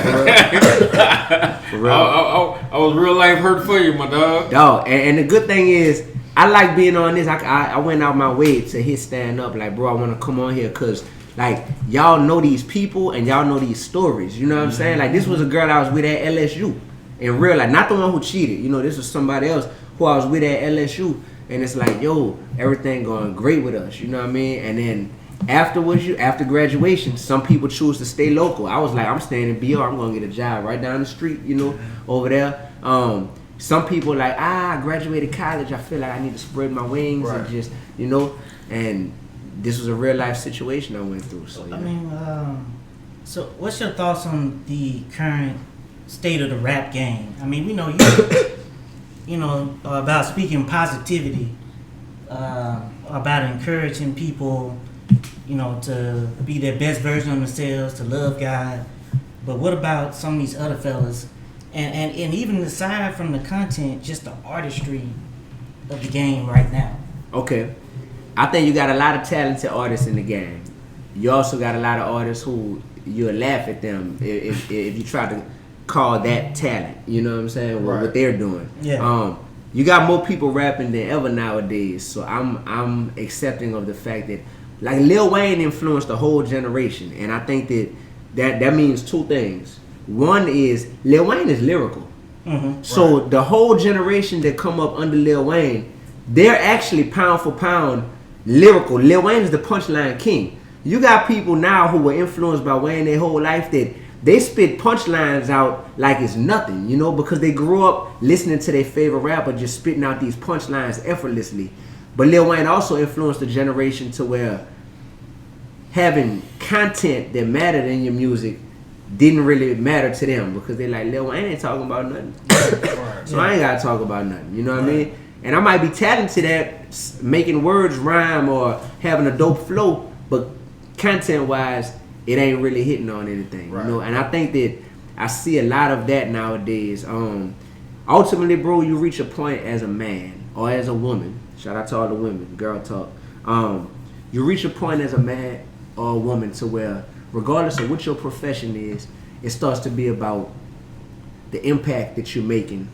real. I was real life hurt for you, my dog. Dog, and the good thing is, I like being on this. I went out my way to hit stand up. Like, bro, I want to come on here because, like, y'all know these people and y'all know these stories. You know what I'm saying? Like, this was a girl I was with at LSU. In real life, not the one who cheated. You know, this was somebody else who I was with at LSU. And it's like, yo, everything going great with us. You know what I mean? And then after graduation, some people choose to stay local. I was like, I'm staying in BR. I'm gonna get a job right down the street, over there. Some people like, I graduated college. I feel like I need to spread my wings and just, and this was a real life situation I went through. So so what's your thoughts on the current state of the rap game? I mean, we know you, about speaking positivity, about encouraging people, to be their best version of themselves, to love God. But what about some of these other fellas? And even aside from the content, just the artistry of the game right now. Okay. I think you got a lot of talented artists in the game. You also got a lot of artists who you'll laugh at them if you try to call that talent. You know what I'm saying? What they're doing. Yeah. You got more people rapping than ever nowadays. So I'm accepting of the fact that like Lil Wayne influenced the whole generation, and I think that means two things. One is Lil Wayne is lyrical. Mm-hmm. So the whole generation that come up under Lil Wayne, they're actually pound for pound lyrical. Lil Wayne is the punchline king. You got people now who were influenced by Wayne their whole life that they spit punchlines out like it's nothing, because they grew up listening to their favorite rapper just spitting out these punchlines effortlessly. But Lil Wayne also influenced the generation to where having content that mattered in your music didn't really matter to them because they like, Lil Wayne ain't talking about nothing. So I ain't gotta talk about nothing, you know what I mean? And I might be talented at making words rhyme or having a dope flow, but content wise, it ain't really hitting on anything, And I think that I see a lot of that nowadays. Ultimately, bro, you reach a point as a man or as a woman. Shout out to all the women, girl talk. You reach a point as a man or a woman to where, regardless of what your profession is, it starts to be about the impact that you're making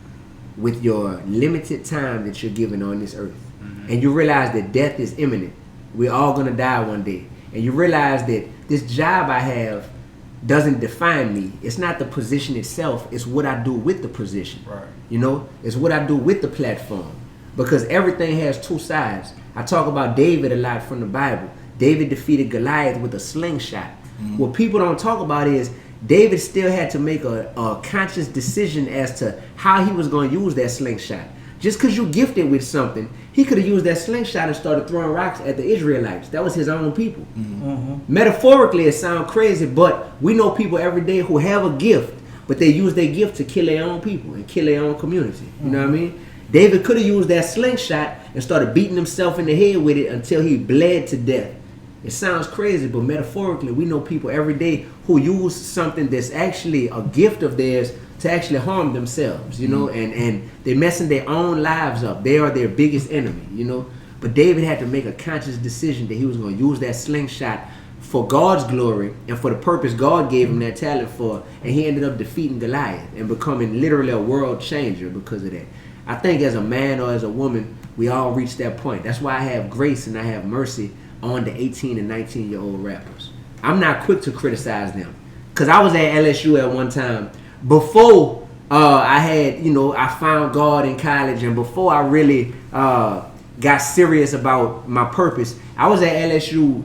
with your limited time that you're given on this earth. Mm-hmm. And you realize that death is imminent. We're all gonna die one day. And you realize that this job I have doesn't define me. It's not the position itself, it's what I do with the position. Right. It's what I do with the platform. Because everything has two sides. I talk about David a lot from the Bible. David defeated Goliath with a slingshot. Mm-hmm. What people don't talk about is David still had to make a conscious decision as to how he was going to use that slingshot. Just because you're gifted with something, he could have used that slingshot and started throwing rocks at the Israelites. That was his own people. Mm-hmm. Mm-hmm. Metaphorically, it sounds crazy, but we know people every day who have a gift, but they use their gift to kill their own people and kill their own community. Mm-hmm. You know what I mean? David could have used that slingshot and started beating himself in the head with it until he bled to death. It sounds crazy, but metaphorically, we know people every day who use something that's actually a gift of theirs to actually harm themselves, and they're messing their own lives up. They are their biggest enemy, But David had to make a conscious decision that he was going to use that slingshot for God's glory and for the purpose God gave him that talent for, and he ended up defeating Goliath and becoming literally a world changer because of that. I think as a man or as a woman, we all reach that point. That's why I have grace and I have mercy on the 18 and 19-year-old rappers. I'm not quick to criticize them because I was at LSU at one time before I had, I found God in college, and before I really got serious about my purpose. I was at LSU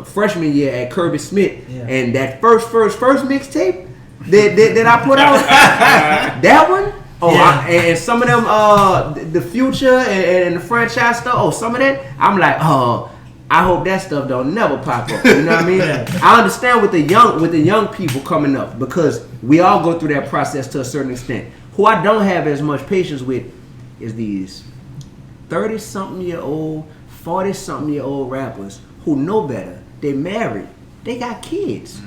freshman year at Kirby Smith, and that first mixtape that I put out, that one. And some of them, the Future and the franchise stuff. Some of that, I'm like, I hope that stuff don't never pop up. You know what I mean? I understand with the young people coming up because we all go through that process to a certain extent. Who I don't have as much patience with is these 30-something-year-old, 40-something-year-old rappers who know better. They married, they got kids,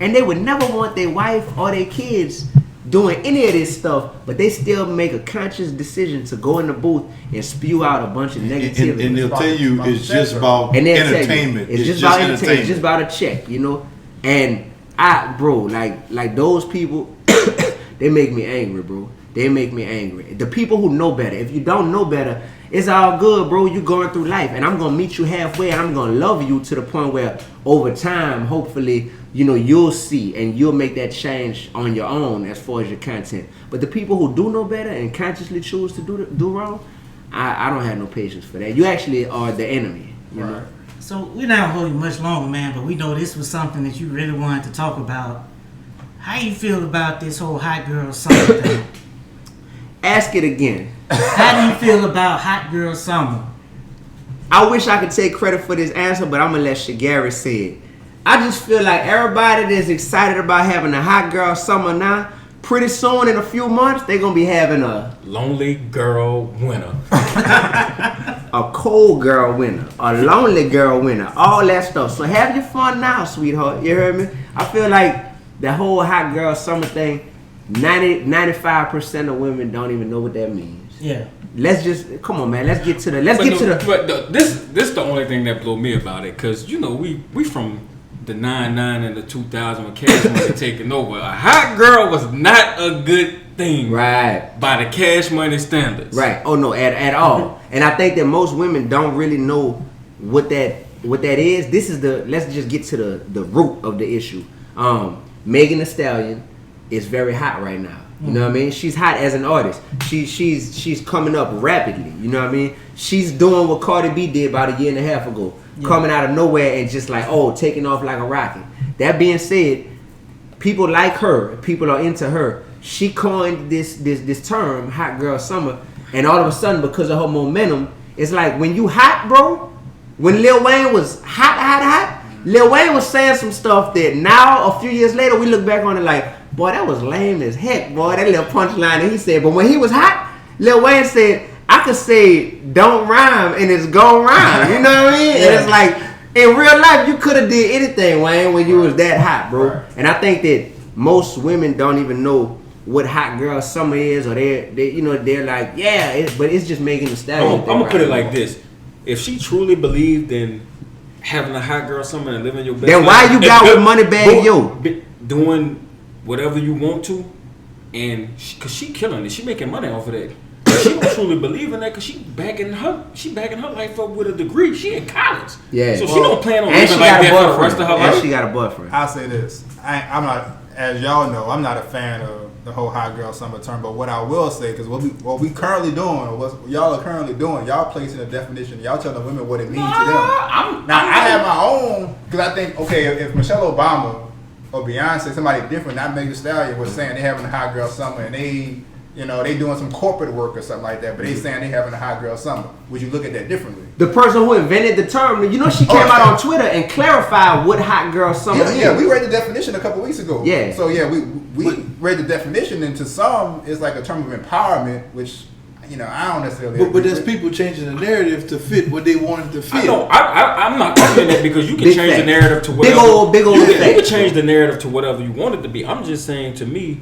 and they would never want their wife or their kids doing any of this stuff, but they still make a conscious decision to go in the booth and spew out a bunch of negativity. And they'll tell you it's just about entertainment. It's just about entertainment. It's just about a check, And like those people, they make me angry, bro. They make me angry. The people who know better. If you don't know better, it's all good, bro. You going through life, and I'm gonna meet you halfway, and I'm gonna love you to the point where, over time, hopefully, you'll see and you'll make that change on your own as far as your content. But the people who do know better and consciously choose to do wrong, I don't have no patience for that. You actually are the enemy. You know? So we're not holding you much longer, man, but we know this was something that you really wanted to talk about. How you feel about this whole hot girl summer thing? Ask it again. How do you feel about hot girl summer? I wish I could take credit for this answer, but I'm gonna let Shagari say it. I just feel like everybody that's excited about having a hot girl summer now, pretty soon in a few months, they're gonna be having a lonely girl winter. A cold girl winter, a lonely girl winter, all that stuff. So have your fun now, sweetheart. You heard me? I feel like the whole hot girl summer thing, 95% of women don't even know what that means. Yeah. Let's just come on, man. Let's get to the. But this the only thing that blew me about it, because you know we from the 99 and the 2000 when Cash Money taking over. A hot girl was not a good thing, right? By the Cash Money standards, right? Oh no, at all. And I think that most women don't really know what that is. This is let's just get to the root of the issue. Megan Thee Stallion is very hot right now. You know what I mean? She's hot as an artist. She's coming up rapidly. You know what I mean? She's doing what Cardi B did about a year and a half ago, coming out of nowhere and just like taking off like a rocket. That being said, people like her. People are into her. She coined this term, hot girl summer, and all of a sudden, because of her momentum, it's like when you hot, bro. When Lil Wayne was hot, Lil Wayne was saying some stuff that now, a few years later, we look back on it like, boy, that was lame as heck, boy. That little punchline that he said. But when he was hot, Lil Wayne said, I could say don't rhyme and it's gon' rhyme. You know what I mean? And it's like, in real life, you could have did anything, Wayne, when you was that hot, bro. Right. And I think that most women don't even know what hot girl summer is, or they're like, but it's just making the Stallion. I'm gonna put it like this: if she truly believed in having a hot girl summer and living your best then why you got with Moneybagg Yo doing whatever you want to, and cause she killing it, she making money off of that. She don't truly believe in that, cause she backing her life up with a degree. She in college, so she don't plan on living like that for the rest of her life. And she got a boyfriend. I'll say this: I'm not, as y'all know, I'm not a fan of the whole hot girl summer term. But what I will say, because what we currently doing, or what y'all are currently doing, y'all placing a definition. Y'all telling women what it means to them. I have my own, because I think, okay, if Michelle Obama or Beyonce, somebody different, not Megan Thee Stallion, was saying they having a hot girl summer and they doing some corporate work or something like that, but they saying they having a hot girl summer, would you look at that differently? The person who invented the term, she came out on Twitter and clarified what hot girl summer is. Yeah, we read the definition a couple weeks ago. Yeah. So yeah, we read the definition, and to some, it's like a term of empowerment, which I don't necessarily. But there's people changing the narrative to fit what they wanted to fit. I'm not arguing that, because you can change the narrative to whatever. Big old. You can change the narrative to whatever you want it to be. I'm just saying, to me,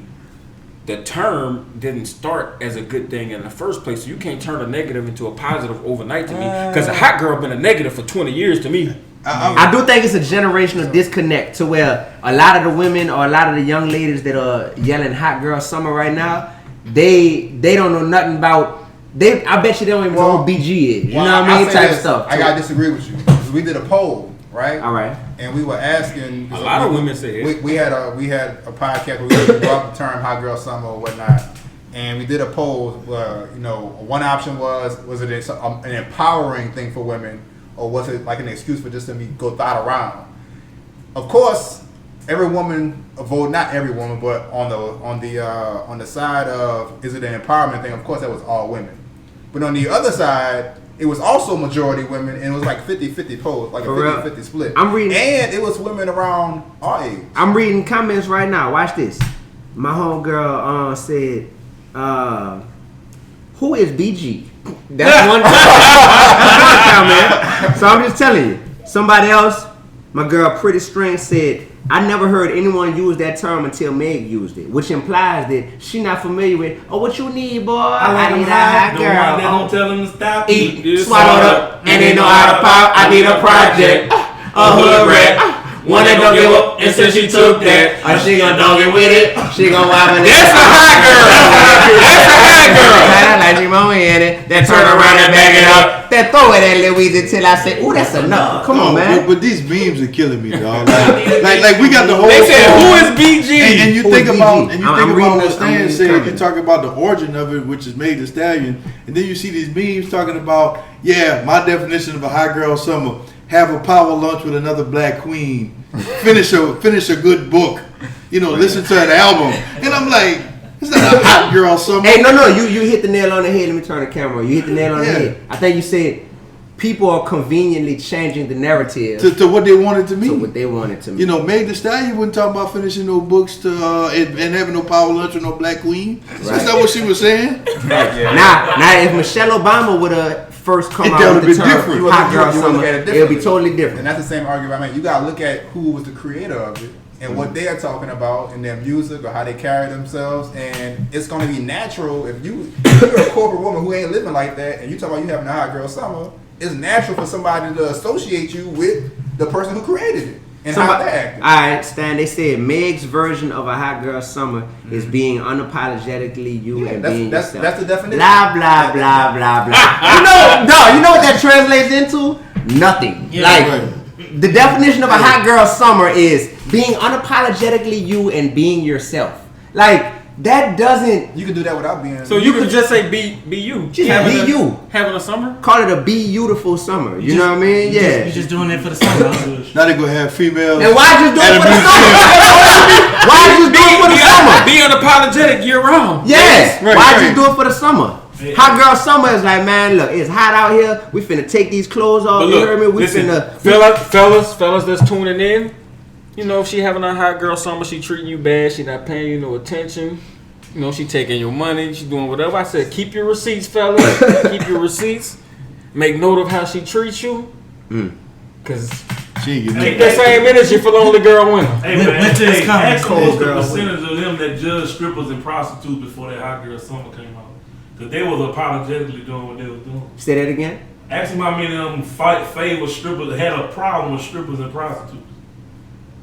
the term didn't start as a good thing in the first place, so you can't turn a negative into a positive overnight to me. Because a hot girl been a negative for 20 years to me. I do think it's a generational disconnect to where a lot of the women or a lot of the young ladies that are yelling hot girl summer right now, they don't know nothing about. I bet you they don't even know what BG is. You know what I mean? Type stuff. I gotta disagree with you. We did a poll, right? All right. And we were asking. A lot of women say it. We had a podcast where we brought the term hot girl summer or whatnot, and we did a poll where one option was it an empowering thing for women, or was it like an excuse for just to go thought around? Of course, every woman voted, not every woman, but on the side of is it an empowerment thing? Of course, that was all women. But on the other side, it was also majority women, and it was like 50-50 polls, like a 50-50 split. I'm reading, and it was women around our age. I'm reading comments right now. Watch this. My homegirl said, "Who is BG?" That's one comment. So I'm just telling you. Somebody else, my girl Pretty String, said, I never heard anyone use that term until Meg used it, which implies that she not familiar with, what you need, boy? I need a hot girl. The one that don't tell them to stop. Eat, swallowed up, and they know how to pop. I need a project, a hood rat. One that don't give up, and since she took that, she gon' dog it with it. She gon' wipe it. That's a hot girl. That's a hot girl. Like she won't in it. Then turn around and back it up. Then throw it at Louise until I say, ooh, that's enough. Come on, man. But these memes are killing me, dog. Like we got the whole. They said, who is BG? And you think about what Stan said. You talk about the origin of it, which is Megan Thee Stallion, and then you see these memes talking about, my definition of a hot girl summer have a power lunch with another black queen, finish a good book, listen to an album, and I'm like, it's not a hot girl summer. Hey, no, you hit the nail on the head. Let me turn the camera. You hit the nail on the head. I think you said people are conveniently changing the narrative to what they wanted to mean. To what they wanted to mean. Meg Thee Stallion wasn't talking about finishing no books and having no power lunch with no black queen. Right. That's not what she was saying. Now, if Michelle Obama would have first come out with the term hot girl summer, it would be totally different. And that's the same argument I make. You got to look at who was the creator of it and what they are talking about in their music or how they carry themselves. And it's going to be natural if you're a corporate woman who ain't living like that and you talk about you having a hot girl summer, it's natural for somebody to associate you with the person who created it and how they acted. All right, Stan, they said Meg's version of a hot girl summer is being unapologetically you and being yourself. That's the definition. Blah, blah, blah, blah, blah. You know what that translates into? Nothing. Yeah, the definition of a hot girl summer is being unapologetically you and being yourself. That doesn't. You can do that without being. So you could just say be you. Just be you. Having a summer. Call it a beautiful summer. You know what I mean? Yeah. You're just doing it for the summer. Now they gonna have females. And why just do it for the summer? Why just do it for the summer? Be unapologetic year round. Yes. Why just do it for the summer? Hot girl summer is like, man, look, it's hot out here. We finna take these clothes off. Look, you heard me? We finna. Fellas that's tuning in. If she having a hot girl summer, she treating you bad, she not paying you no attention. She taking your money, she doing whatever. I said, keep your receipts, fellas. Keep your receipts. Make note of how she treats you. Cause she keep that same energy for the only girl winner. Hey man, what's the percentage of them that judged strippers and prostitutes before that hot girl summer came out? Because they was apologetically doing what they was doing. Say that again? Ask them how many of them favor strippers, had a problem with strippers and prostitutes.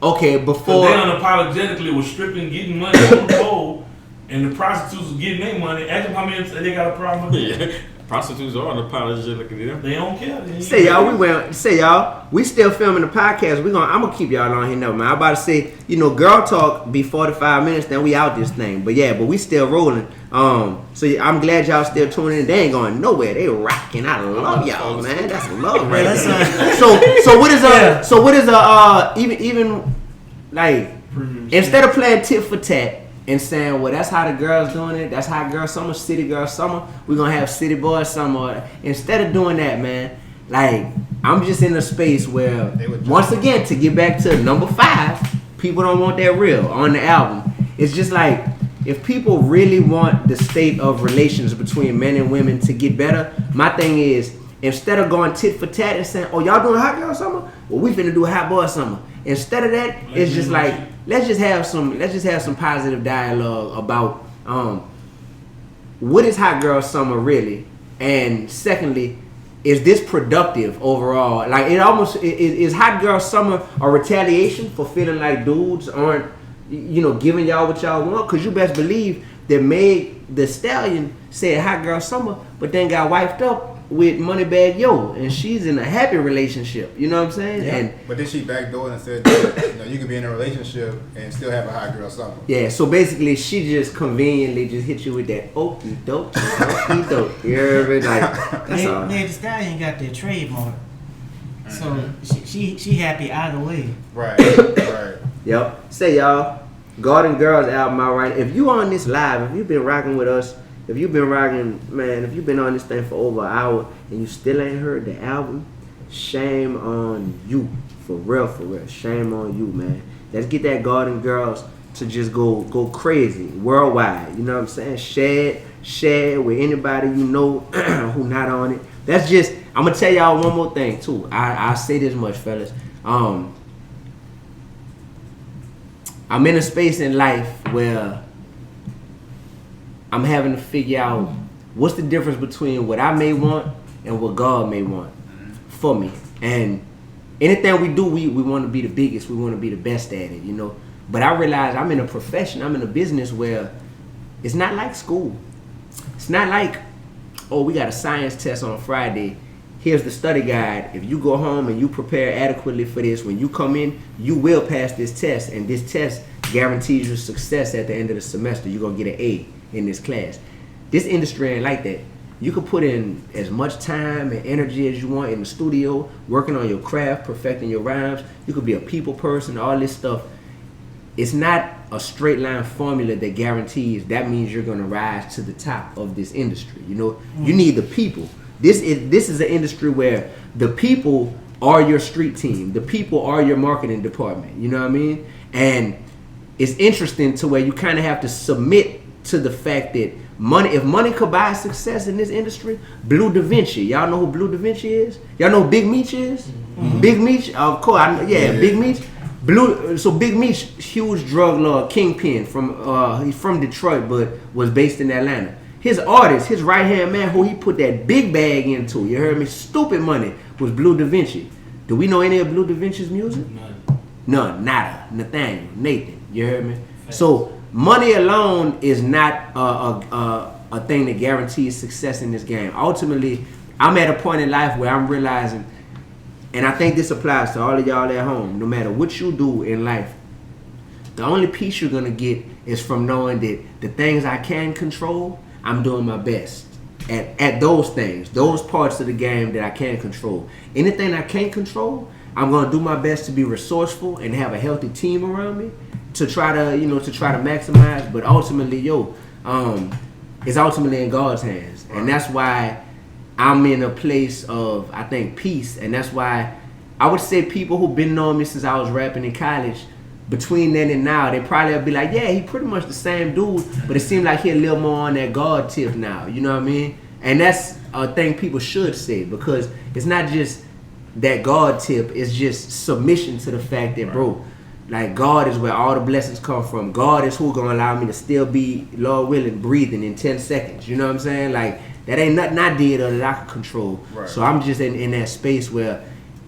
Okay, before. They unapologetically was stripping, getting money on the pole, and the prostitutes was getting their money. Ask them how many they got a problem with that. Yeah. Prostitutes are unapologetic. They don't care. Say y'all, we still filming the podcast. I'm gonna keep y'all on here now, man. I'm about to say, girl talk be 45 minutes, then we out this thing. But we still rolling. So I'm glad y'all still tuning in. They ain't going nowhere. They rocking. I love y'all, man. That's love right there. So what is even like instead of playing tit for tat and saying, well, that's how the girls doing it. That's how girl summer, city girl summer. We're going to have city boy summer. Instead of doing that, man, I'm just in a space where, once again, to get back to number 5, people don't want that real on the album. It's just like, if people really want the state of relations between men and women to get better, my thing is, instead of going tit for tat and saying, oh, y'all doing hot girl summer? Well, we finna do a hot boy summer. Instead of that, it's just like, let's just have some positive dialogue about what is hot girl summer really, and secondly, is this productive overall? Like is hot girl summer a retaliation for feeling like dudes aren't giving y'all what y'all want? Cause you best believe that Meg Thee Stallion said hot girl summer, but then got wifed up with Moneybagg Yo, and she's in a happy relationship. You know what I'm saying? Yeah. But then she backdoored and said that, you can be in a relationship and still have a hot girl summer. Yeah, so basically she just conveniently just hit you with that okie doke. You heard me? That's all. Meg Thee Stallion got their trademark. So she happy either way. Right. Yep. Say y'all, Garden Girls album out right. If you on this live, if you've been rocking with us, if you've been rocking, man, if you've been on this thing for over an hour and you still ain't heard the album, shame on you. For real. Shame on you, man. Let's get that Garden Girls to just go crazy worldwide. You know what I'm saying? Share with anybody you know who not on it. That's just, I'm going to tell y'all one more thing, too. I say this much, fellas. I'm in a space in life where I'm having to figure out what's the difference between what I may want and what God may want for me. And anything we do, we want to be the biggest. We want to be the best at it, But I realize I'm in a profession, I'm in a business where it's not like school. It's not like, oh, we got a science test on Friday. Here's the study guide. If you go home and you prepare adequately for this, when you come in, you will pass this test. And this test guarantees you success at the end of the semester. You're going to get an A in this class. This industry ain't like that. You could put in as much time and energy as you want in the studio, working on your craft, perfecting your rhymes. You could be a people person, all this stuff. It's not a straight line formula that guarantees that means you're going to rise to the top of this industry. You know, you need the people. This is an industry where the people are your street team. The people are your marketing department. You know what I mean? And it's interesting to where you kind of have to submit to the fact that if money could buy success in this industry, Blue Da Vinci. Y'all know who Blue Da Vinci is? Y'all know who Big Meech is? Mm-hmm. Big Meech, of course. Big Meech. So Big Meech, huge drug lord, kingpin he's from Detroit, but was based in Atlanta. His artist, his right hand man, who he put that big bag into, you heard me, stupid money, was Blue Da Vinci. Do we know any of Blue Da Vinci's music? None, nada, Nathaniel, Nathan. You heard me? So money alone is not a thing that guarantees success in this game. Ultimately, I'm at a point in life where I'm realizing, and I think this applies to all of y'all at home, no matter what you do in life, the only peace you're gonna get is from knowing that the things I can control, I'm doing my best at those things, those parts of the game that I can control. Anything I can't control, I'm gonna do my best to be resourceful and have a healthy team around me to try to maximize. But ultimately, it's ultimately in God's hands, and that's why I'm in a place of, I think, peace. And that's why I would say people who've been knowing me since I was rapping in college, between then and now, they probably will be like, yeah, he pretty much the same dude, but it seems like he a little more on that God tip now. You know what I mean? And that's a thing people should say, because it's not just that God tip, it's just submission to the fact that, bro, like, God is where all the blessings come from. God is who's going to allow me to still be, Lord willing, breathing in 10 seconds. You know what I'm saying? Like, that ain't nothing I did or that I can control. Right. So I'm just in that space where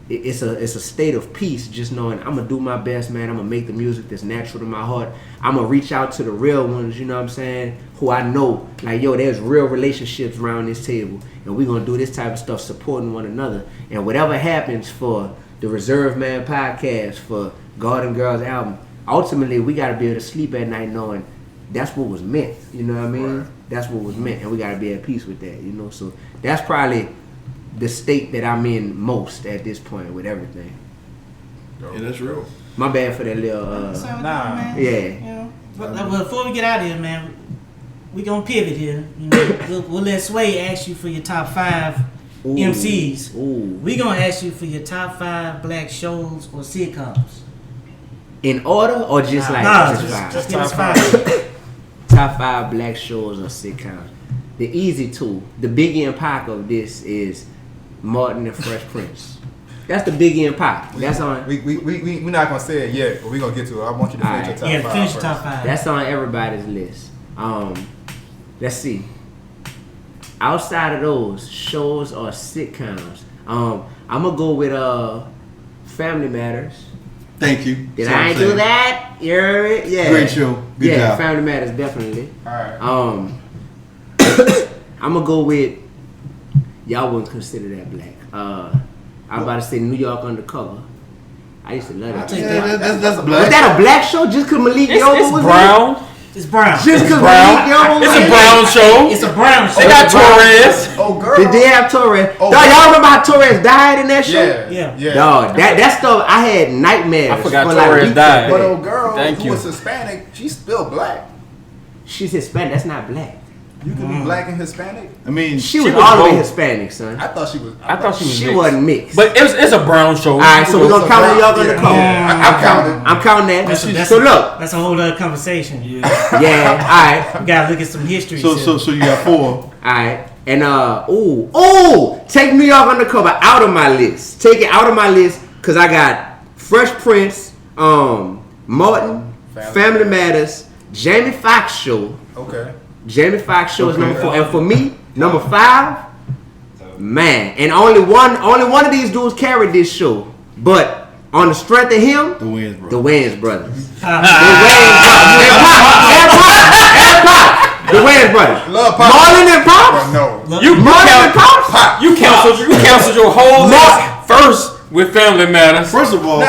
it's a state of peace, just knowing I'm going to do my best, man. I'm going to make the music that's natural to my heart. I'm going to reach out to the real ones, you know what I'm saying, who I know, like, yo, there's real relationships around this table, and we're going to do this type of stuff, supporting one another. And whatever happens for the Reserve Man podcast, for God and Girls album, ultimately we got to be able to sleep at night knowing that's what was meant, you know what I mean? Right. That's what was meant, and we got to be at peace with that, you know? So that's probably the state that I'm in most at this point with everything. Yeah, that's real. My bad for that little, man. Yeah. You know, but before we get out of here, man, we gonna pivot here. You know, we'll let Sway ask you for your top 5 MCs. Ooh. We gonna ask you for your top 5 black shows or sitcoms. In order or just just give us 5. Top 5 black shows or sitcoms. The easy two, the Biggie and Pac of this is Martin and Fresh Prince. That's the Biggie and Pac. That's on. We not gonna say it yet, but we gonna get to it. I want you to finish your top 5. Yeah, finish your top 5. That's on everybody's list. Let's see. Outside of those shows or sitcoms, I'm gonna go with Family Matters. Thank you. Did I do that? You heard it? Yeah. Great show. Good job. Family Matters, definitely. All right. I'm gonna go with, y'all wouldn't consider that black. I'm about to say New York Undercover. I used to love that. That's black. Was that a black show just because Malik Yoba was brown. in it? It's brown. Just because Malik Yoba was in it? It's a brown show. It's a brown show. They got Torres. Oh, girl. Did they have Torres? Oh, dog, y'all remember how Torres died in that show? Yeah. Dog, that stuff, I had nightmares. I forgot for Torres died. But old girl Thank who you. was Hispanic, she's still black. She's Hispanic. That's not black. You can be black and Hispanic. I mean, She was all the way Hispanic, son. I thought she was. I thought she was She mixed. wasn't mixed. But it's a brown show. All right, so we're gonna count New York Undercover. Yeah, I'm counting that. So look, That's a whole other conversation. yeah, all right. We gotta look at some history. so you got 4. All right, and take New York Undercover out of my list. Take it out of my list because I got Fresh Prince, Martin, Family Matters, Jamie Foxx show. Okay. Jamie Foxx show is number 4, and for me, number 5, man, and only one of these dudes carried this show, but on the strength of him, The Wayans brothers. The Wayans brothers. The Wayans brothers. Love Pop. Marlon and Pops. No. You Marlon and Pops. canceled your whole list first with Family Matters. First of all, I'm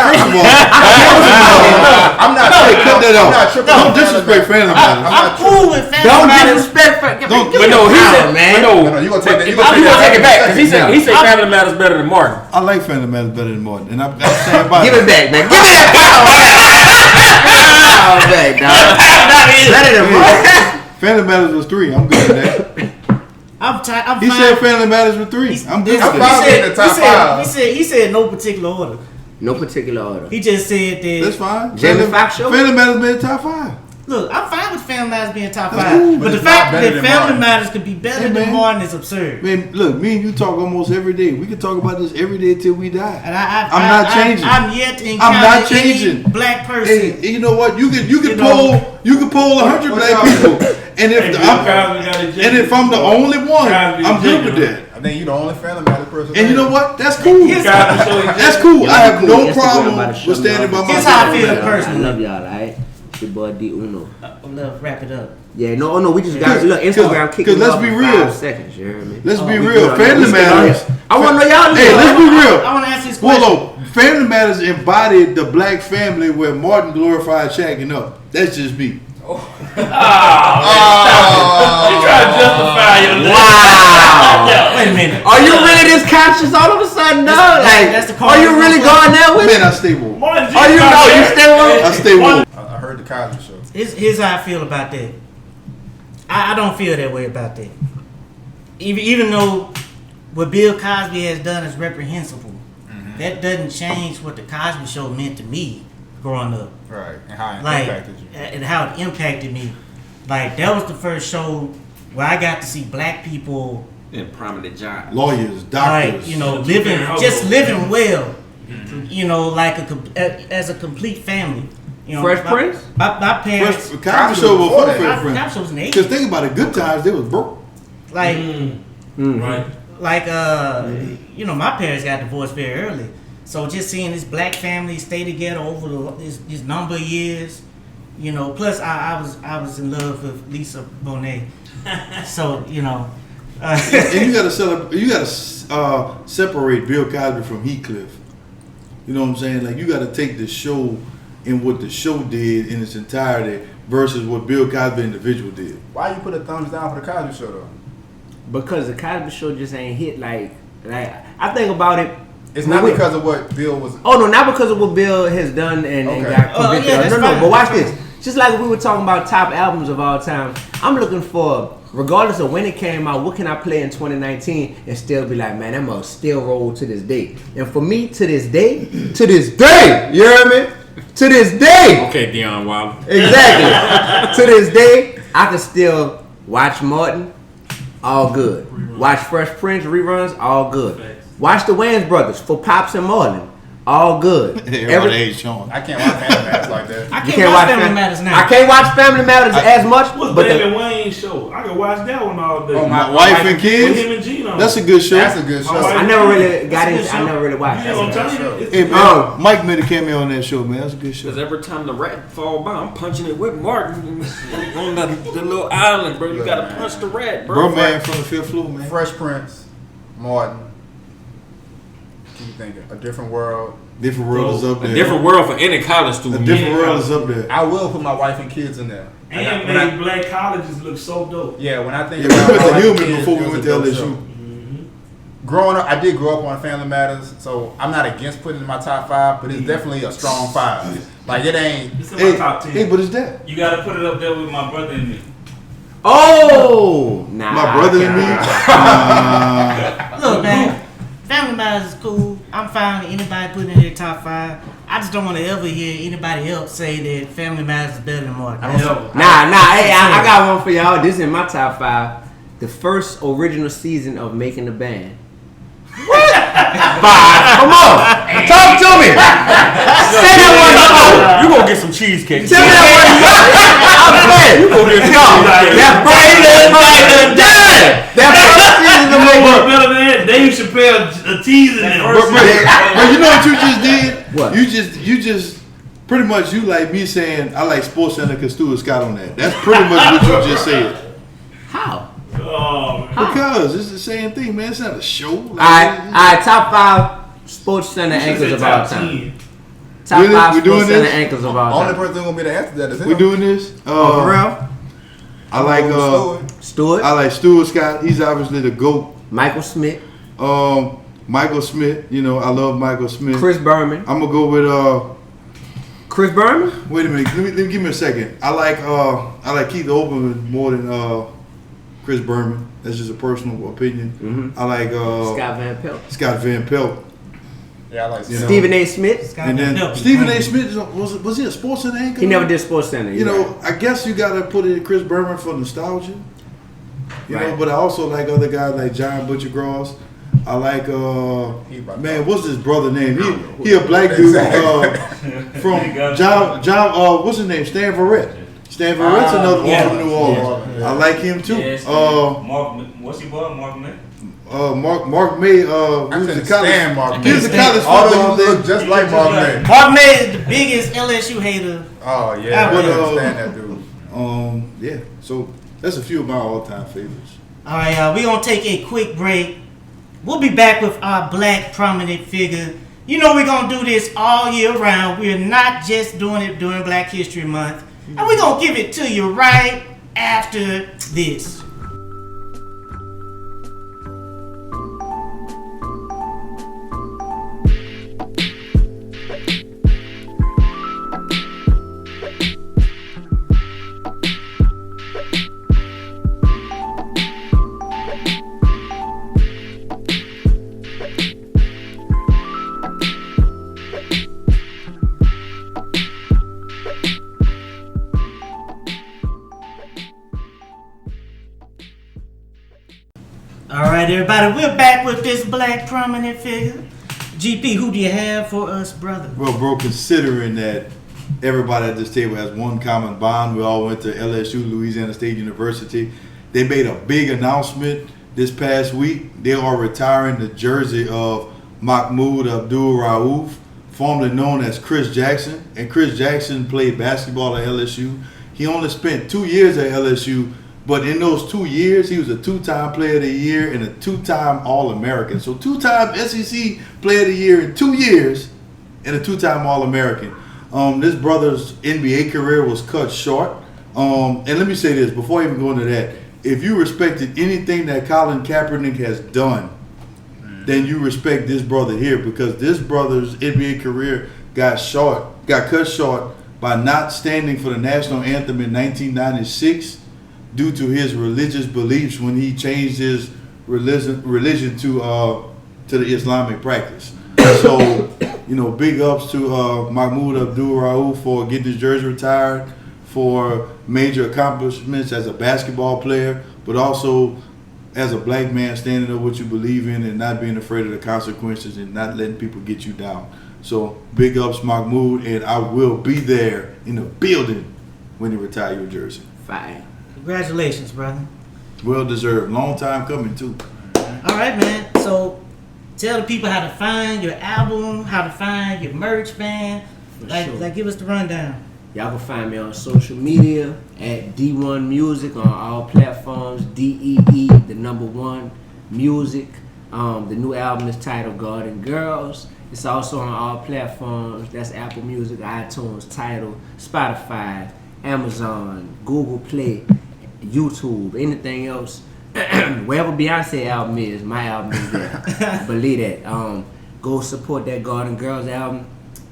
not cut that off. not tripping. Don't disrespect Family Matters. I'm cool with Family Don't Matters. disrespect. But no, he said, man. no, You gonna take that? you gonna take it back because he said Family Matters better than Martin. I like Family Matters better than Martin, and I'm saying by Give it back, man. Give me that power. Back, dog. Better than Martin. Family Matters was 3. I'm good with that. I'm He fine. said Family Matters was 3. I'm good with that. in the top 5. He said no particular order. No particular order. He just said that. That's fine. Jamie Foxx show? Family Matters been top 5. Look, I'm fine with Family Matters being top That's 5, cool, but but the it's fact not that better than Family Martin. Matters could be better Hey, than man. Martin is absurd. Man, look, me and you talk almost every day. We can talk about this every day till we die. And I'm not changing. I'm yet to I'm encounter not any changing. black person. Hey, you know what? You can You know- poll 100 What's black up? people, and if Hey, Bill I'm, Cosby got ejected and if I'm the before. only one, Cosby I'm good with ejected that. I think you the only Family Matters person. And you know what? That's cool. Here's Cosby show That's cool. I have no Instagram problem about to with shut me standing by off. my Here's how I feel side. personally. I love y'all, alright? It's your boy D Uno. Let's wrap it up. Yeah, no, we just got look Instagram kicking let's off be in real. 5 seconds. You hear me? Let's be We real. good on Family that. We still Matters. on here. I want to know y'all. Hey, let's be real. I want to ask this question. Hold on. Family Matters embodied the black family where Martin glorified shacking up. That's just me. You try to justify your Wow. Wait a minute. Are you really this conscious all of a sudden, dog? Like, that's the are you really going there with Man, it? I stay woke. Martin G. Are you? No, you still I on? stay woke. I heard the Cosby Show. Here's how I feel about that. I don't feel that way about that. Even though what Bill Cosby has done is reprehensible, that doesn't change what the Cosby Show meant to me growing up. Right. And how it Like, impacted you. and how it impacted me. Like, that was the first show where I got to see black people, In prominent jobs. Lawyers, doctors. like, you know, Living living well. You know, like as a complete family. You know, Fresh Prince? My parents. Cosby Show was before for that. Fresh Prince. Cosby Show was in the 80s. Because think about it, good times, they was broke. Like, Right. like you know, my parents got divorced very early, so just seeing this black family stay together over this number of years, you know. Plus, I was in love with Lisa Bonet, so you know. And you gotta separate Bill Cosby from Heathcliff. You know what I'm saying? Like, you gotta take the show and what the show did in its entirety versus what Bill Cosby individual did. Why you put a thumbs down for the Cosby Show though? Because the Cosby Show just ain't hit like I think about it. It's not because of what Bill was. Oh no, not because of what Bill has done and Okay. got convicted. yeah, that's no, fine. but watch this. Just like we were talking about top albums of all time, I'm looking for, regardless of when it came out, what can I play in 2019 and still be like, man, that must still roll to this day. And for me, to this day, you hear me? To this day, Okay, Deion Wilder. exactly. To this day, I can still watch Martin, all good. Watch Fresh Prince reruns, all good. Watch the Wayans Brothers for Pops and Marlon, all good. Everybody ain't showing. I can't watch Family Matters like that. I can't watch Family Matters now. I can't watch Family Matters as much, What's but David Wayne's show? I can watch that one all day. Oh, My wife and With kids. him and Gino. That's a good show. That's a good show. My wife- I never really got That's a into. good I show. never really watched. You know what I'm that. telling you? It's Hey, good. Mike made a cameo on that show, man. That's a good show. Because every time the rat fall by, I'm punching it with Martin on the little island, bro. You gotta punch the rat, bro. Bro, man, from the 5th floor, man. Fresh Prince, Martin. Keep thinking. A Different World. Different World is up A there. different world for any college A student. Different World is up there. I will put my wife and kids in there. And when I- made black colleges look so dope. Yeah, when I think Yeah, we about went to my wife and Human kids, before we it was went a to dope LSU. show. Growing up, I did grow up on Family Matters, so I'm not against putting it in my top 5, but it's definitely a strong 5. Like, it ain't. It's in my top 10. Hey, but it's that. You gotta put it up there with My Brother and Me. Oh, nah. My brother and me. Look, man, Family Matters is cool. I'm fine with anybody putting in their top 5. I just don't want to ever hear anybody else say that Family Matters is better than Martin. Never. Nah. Hey, I got one for y'all. This is in my top 5. The first original season of Making the Band. What? 5. Come on, talk to me. Say that one. You gonna get some cheesecake. Tell me that one. I'm saying. You gonna get some cheesecake. That first season of You know Making what's better than that? Dave Chappelle teasing them. But you know what you just did? What? You just pretty much you like me saying I like Sports Center because Stuart Scott on that. That's pretty much what you just said. How? Oh, man. Because it's the same thing, man. It's not a show. Like, Alright, top 5 Sports Center anchors of all time. 10. Top Really? 5 We doing Sports Center this? anchors of all Only time. person gonna be the answer to that is him. We doing this? Oh, for real? I like Stewart, I like Stuart Scott. He's obviously the GOAT. Michael Smith, Michael Smith. You know, I love Michael Smith. Chris Berman. I'm gonna go with Chris Berman? Wait a minute. Let me give me a second. I like Keith Olbermann more than Chris Berman. That's just a personal opinion. Mm-hmm. I like Scott Van Pelt. Yeah, I like You know. Stephen A. Smith. And then Stephen A. Smith was he a sports center anchor? He never did Sports Center. You know, I guess you gotta put it in Chris Berman for nostalgia. You know, but I also like other guys like John Butcher Gross. I like man, what's his brother name? He a black dude from John what's his name? Stan Verrett. Stan Verrett's another one from New Orleans. I like him too. What's your boy, Mark May? Mark May, who's a college Mark He's a college all football those look just like Mark May. Mark May is the biggest LSU hater. Oh yeah, I But, understand that dude. yeah. So that's a few of my all-time favorites. All right, y'all. We're going to take a quick break. We'll be back with our black prominent figure. You know we're going to do this all year round. We're not just doing it during Black History Month. And we're going to give it to you right after this. All right, everybody, we're back with this black prominent figure. GP, who do you have for us, brother? Well, bro, considering that everybody at this table has one common bond, we all went to LSU, Louisiana State University. They made a big announcement this past week. They are retiring the jersey of Mahmoud Abdul Rauf, formerly known as Chris Jackson. And Chris Jackson played basketball at LSU. He only spent 2 years at LSU, but in those 2 years, he was a 2-time Player of the Year and a 2-time All-American. So 2-time SEC Player of the Year in 2 years and a 2-time All-American. This brother's NBA career was cut short. And let me say this, before I even go into that, if you respected anything that Colin Kaepernick has done, then you respect this brother here, because this brother's NBA career got cut short by not standing for the national anthem in 1996 due to his religious beliefs when he changed his religion to the Islamic practice. So, you know, big ups to Mahmoud Abdul Rauf for getting his jersey retired, for major accomplishments as a basketball player, but also as a black man standing up what you believe in and not being afraid of the consequences and not letting people get you down. So big ups, Mahmoud, and I will be there in the building when you retire your jersey. Fine. Congratulations, brother. Well deserved. Long time coming too. All right, man. So tell the people how to find your album, how to find your merch, man. Like give us the rundown. Y'all can find me on social media at D1 Music on all platforms. DEE, the number 1 music. The new album is titled Garden Girls. It's also on all platforms. That's Apple Music, iTunes, Tidal, Spotify, Amazon, Google Play, YouTube, anything else. Wherever Beyonce album is, my album is there. Believe that. Go support that Garden Girls album.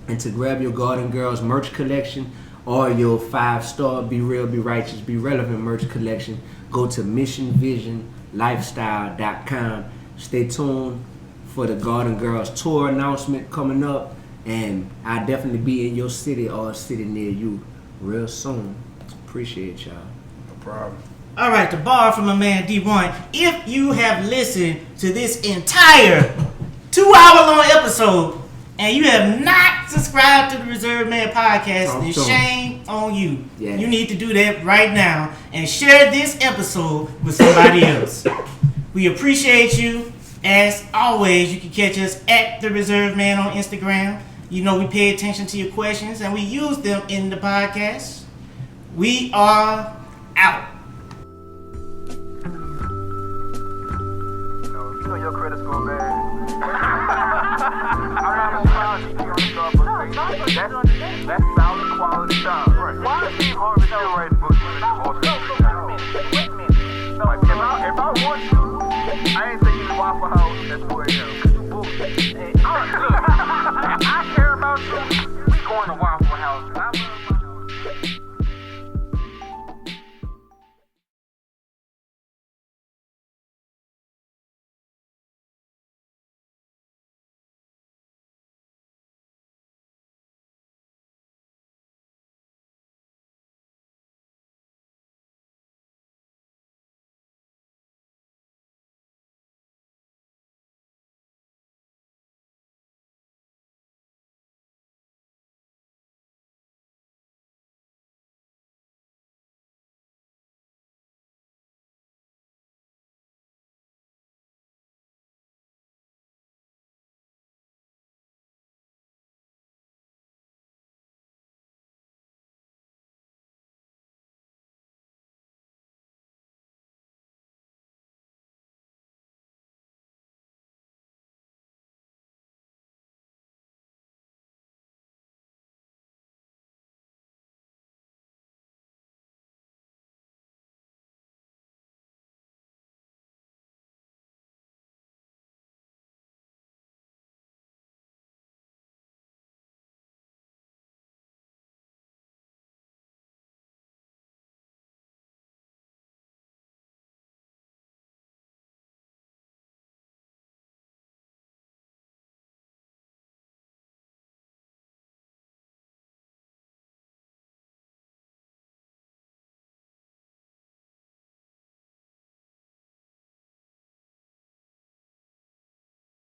And to grab your Garden Girls merch collection or your 5-star Be Real, Be Righteous, Be Relevant merch collection, go to missionvisionlifestyle.com. Stay tuned for the Garden Girls tour announcement coming up, and I'll definitely be in your city or a city near you real soon. Appreciate y'all. No problem. All right, the bar from my man D1. If you have listened to this entire 2-hour-long episode and you have not subscribed to the Reserve Man podcast, then shame on you. Yeah. You need to do that right now and share this episode with somebody else. We appreciate you. As always, you can catch us at the Reserve Man on Instagram. You know we pay attention to your questions and we use them in the podcast. We are out. You know your credit score bad. That's solid quality stuff. Why is Steve Harvey still writing books when it's all Like, if I want you, I ain't say you to Waffle House at 4 a.m. Cause you bullshit.